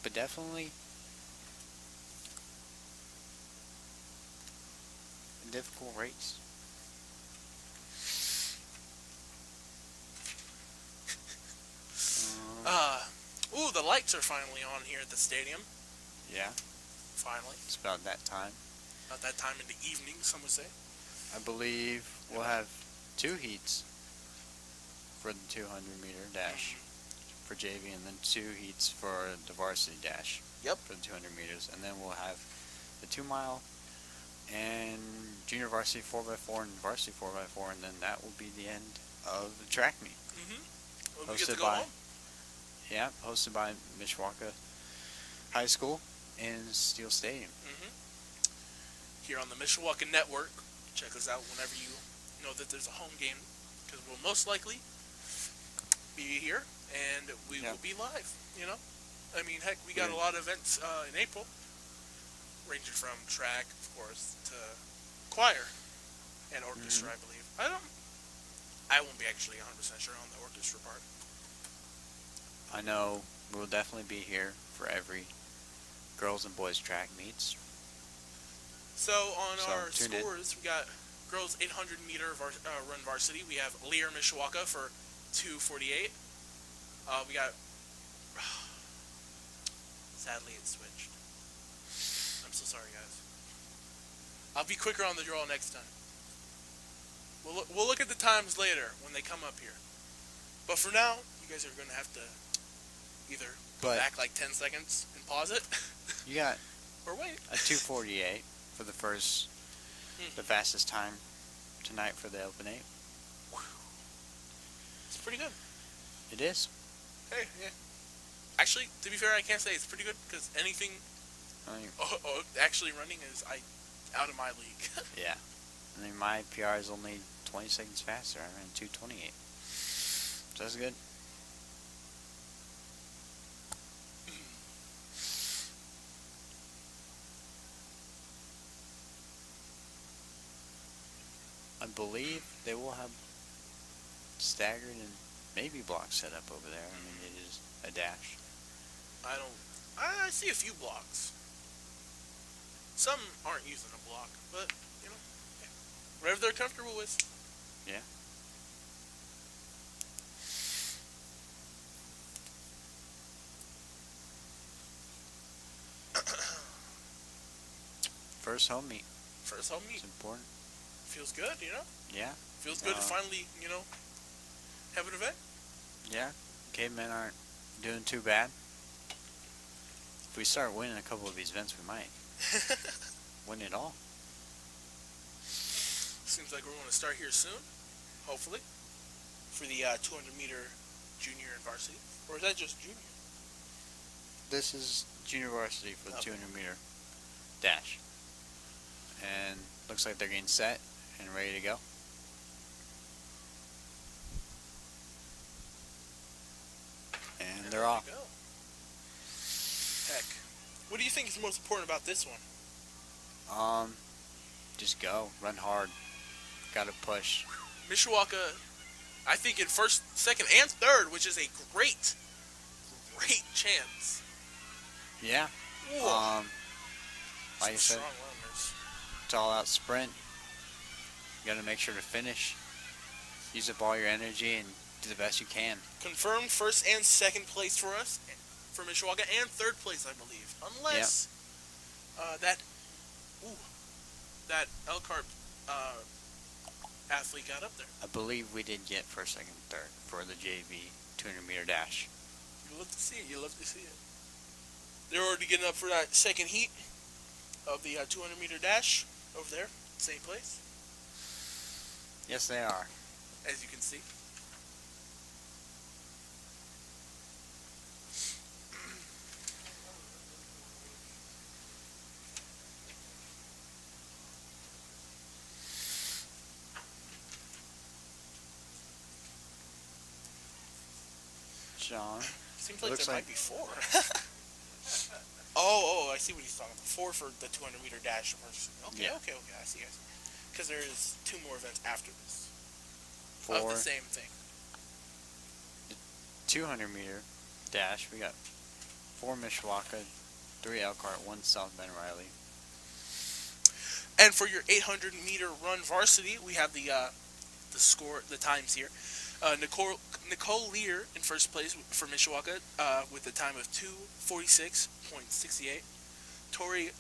But definitely a difficult race. Ooh, the lights are finally on here at the stadium. Yeah, Finally. it's about that time. About that time in the evening, some would say. I believe we'll have 2 heats for the 200 meter dash. for JV, and then 2 heats for the varsity dash. Yep. For the 200 meters, and then we'll have the 2 mile and junior varsity 4x4 and varsity 4x4, and then that will be the end of the track meet. Well, we get to go home. Yeah, hosted by Mishawaka High School in Steel Stadium. Here on the Mishawaka Network. Check us out whenever you know that there's a home game, because we'll most likely be here and we will be live. I mean, heck, we got a lot of events in April, ranging from track, of course, to choir and orchestra. I believe. I won't be actually 100% sure on the orchestra part. I know we'll definitely be here for every girls and boys track meets. So on our tune scores, we got girls 800 meter run varsity. We have Lear Mishawaka for 2:48. We got. Sadly, it switched. I'm so sorry, guys. I'll be quicker on the draw next time. We'll look at the times later when they come up here. But for now, you guys are going to have to either go back like 10 seconds and pause it. You got or wait. A 2:48 for the fastest time tonight for the Open 8. It's pretty good. It is. Hey, yeah. Actually, to be fair, I can't say it's pretty good, because anything actually running is out of my league. Yeah. I mean, my PR is only 20 seconds faster. I ran 2:28. So that's good. I believe they will have staggered and maybe blocks set up over there. I mean, it is a dash. I see a few blocks. Some aren't using a block, but, whatever they're comfortable with. Yeah. First home meet. First home meet. It's important. Feels good, Yeah. Feels good to finally, have an event. Yeah. Cavemen aren't doing too bad. If we start winning a couple of these events, we might win it all. Seems like we're going to start here soon, hopefully, for the 200 meter junior and varsity. Or is that just junior? This is junior varsity for the 200 meter dash. And looks like they're getting set and ready to go. And they're off. Heck. What do you think is most important about this one? Just go. Run hard. Gotta push. Mishawaka, I think in first, second, and third, which is a great chance. Yeah. Like I said, strong runners. it's all out sprint. You gotta make sure to finish. Use up all your energy and do the best you can. Confirmed first and second place for us, for Mishawaka, and third place, I believe. Unless that Elkhart athlete got up there. I believe we did get first, second, third for the JV 200 meter dash. You love to see it. You love to see it. They're already getting up for that second heat of the 200 meter dash over there, same place. Yes, they are. As you can see. John. Seems like there might be 4. I see what he's talking about. 4 for the 200 meter dash. Okay, I see. Because there is 2 more events after this. 4. Of the same thing. The 200 meter dash, we got 4 Mishawaka, 3 Elkhart, 1 South Bend Riley. And for your 800 meter run varsity, we have the times here. Nicole Lear in first place for Mishawaka with the time of 2:46.68. Tori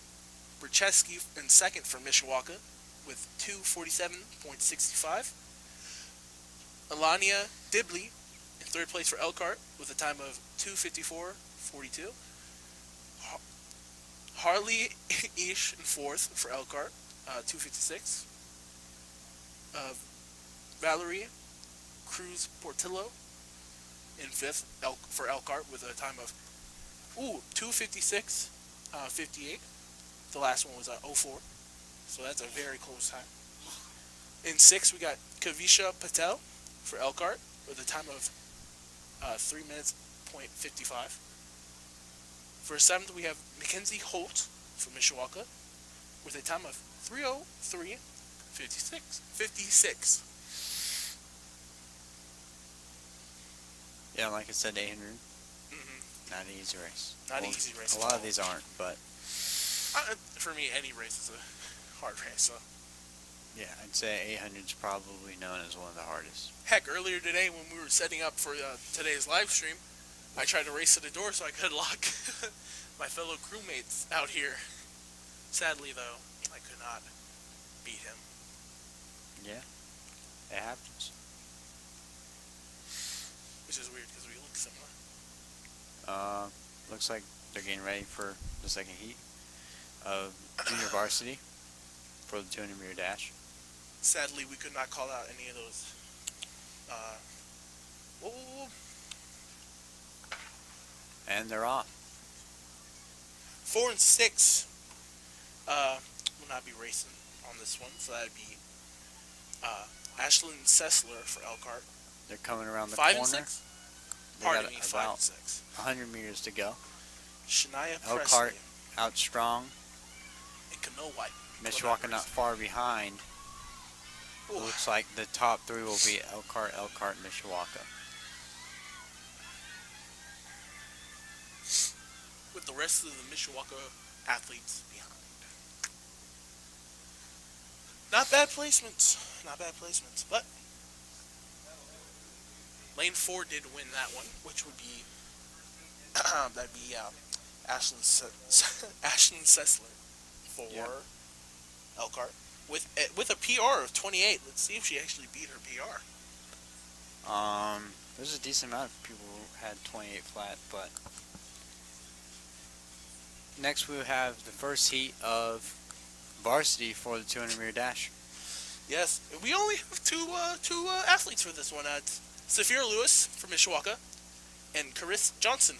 Brzezinski in second for Mishawaka with 2:47.65. Alania Dibley in third place for Elkhart with a time of 2:54:42. Harley Ish in fourth for Elkhart, 2:56. Valerie Cruz Portillo in fifth for Elkhart with a time of 2:56:58. The last one was 04, so that's a very close time. In sixth, we got Kavisha Patel for Elkhart with a time of 3 minutes point 55. For seventh, we have Mackenzie Holt from Mishawaka with a time of 3:03:56. Yeah, like I said, 800. Mm-hmm. Not an easy race. Not an easy race. A lot of these aren't, but for me, any race is a hard race. So. yeah, I'd say 800 is probably known as one of the hardest. Heck, earlier today when we were setting up for today's live stream, I tried to race to the door so I could lock my fellow crewmates out here. Sadly, though, I could not beat him. Yeah, it happens. Which is weird because we look similar. Looks like they're getting ready for the second heat of junior varsity for the 200 meter dash. Sadly, we could not call out any of those. And they're off. 4 and 6 will not be racing on this one, so that'd be Ashlyn Sessler for Elkhart. They're coming around the 5 corner. and 6? They Pardon got me, 5 about and 6. 100 meters to go. Shania Elkhart Presley out strong. and Camille White. Mishawaka not far behind. Ooh. Looks like the top three will be Elkhart, Mishawaka. With the rest of the Mishawaka athletes behind. Not bad placements. But Lane 4 did win that one, which would be that'd be Ashlyn Sessler for Elkhart with a PR of 28. Let's see if she actually beat her PR. There's a decent amount of people who had 28 flat, but next we have the first heat of varsity for the 200 meter dash. Yes, we only have two athletes for this one. Saphira Lewis from Mishawaka and Caris Johnson.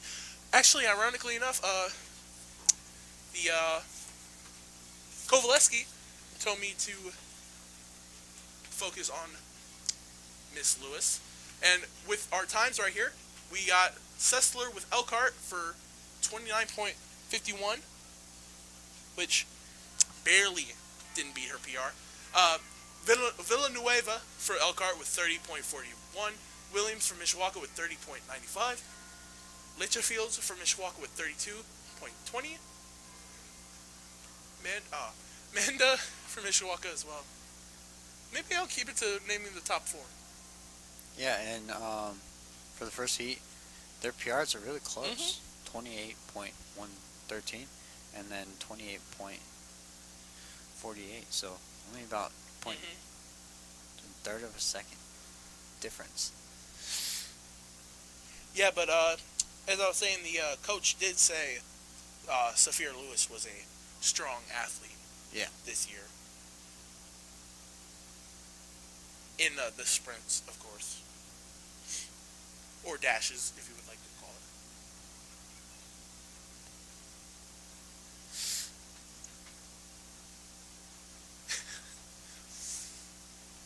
Actually, ironically enough, the Kovaleski told me to focus on Miss Lewis. And with our times right here, we got Sessler with Elkhart for 29.51, which barely didn't beat her PR. Villanueva for Elkhart with 30.41. Williams from Mishawaka with 30.95. Litchfields from Mishawaka with 32.20. Manda from Mishawaka as well. Maybe I'll keep it to naming the top 4. Yeah, and for the first heat, their PRs are really close. 28.113 and then 28.48. So only about a third of a second difference. Yeah, but as I was saying, the coach did say Saphira Lewis was a strong athlete this year. In the sprints, of course. Or dashes, if you would like to call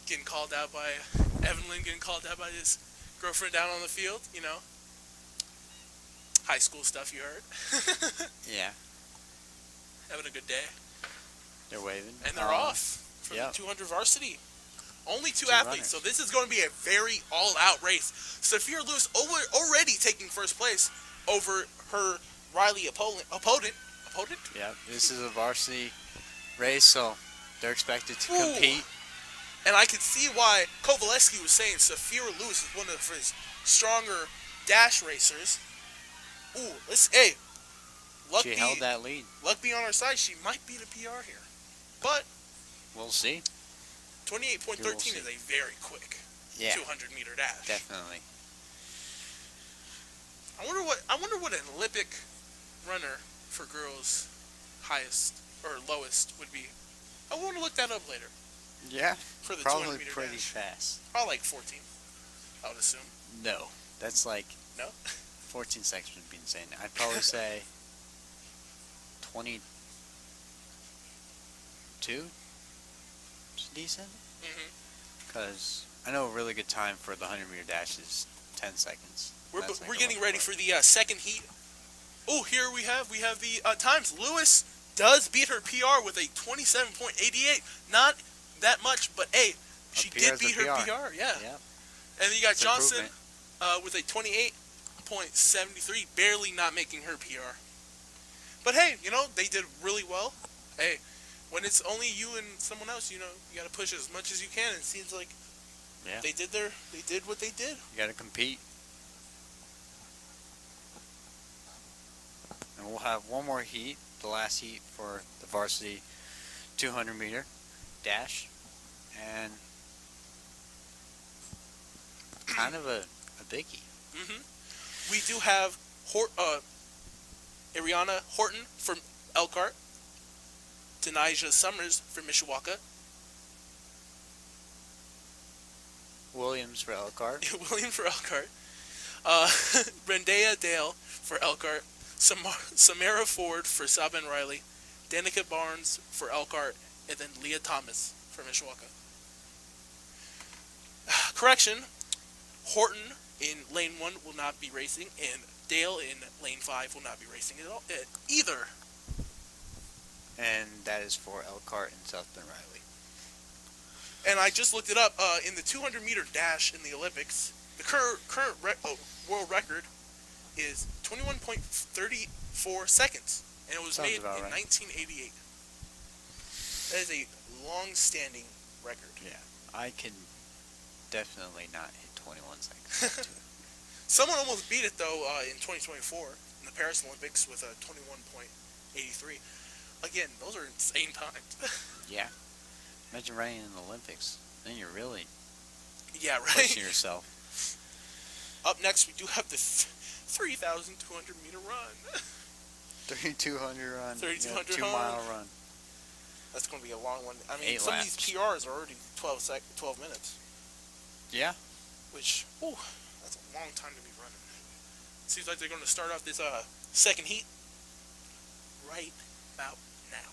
it. Getting called out by Evan Lynn, getting called out by his girlfriend down on the field, you know. High school stuff, you heard. Yeah. Having a good day. They're waving. And they're off from the 200 varsity. Only two athletes, runners. so this is going to be a very all-out race. Saphira Lewis already taking first place over her Riley opponent. Yeah, this is a varsity race, so they're expected to compete. And I could see why Kovaleski was saying Saphira Lewis is one of his stronger dash racers. Luck She held that lead. Luck be on our side. She might beat a PR here, but we'll see. 28.13 is a very quick 200 meter dash. Definitely. I wonder what an Olympic runner for girls highest or lowest would be. I want to look that up later Yeah, for the 200 probably meter pretty dash. fast. Probably like 14. I would assume. No, that's like No. 14 seconds would be insane. I'd probably say 22 is decent. Mhm. Because I know a really good time for the 100-meter dash is 10 seconds. We're getting ready for the second heat. Oh, here we have the times. Lewis does beat her PR with a 27.88. Not that much, but hey, she did beat her PR. Yeah. Yep. And then you got It's Johnson with a 28.73, barely not making her PR. But hey, they did really well. Hey, when it's only you and someone else, you got to push as much as you can. It seems like they did what they did. You got to compete. And we'll have one more heat, the last heat for the varsity 200-meter dash. And kind of a biggie. We do have Ariana Horton from Elkhart, Denasia Summers from Mishawaka, Williams for Elkhart. William for Elkhart, Brendea Dale for Elkhart, Samara Ford for Sabin Riley, Danica Barnes for Elkhart, and then Leah Thomas for Mishawaka. Correction, Horton in lane 1 will not be racing, and Dale in lane 5 will not be racing at all, either. And that is for Elkhart and South Bend Riley. And I just looked it up. In the 200-meter dash in the Olympics, the current world record is 21.34 seconds, and it was Sounds made in about right. 1988. That is a long-standing record. Yeah, I can definitely not hit 21 seconds. Someone almost beat it though in 2024 in the Paris Olympics with a 21.83. Again, those are insane times. Yeah. Imagine running in the Olympics. Then you're really Yeah, right. pushing yourself. Up next, we do have the 3,200 meter run. 3,200 run. 3,200 2-mile run. That's going to be a long one. I mean, 8 some laps. of these PRs are already 12 minutes, Yeah. which, that's a long time to be running. Seems like they're going to start off this second heat right about now.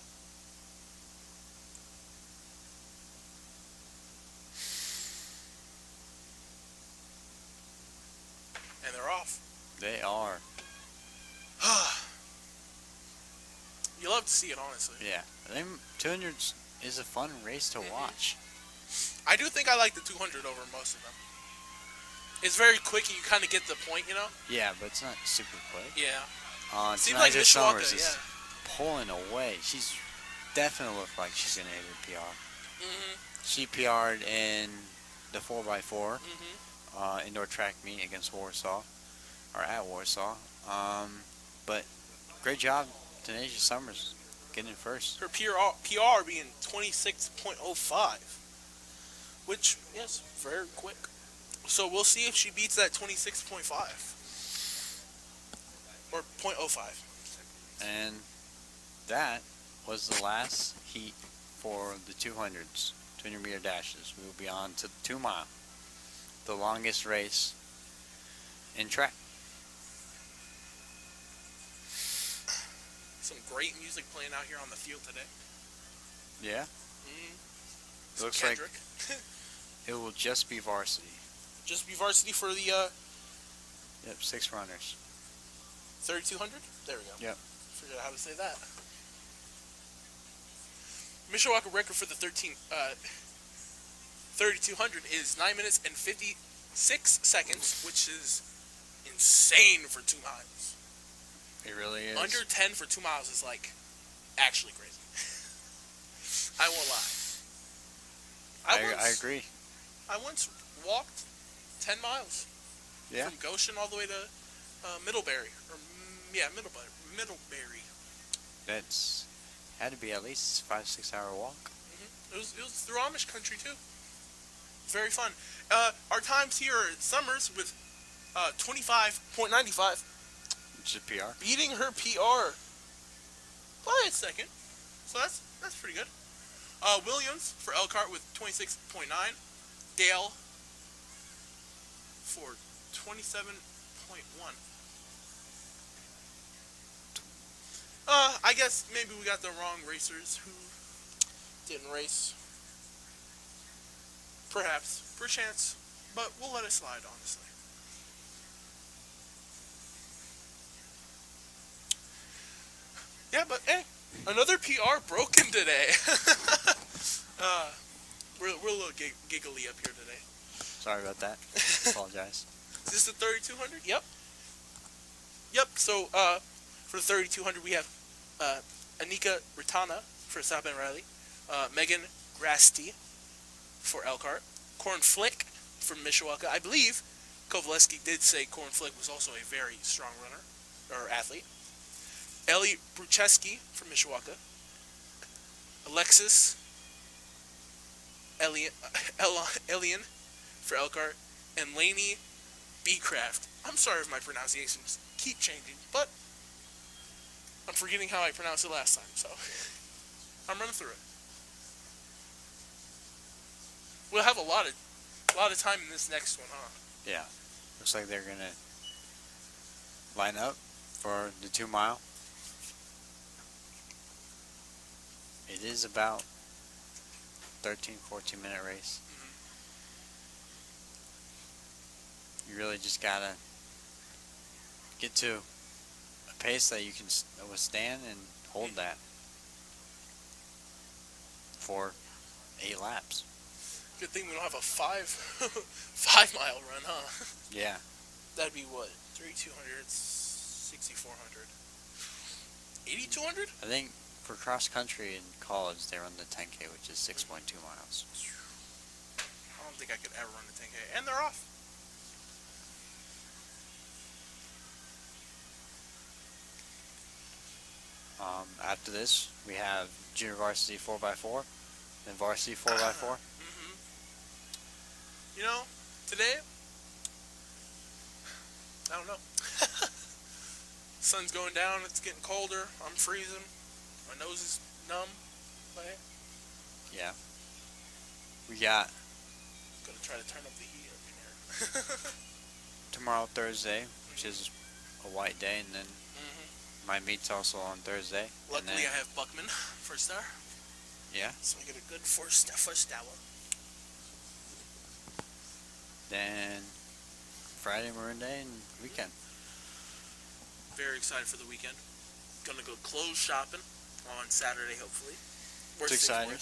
And they're off. They are. You love to see it, honestly. Yeah. Them 200s is a fun race to watch. I do think I like the 200 over most of them. It's very quick and you kind of get the point, Yeah, but it's not super quick. Yeah. Seems Tonight like Mishawaka, Summers is pulling away. She's definitely looked like she's going to hit her PR. She PR'd in the 4x4 indoor track meet against Warsaw, or at Warsaw. But great job, Denasia Summers, getting in first. Her PR being 26.05, which, yes, very quick. So we'll see if she beats that 26.5 or 0.05. And that was the last heat for the 200s, 200-meter dashes. We will be on to the 2-mile, the longest race in track. Some great music playing out here on the field today. Yeah. Some Looks Kendrick. like it will just be varsity. Just be varsity for the 6 runners. 3,200? There we go. Yep. Figured out how to say that. Mishawaka record for the 3,200 is 9 minutes and 56 seconds, which is insane for 2 miles. It really is. Under 10 for 2 miles is like actually crazy. I won't lie. I agree. I once walked 10 miles. Yeah. From Goshen all the way to Middlebury. Middlebury. That's had to be at least a 5-6 hour walk. It was through Amish country too. Very fun. Our times here at Summers with 25.95 Which is PR. beating her PR by a second. So that's pretty good. Williams for Elkhart with 26.9. Dale for 27.1. I guess maybe we got the wrong racers who didn't race. Perhaps, perchance, but we'll let it slide, honestly. Yeah, but hey, another PR broken today. We're a little giggly up here today. Sorry about that. Apologize. Is this the 3200? Yep. Yep. So for the 3200 we have Anika Ritana for South Bend Riley, Megan Grasti for Elkhart, Corn Flick from Mishawaka. I believe Kovaleski did say Corn Flick was also a very strong runner or athlete. Ellie Brucheski from Mishawaka, Alexis Elian for Elkhart, and Lainey Beecraft. I'm sorry if my pronunciations keep changing, but I'm forgetting how I pronounced it last time, so I'm running through it. We'll have a lot of time in this next one, huh? Yeah. Looks like they're gonna line up for the 2 mile. It is about 13-14 minute race. You really just gotta get to a pace that you can withstand and hold that for 8 laps. Good thing we don't have a 5 mile run, huh? Yeah. That'd be what? 3,200, 6,400, 8,200? I think for cross country in college they run the 10K, which is 6.2 miles. I don't think I could ever run the 10K. And they're off. After this, we have junior varsity 4x4 and varsity 4x4. You know, today, I don't know. Sun's going down, it's getting colder, I'm freezing, my nose is numb. But hey, Yeah. We got gonna try to turn up the heat up in here. tomorrow, Thursday, which is a white day, and then my meet's also on Thursday. Luckily, and then, I have Buckman for a star, yeah. so I get a good first hour. Then Friday, Maroon Day, and weekend. Very excited for the weekend. Gonna go clothes shopping on Saturday, hopefully. It's exciting.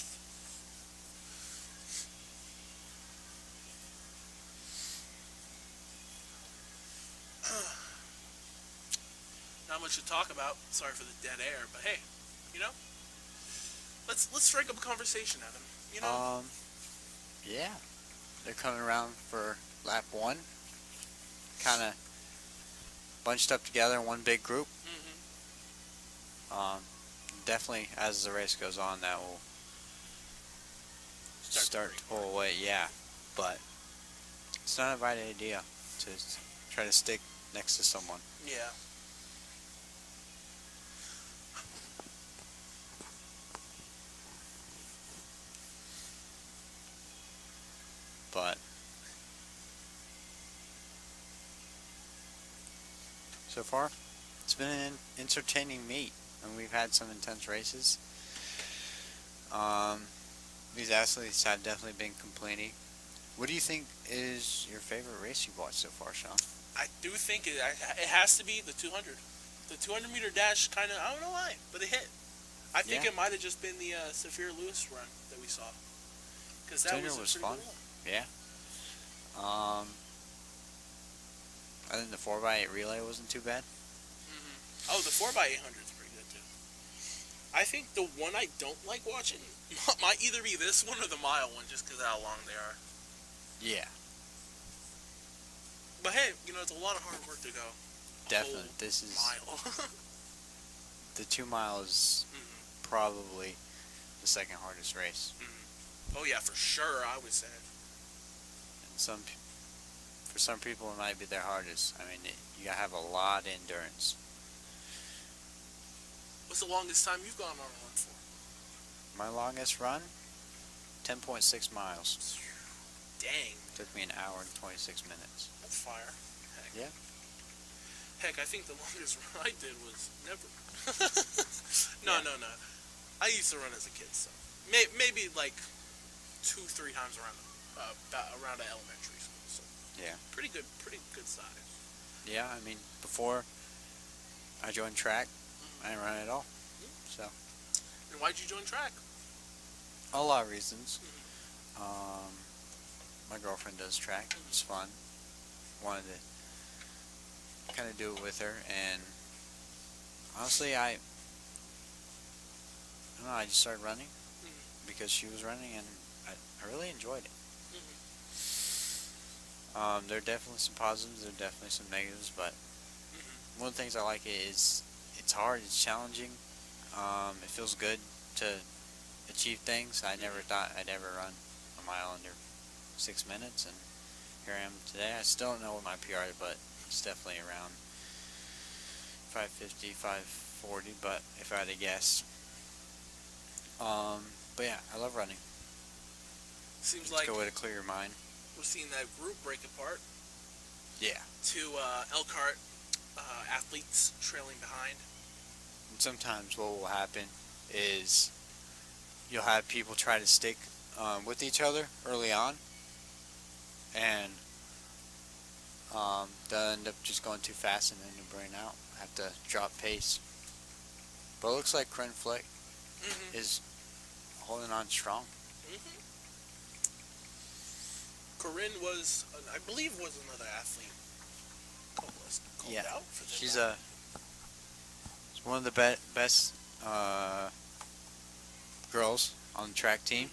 Not much to talk about. Sorry for the dead air, but hey, you know, let's strike up a conversation, Evan. You know, Yeah. They're coming around for lap 1. Kind of bunched up together in one big group. Definitely, as the race goes on, that will start to pull away. Yeah, but it's not a bad idea to try to stick next to someone. Yeah. But so far, it's been an entertaining meet, and we've had some intense races. These athletes have definitely been complaining. What do you think is your favorite race you've watched so far, Sean? I do think it has to be the 200. The 200 meter dash kind of, I don't know why, but it hit. I think Yeah. it might have just been the Saphir Lewis run that we saw. Because that 200 was a pretty fun. good one. Yeah. I think the 4x8 relay wasn't too bad. Oh, the 4x800 is pretty good too. I think the one I don't like watching might either be this one or the mile one, just because of how long they are. Yeah. But hey, you know, it's a lot of hard work to go. A Definitely. whole This is mile. the 2 miles probably the second hardest race. Oh yeah, for sure, I would say. And for some people, it might be their hardest. I mean, you gotta have a lot of endurance. What's the longest time you've gone on a run for? My longest run, 10.6 miles. Dang, Took me an hour and 26 minutes. that's fire. Heck. Yeah. Heck, I think the longest run I did was never. No, Yeah. no, no. I used to run as a kid, so maybe like 2, 3 times around the elementary school. So Yeah. pretty good size. Yeah, I mean, before I joined track, I didn't run at all. So, And why'd you join track? a lot of reasons. Um, my girlfriend does track. It's fun. Wanted to kind of do it with her, and honestly, I don't know. I just started running because she was running, and I really enjoyed it. There are definitely some positives. There are definitely some negatives, but one of the things I like is it's hard. It's challenging. It feels good to achieve things. I never thought I'd ever run a mile under 6 minutes, and here I am today. I still don't know what my PR is, but it's definitely around 550, 540. But if I had to guess, but yeah, I love running. Seems It's a like good way to clear your mind. we're seeing that group break apart. Yeah. To Elkhart athletes trailing behind. And sometimes what will happen is you'll have people try to stick with each other early on, and they'll end up just going too fast and end up burning out. Have to drop pace. But it looks like Corinne Flick is holding on strong. Corinne was, I believe, was another athlete. Called Yeah, out for this she's one. she's one of the best girls on the track team.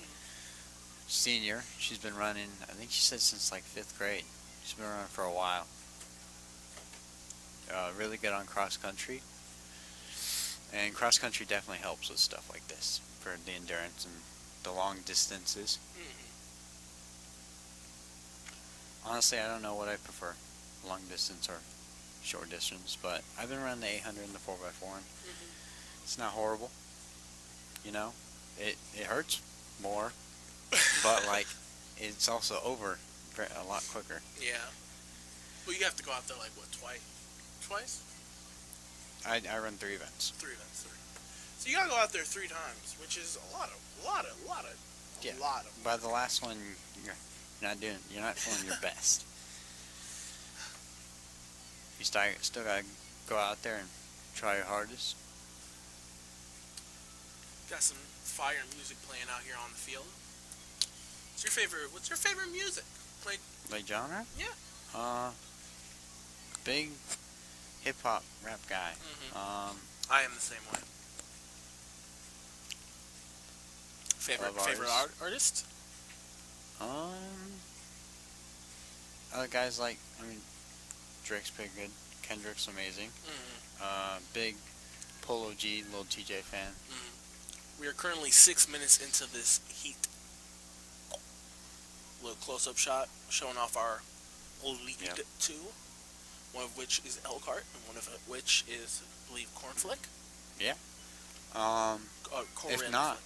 Senior, she's been running. I think she said since like 5th grade. She's been running for a while. Really good on cross country, and cross country definitely helps with stuff like this for the endurance and the long distances. Honestly, I don't know what I prefer, long distance or short distance, but I've been running the 800 and the 4x4, and it's not horrible. You know, it hurts more, but like it's also over a lot quicker. Yeah. Well, you have to go out there like what, twice? I run 3 events. 3 events. 3. So you gotta go out there 3 times, which is a lot of. Yeah. A lot of. By the last one, you're not feeling your best. You still gotta go out there and try your hardest. Got some fire music playing out here on the field. What's your favorite music? Like genre? Yeah. Big hip hop rap guy. I am the same way. Favorite artist? Other guys like, Drake's pretty good. Kendrick's amazing. Big Polo G, little TJ fan. We are currently 6 minutes into this heat. Little close-up shot showing off our lead 2, one of which is Elkhart, and one of which is, I believe, Cornflick. Yeah. If not,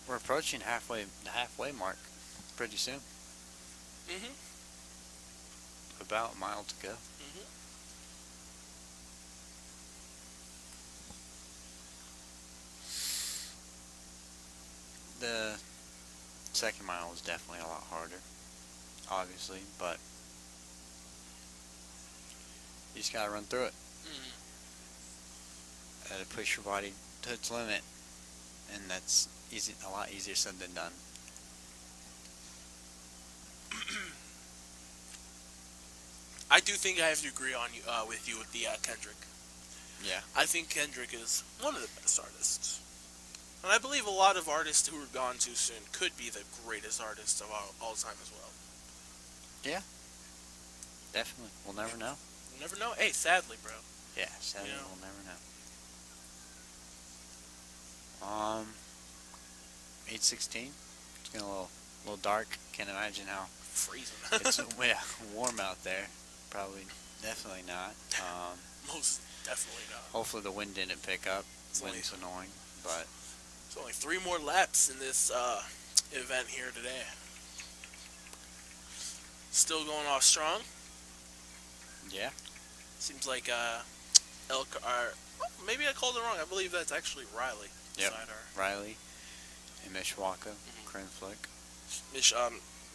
we're approaching the halfway mark pretty soon. About a mile to go. The second mile was definitely a lot harder, obviously, but you just gotta run through it. Gotta push your body to its limit, and that's a lot easier said than done. I do think I have to agree with you with the Kendrick. Yeah. I think Kendrick is one of the best artists. And I believe a lot of artists who are gone too soon could be the greatest artists of all time as well. Yeah. Definitely. We'll never know. You never know. Hey, sadly, bro. Yeah, sadly, we'll never know. 8:16. It's getting a little dark. Can't imagine how Freezing. it's warm out there. Probably, definitely not. Definitely not. Hopefully the wind didn't pick up. It's Wind's annoying, but only 3 more laps in this event here today. Still going off strong. yeah. Seems like Elkhart. Maybe I called it wrong. I believe that's actually Riley. Yep. Beside her. Riley and Mishawaka, Cranflick.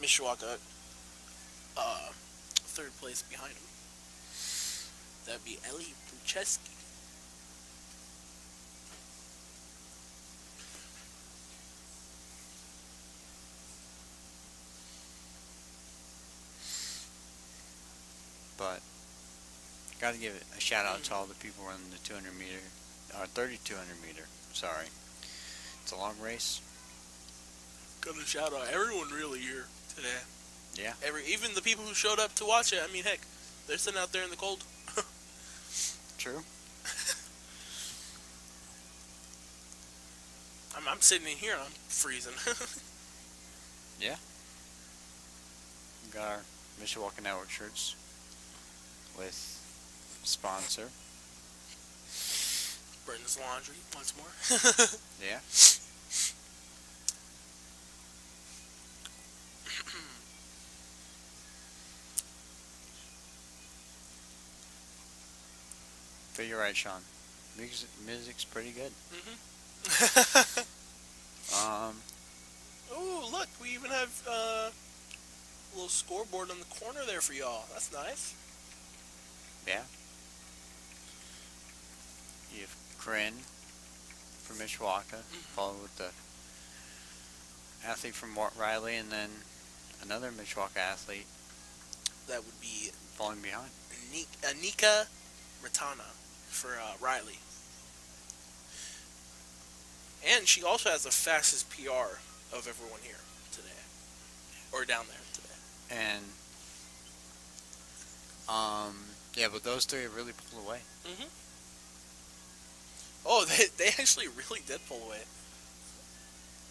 Mishawaka, third place behind him. That'd be Ellie Pucheski. But got to give a shout out to all the people running the 200 meter, or 3200 meter. Sorry, it's a long race. Got to shout out everyone really here today. Yeah. Even the people who showed up to watch it. I mean, heck, they're sitting out there in the cold. True. I'm sitting in here. I'm freezing. Yeah. We got our Mishawaka Network shirts with sponsor. Britain's Laundry once more. Yeah. But you're right, Sean. Music's pretty good. Oh, look, we even have a little scoreboard on the corner there for y'all. That's nice. Yeah. You have Corinne from Mishawaka, followed with the athlete from Riley, and then another Mishawaka athlete That would be falling behind. Anika Ratana for Riley. And she also has the fastest PR of everyone here today. Or down there today. And, yeah, but those three really pulled away. Mm-hmm. Oh, they actually really did pull away.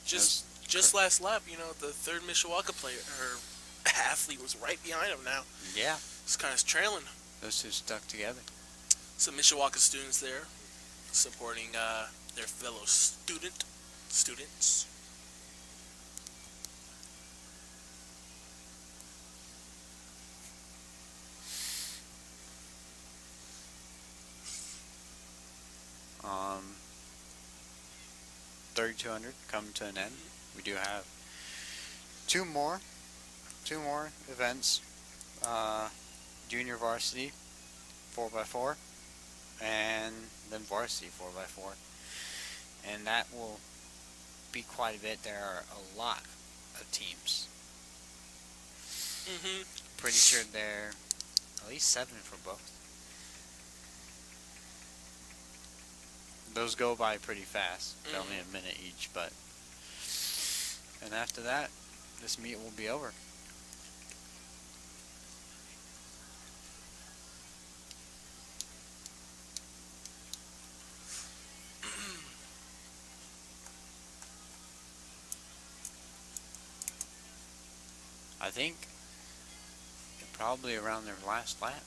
Just last lap, the third Mishawaka player, or athlete was right behind him now. Yeah. It's kind of trailing. Those two stuck together. Some Mishawaka students there supporting their fellow students. Um, 3200 come to an end. We do have two more events. Junior varsity 4x4 and then varsity 4x4, and that will be quite a bit. There are a lot of teams. Pretty sure there are at least 7 for both. Those go by pretty fast. They're only a minute each, but and after that, this meet will be over. I think probably around their last lap.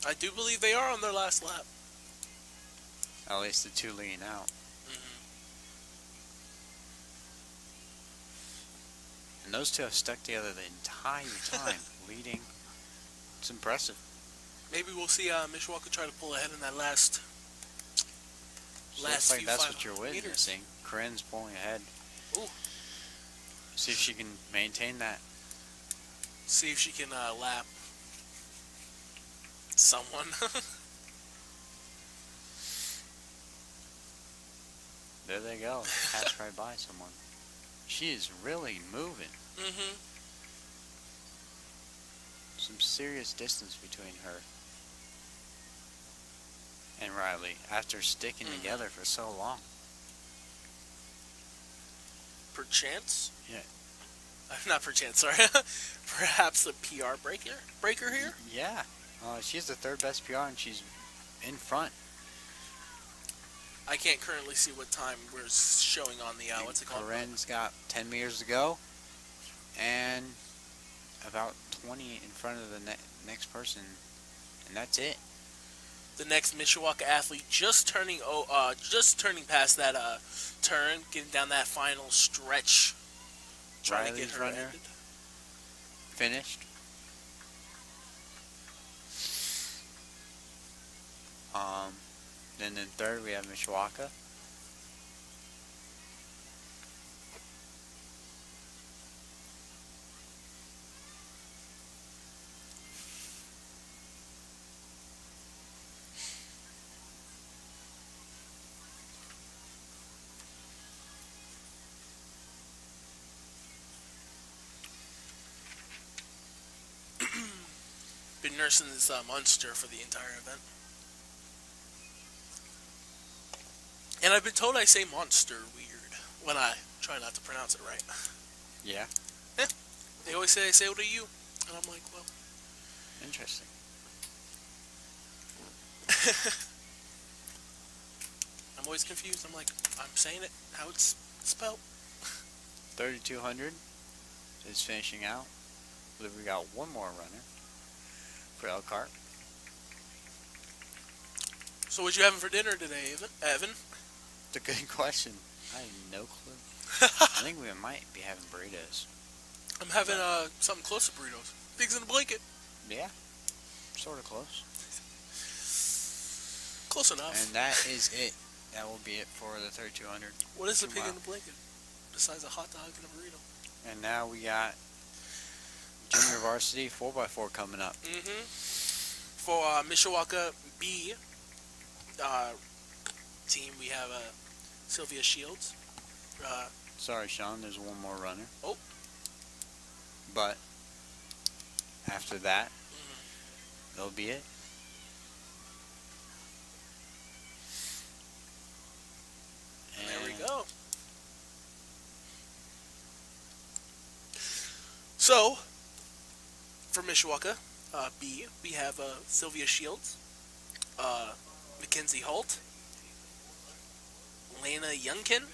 I do believe they are on their last lap. At least the two leading out. And those two have stuck together the entire time, leading. It's impressive. Maybe we'll see Mishawaka try to pull ahead in that last Looks like few that's 500 what you're meters. witnessing. Corinne's pulling ahead. Ooh. See if she can maintain that. See if she can lap someone. There they go. Passed right by someone. She is really moving. Some serious distance between her and Riley after sticking together for so long. Perchance? Yeah. Not perchance, sorry. Perhaps a PR breaker here? Yeah. She's the third best PR and she's in front. I can't currently see what time we're showing on the, what's it called? Corinne's got 10 meters to go and about 20 in front of the next person and that's it. The next Mishawaka athlete just turning past that turn, getting down that final stretch, trying to get Riley's her runner ended. finished. Then in third we have Mishawaka. Been nursing this monster for the entire event. And I've been told I say monster weird when I try not to pronounce it right. Yeah, They always say I say it to you. And I'm like, well. interesting. I'm always confused. I'm like, I'm saying it how it's spelled. 3,200 is finishing out. I believe we got one more runner for Elkhart. So what you having for dinner today, Evan? It's a good question. I have no clue. I think we might be having burritos. I'm having something close to burritos. Pigs in a blanket. Yeah, sort of close. Close enough. And that is it. That will be it for the 3,200. What is a pig in a blanket besides a hot dog and a burrito? And now we got Junior Varsity 4x4 coming up. Mm-hmm. For Mishawaka B team, we have Sylvia Shields. Sorry, Sean, there's one more runner. Oh. But after that, that'll be it. And there we go. So, for Mishawaka B, we have Sylvia Shields, Mackenzie Holt, Lena Youngkin,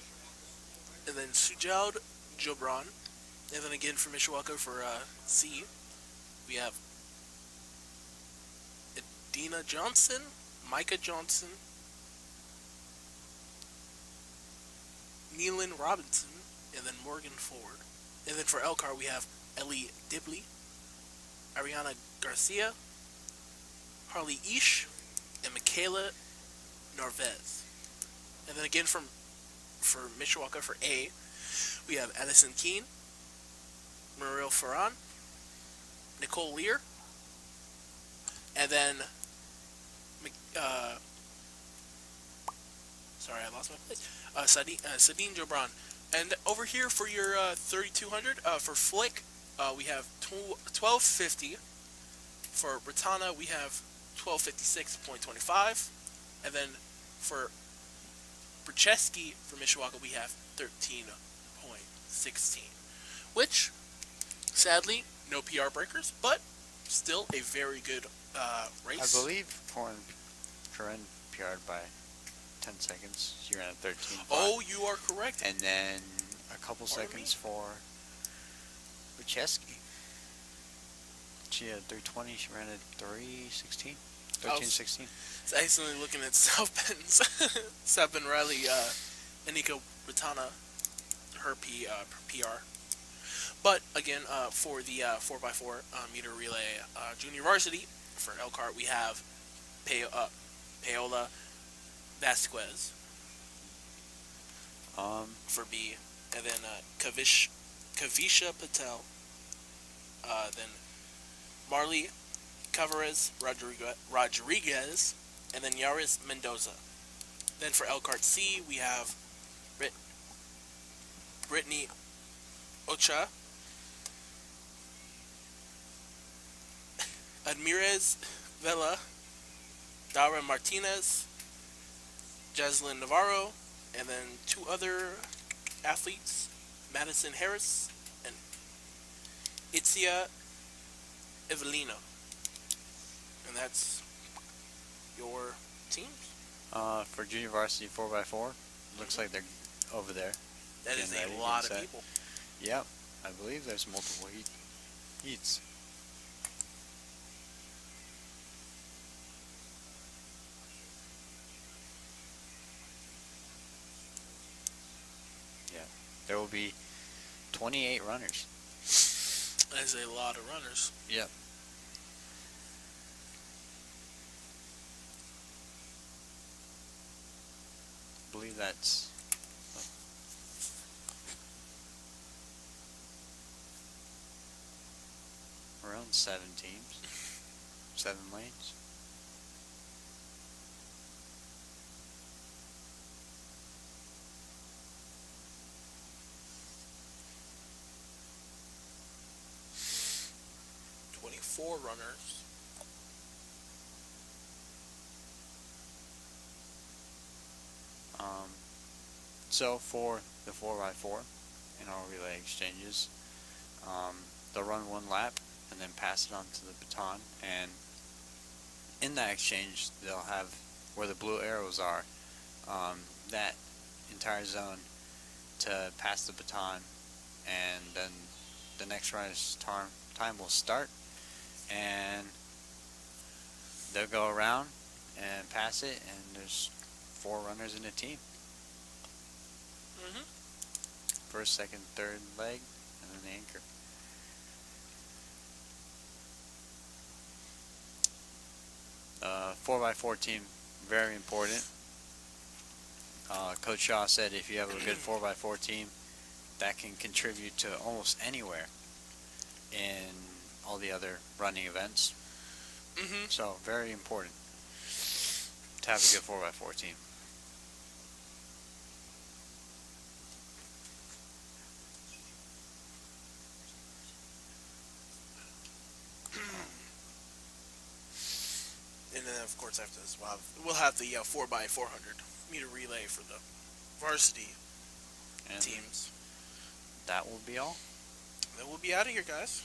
and then Sujaud Jobran. And then again for Mishawaka for C, we have Edina Johnson, Micah Johnson, Neelan Robinson, and then Morgan Ford. And then for Elkhart, we have Ellie Dibley, Ariana Garcia, Harley Ish, and Michaela Narvez. And then again for Mishawaka for A, we have Addison Keene, Muriel Ferran, Nicole Lear, and then sorry, I lost my place. Sadine Jobran. And over here for your 3,200 for Flick, we have 1250. For Britannia, we have 1256.25, and then for Brzeski for Mishawaka, we have 13.16, which sadly no PR breakers, but still a very good race. I believe Corinne PR'd by 10 seconds. She ran at 13. Oh, you are correct. And then a couple seconds for Brzeski. She had 320. She ran at 3:16. 13:16. It's actually looking at South Bend Riley, Anika Ratana, her PR. But again, for the 4x4 meter relay junior varsity for Elkhart, we have Paola Vasquez for B, and then Kavisha Patel, then Marley Cavarez Rodriguez, and then Yaris Mendoza. Then for Elkhart C, we have Brittany Ocha, Admirez Vela, Dara Martinez, Jaslyn Navarro, and then two other athletes, Madison Harris and Itzia Evelina. And that's your teams. For junior varsity 4x4, looks like they're over there. That is Getting a ready, lot getting of set. people. Yep, I believe there's multiple heats. there will be 28 runners. That's a lot of runners. Yep. I believe that's around 7 teams, 7 lanes. Four runners. So for the 4x4 in our relay exchanges, they'll run 1 lap and then pass it on to the baton, and in that exchange they'll have where the blue arrows are, that entire zone to pass the baton, and then the next runner's time will start, and they'll go around and pass it, and there's 4 runners in a team. First, second, third leg, and then the anchor. The 4x4 team, very important. Coach Shaw said if you have a good 4x4 team, that can contribute to almost anywhere in all the other running events. So, very important to have a good 4x4 team. And then, of course, after this, we'll have the 4x400 meter relay for the varsity And teams. that will be all. Then we'll be out of here, guys.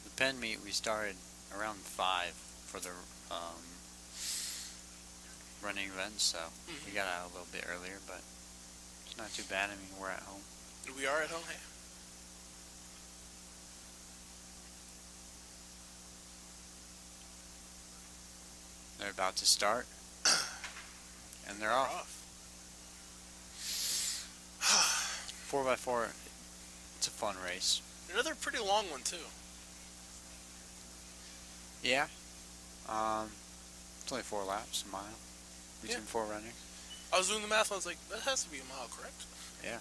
The pen meet, we started around 5 for the running events, so we got out a little bit earlier, but it's not too bad. I mean, we're at home. We are at home. Hey. They're about to start, and they're off. 4x4, it's a fun race. Another pretty long one, too. Yeah. It's only 4 laps, a mile, between 4 runners. I was doing the math, I was like, that has to be a mile, correct? Yeah.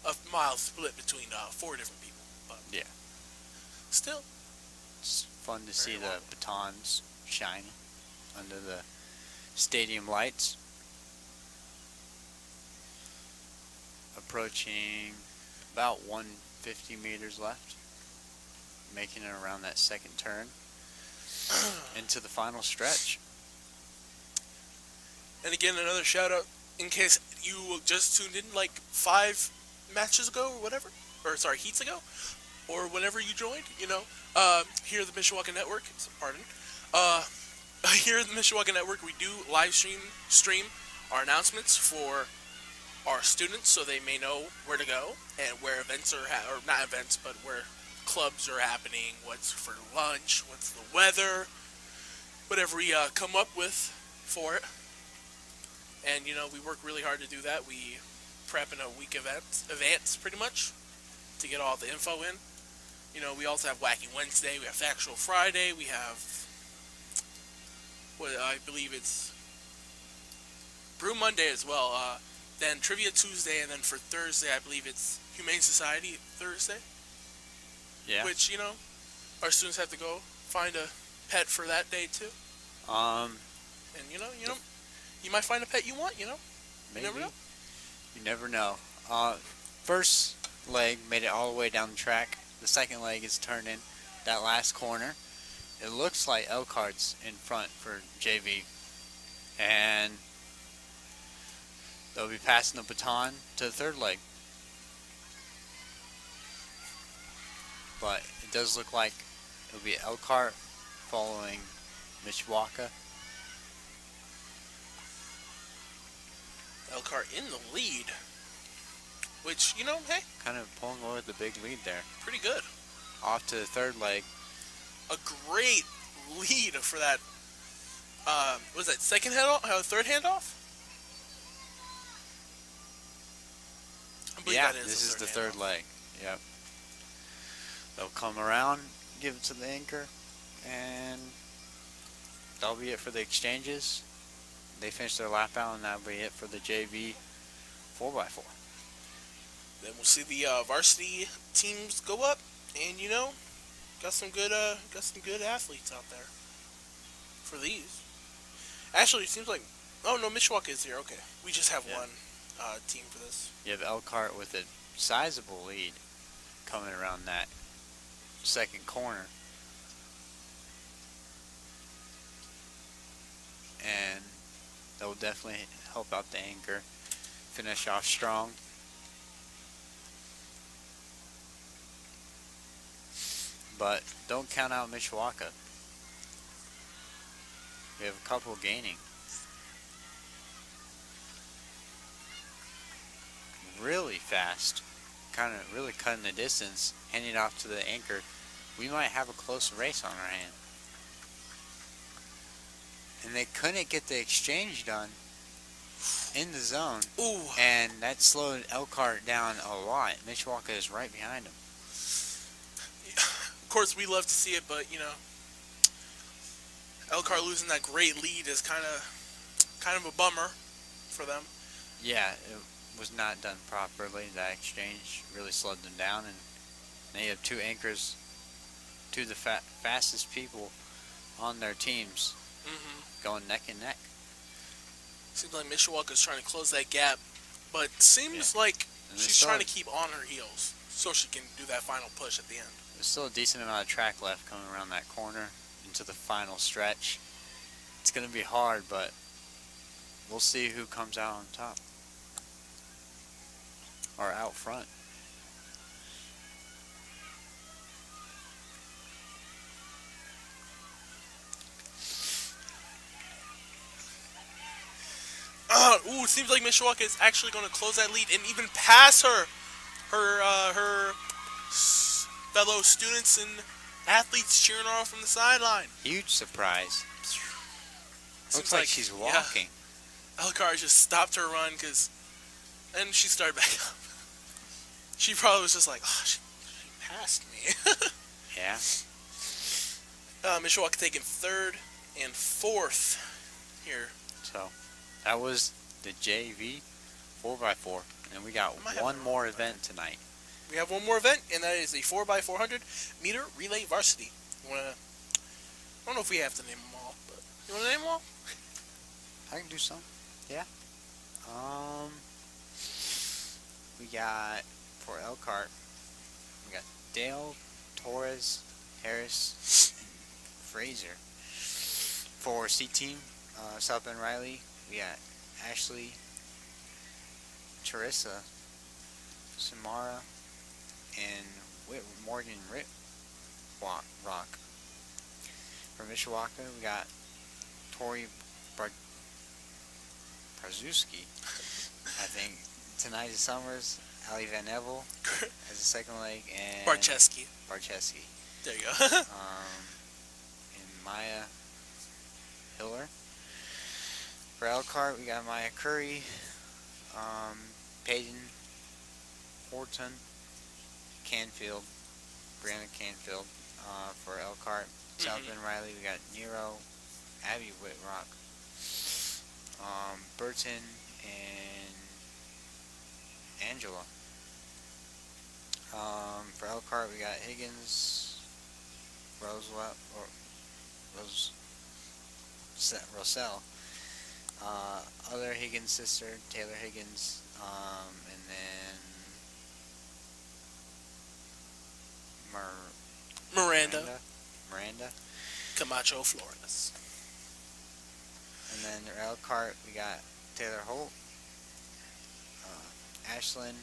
A mile split between 4 different people. But Yeah. still. It's fun to see Very the long. batons shining under the stadium lights. Approaching about 150 meters left, making it around that second turn into the final stretch. And again, another shout out in case you just tuned in like 5 matches ago or whatever, or sorry, heats ago, or whenever you joined, here at the Mishawaka Network, here at the Mishawaka Network, we do live stream our announcements for our students so they may know where to go and where events are, or not events, but where clubs are happening, what's for lunch, what's the weather, whatever we come up with for it. And, we work really hard to do that. We prep in a week advance, pretty much, to get all the info in. We also have Wacky Wednesday, we have Factual Friday, we have, I believe it's Brew Monday as well, then Trivia Tuesday, and then for Thursday, I believe it's Humane Society Thursday. Yeah. Which, our students have to go find a pet for that day, too. Um, And, you might find a pet you want, maybe. never know. You never know. First leg made it all the way down the track. The second leg is turning that last corner. It looks like Elkhart's in front for JV. And they'll be passing the baton to the third leg. But it does look like it'll be Elkhart following Mishawaka. Elkhart in the lead. Which, hey, Kind of pulling away with the big lead there. pretty good. Off to the third leg. a great lead for that. Was that second handoff? Third handoff? I believe Yeah, that is this the is the third third handoff. leg. Yep. They'll come around, give it to the anchor, and that'll be it for the exchanges. They finish their lap out, and that'll be it for the JV 4x4. Then we'll see the varsity teams go up, and got some good athletes out there for these. Actually, it seems like no, Mishawaka is here. Okay, we just have Yeah. one team for this. You have Elkhart with a sizable lead coming around that second corner. And that will definitely help out the anchor finish off strong. But don't count out Mishawaka. We have a couple gaining. Really fast. Kind of really cutting the distance. Handing it off to the anchor. We might have a close race on our hand. And they couldn't get the exchange done in the zone. Ooh. And that slowed Elkhart down a lot. Mishawaka is right behind him. Of course, we love to see it, but Elkhart losing that great lead is kind of a bummer for them. Yeah, it was not done properly. That exchange really slowed them down, and they have two anchors, two of the fastest people on their teams, going neck and neck. Seems like Mishawaka's trying to close that gap, but seems like she's trying to keep on her heels so she can do that final push at the end. There's still a decent amount of track left coming around that corner into the final stretch. It's going to be hard, but we'll see who comes out on top. Or out front. It seems like Mishawaka is actually going to close that lead and even pass her fellow students and athletes cheering her on from the sideline. Huge surprise. Seems Looks like she's walking. Yeah, Elkhart just stopped her run and she started back up. She probably was just like, oh, she passed me. Yeah. Mishawaka taking third and fourth here. So that was the JV 4x4, and we got one more event tonight. We have one more event, and that is the 4x400 meter relay varsity. I don't know if we have to name them all, but you want to name them all? I can do some. Yeah. We got for Elkhart. We got Dale, Torres, Harris, and Fraser. For C team, South Bend Riley, we got Ashley, Teresa, Samara, and Morgan Rock. For Mishawaka, we got Tori Brzezinski, I think. Tonight is Summers, Ali Van Evel as the second leg, and Barcheski. There you go. And Maya Hiller. For Elkhart, we got Maya Curry, Peyton Horton, Canfield, Brianna Canfield. For Elkhart, South Bend Riley, we got Nero, Abby Whitrock, Burton, and Angela. For Elkhart, we got Higgins, Roselle, other Higgins sister, Taylor Higgins, and then Miranda. Camacho Flores. And then for Elkhart, we got Taylor Holt, Ashlyn,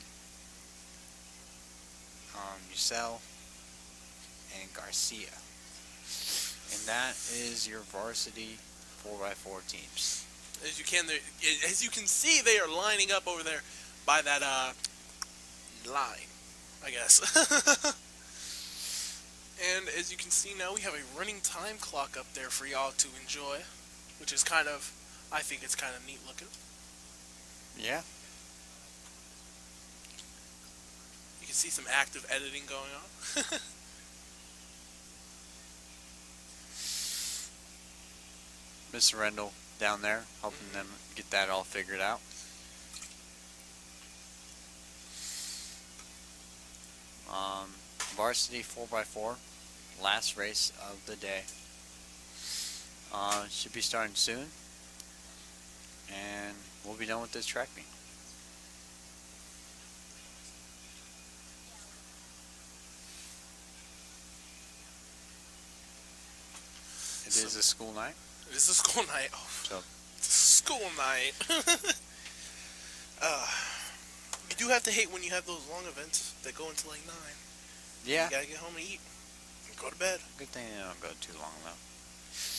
Yusel, and Garcia. And that is your varsity 4x4 teams. As you can see, they are lining up over there by that line, I guess. And as you can see now, we have a running time clock up there for y'all to enjoy, which is kind of, I think it's kind of neat looking. Yeah. You can see some active editing going on. Miss Rendell down there helping them get that all figured out. Varsity 4x4, last race of the day. Should be starting soon, and we'll be done with this track meet. It is a school night. It is a school night. Oh, So it's a school night. You do have to hate when you have those long events that go into like 9. yeah, You gotta get home and eat and go to bed. good thing they don't go too long though.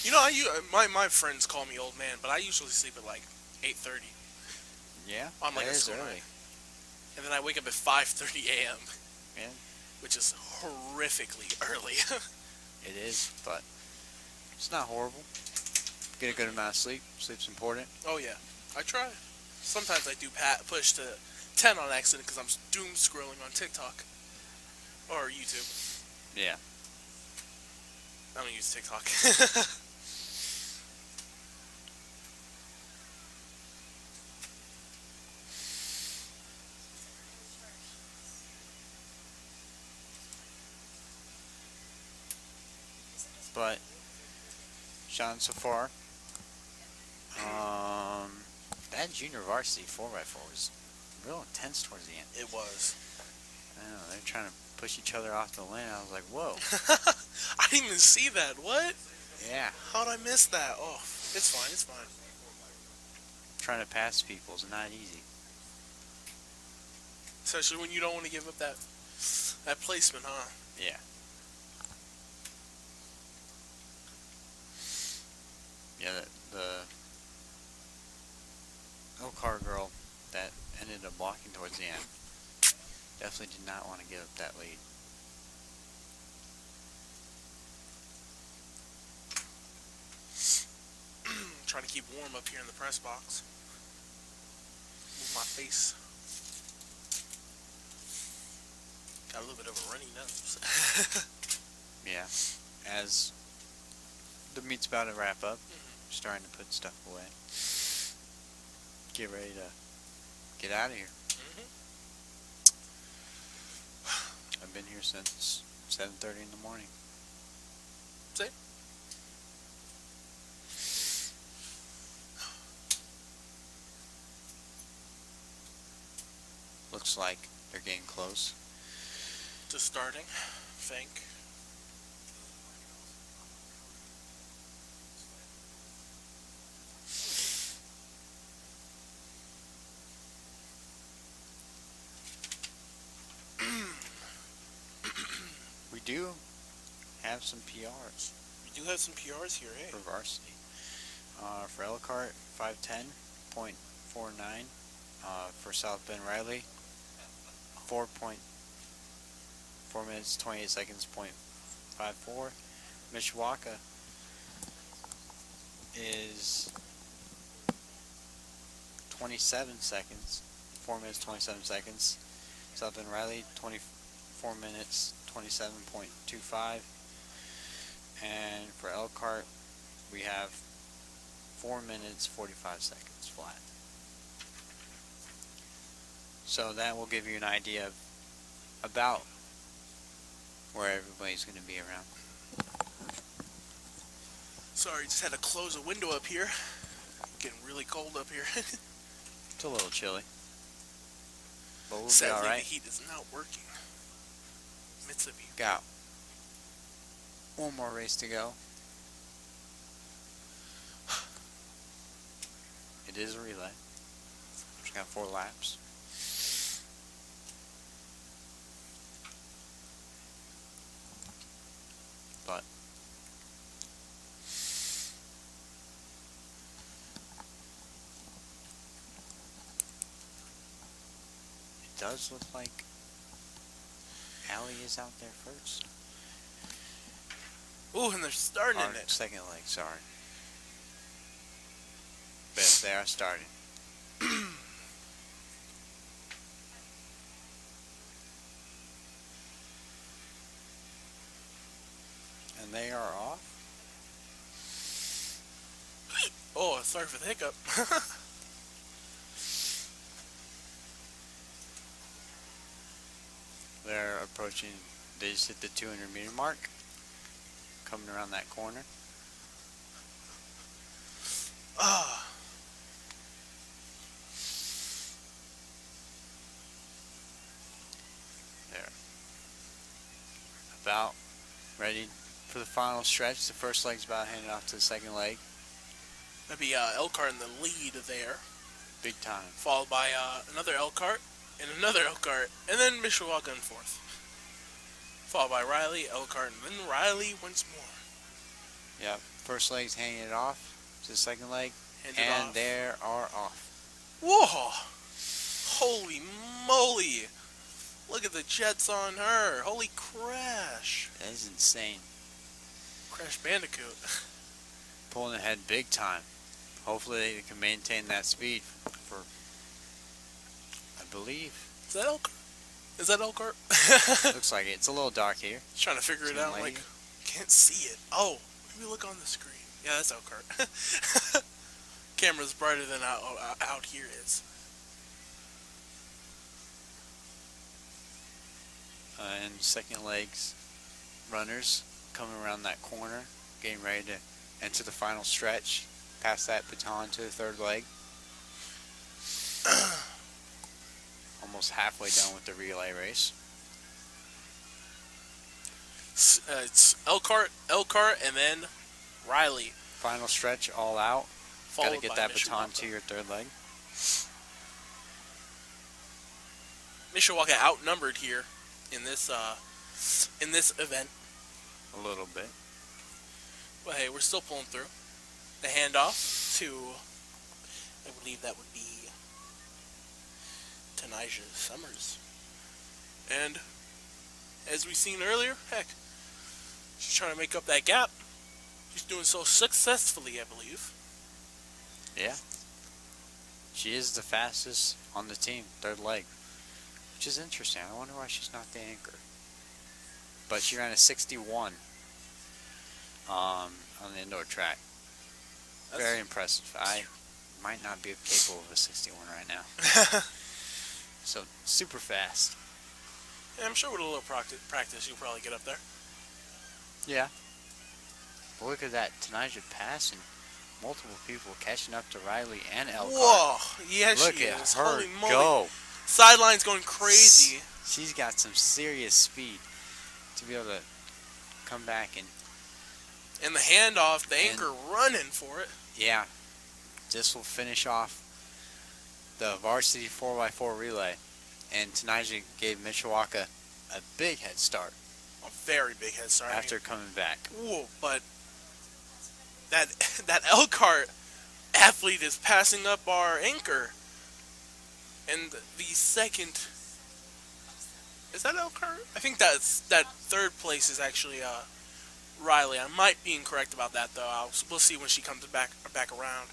You know, my friends call me old man, but I usually sleep at like 8:30 Yeah, on like that a is school early. night, and then I wake up at 5:30 a.m., Yeah, which is horrifically early. it is, but it's not horrible. Get a good amount of sleep. Sleep's important. Oh yeah, I try. Sometimes I do push to 10 on accident because I'm doom scrolling on TikTok or YouTube. Yeah. I don't use TikTok. But Sean, so far, that junior varsity 4x4 was real intense towards the end. It was. I know, they're trying to push each other off the lane. I was like, whoa. I didn't even see that. What? Yeah. How'd I miss that? Oh, it's fine. It's fine. Trying to pass people is not easy. Especially when you don't want to give up that placement, huh? Yeah. Yeah, the Elkhart girl that ended up walking towards the end definitely did not want to give up that lead. Trying to keep warm up here in the press box. Move my face. Got a little bit of a runny nose. Yeah. As the meet's about to wrap up, starting to put stuff away. Get ready to get out of here. I've been here since 7:30 in the morning. See? Looks like they're getting close. To starting, think. We do have some PRs We do have some PRs here, eh? for varsity. For Elkhart, 5:10.49. For South Bend Riley, 4 minutes 28 seconds .54. Mishawaka is 27 seconds, 4 minutes 27 seconds. South Bend Riley, 24 minutes 27.25. And for Elkhart, we have 4 minutes 45 seconds flat. So that will give you an idea of about where everybody's going to be around. Sorry, just had to close a window up here. Getting really cold up here. It's a little chilly, but we'll Sadly, be all right. the heat is not working. Mitsubishi. Got one more race to go. It is a relay. Just got 4 laps. But it does look like Allie is out there first. Ooh, and they're starting Or in it. second leg, sorry. But they are starting. And they are off. Oh, sorry for the hiccup. They're approaching, they just hit the 200-meter mark. Coming around that corner. Ah, They're about ready for the final stretch. The first leg's about handed off to the second leg. that'd be Elkhart in the lead there, Big time. followed by another Elkhart and another Elkhart, and then Mishawaka in fourth. Followed by Riley, Elkhart, and then Riley once more. Yep. First leg's handing it off to the second leg. Hand it And off. they are off. Whoa! Holy moly! Look at the jets on her. Holy crash! That is insane. Crash Bandicoot. Pulling ahead big time. Hopefully they can maintain that speed for, I believe. Is that Elkhart? Is that Elkhart? Looks like it. It's a little dark here. Just trying to figure it Some out. lighting. Like, can't see it. Oh, maybe look on the screen. Yeah, that's Elkhart. Camera's brighter than out here is. And second legs runners coming around that corner, getting ready to enter the final stretch. Pass that baton to the third leg. Almost halfway done with the relay race. It's Elkhart, and then Riley. Final stretch all out. Got Followed to get by that baton Mishawaka. to your third leg. Mishawaka outnumbered here in this event, A little bit. but hey, we're still pulling through. The handoff to, I believe that would be Tanija Summers, and as we seen earlier, heck, she's trying to make up that gap. She's doing so successfully, I believe. Yeah. She is the fastest on the team, third leg. Which is interesting. I wonder why she's not the anchor. But she ran a 61 on the indoor track. Very impressive. I might not be capable of a 61 right now. So, super fast. And I'm sure with a little practice, you'll probably get up there. Yeah. But look at that. Tanija passing. Multiple people catching up to Riley and Elkhart. Whoa! Yeah, Look she at is. her Holy moly. go. Sideline's going crazy. She's got some serious speed to be able to come back and, And the handoff, the anchor running for it. yeah, this will finish off the Varsity 4x4 relay. And Tanija gave Mishawaka a big head start A very big head start. after coming back. Whoa, but that Elkhart athlete is passing up our anchor. And the second, is that Elkhart? I think that third place is actually Riley. I might be incorrect about that though. We'll see when she comes back around.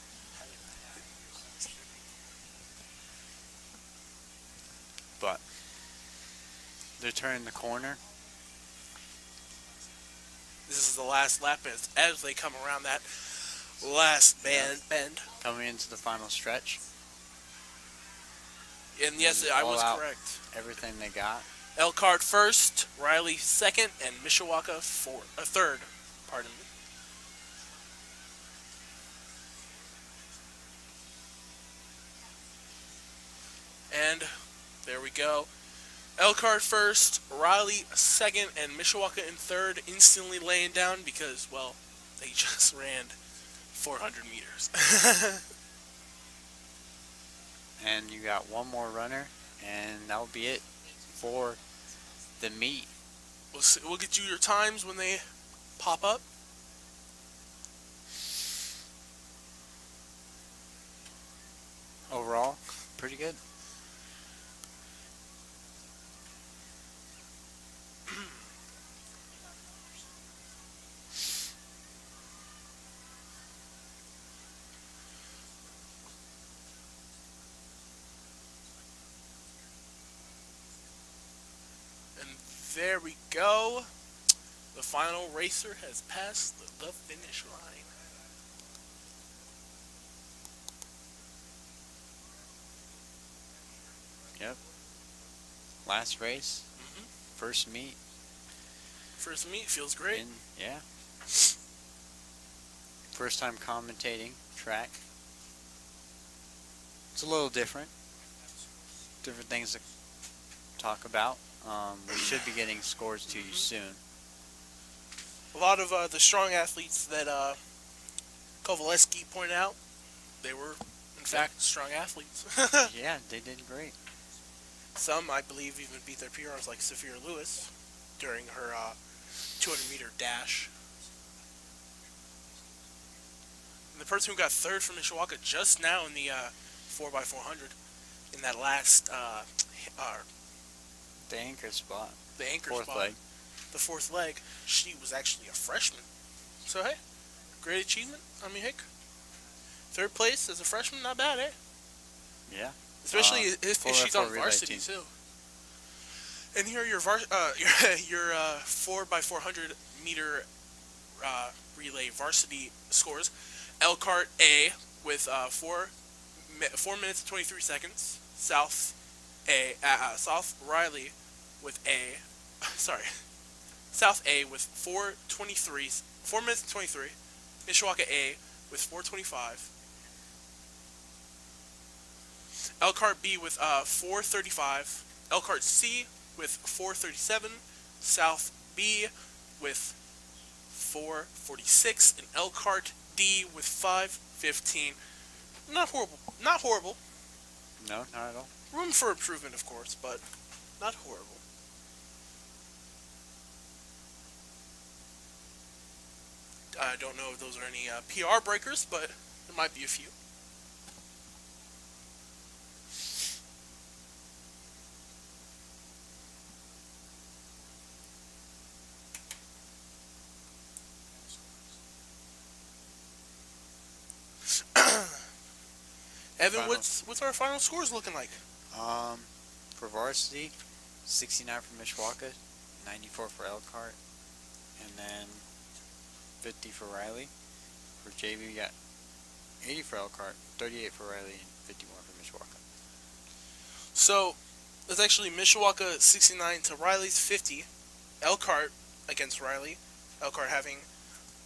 But they're turning the corner. This is the last lap as they come around that last bend. Coming into the final stretch. And yes, I was All out. correct. Everything they got. Elkhart first, Riley second, and Mishawaka third. Pardon me. And there we go. Elkhart first, Riley second, and Mishawaka in third, instantly laying down because, well, they just ran 400 meters. And you got one more runner, and that'll be it for the meet. We'll get you your times when they pop up. Overall, pretty good. there we go. The final racer has passed the finish line. Yep. Last race. Hmm. First meet. First meet feels great. Yeah. First time commentating track. It's a little different. Different things to talk about. We should be getting scores to you soon. A lot of the strong athletes that Kovaleski pointed out, they were, in fact, strong athletes. Yeah, they did great. Some, I believe, even beat their PRs, like Sophia Lewis during her 200-meter dash. And the person who got third from Mishawaka just now in the 4x400 in that last The anchor spot. the anchor Fourth spot, leg. the fourth leg, she was actually a freshman. So hey, great achievement. I mean, heck, third place as a freshman, not bad, eh? Yeah. Especially if she's on relay varsity team. too. And here are your 4x400 meter relay varsity scores. Elkhart A with 4 minutes and 23 seconds. South Riley with South A with 4 minutes and 23. Mishawaka A with 4:25. Elkhart B with 4:35. Elkhart C with 4:37. South B with 4:46. And Elkhart D with 5:15. Not horrible. Not horrible. No, not at all. Room for improvement, of course, but not horrible. I don't know if those are any PR breakers, but there might be a few. Evan, what's our final scores looking like? For varsity, 69 for Mishawaka, 94 for Elkhart, and then 50 for Riley. For JV, we got 80 for Elkhart, 38 for Riley, and 51 for Mishawaka. So, it's actually Mishawaka 69 to Riley's 50. Elkhart against Riley. Elkhart having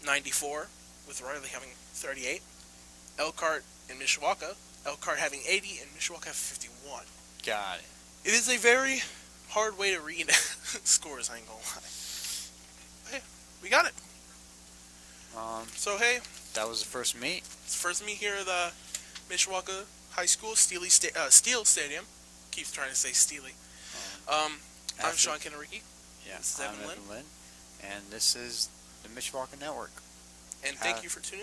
94, with Riley having 38. Elkhart and Mishawaka. Elkhart having 80 and Mishawaka having 51. Got it. It is a very hard way to read scores, I ain't gonna lie. Hey, we got it. So hey, That was the first meet. it's the first meet here at the Mishawaka High School Steel Stadium. Keeps trying to say Steely. I'm Sean Kenneriki. Yeah, This is I'm Evan Lynn. Evan Lynn, and this is the Mishawaka Network. And thank you for tuning in.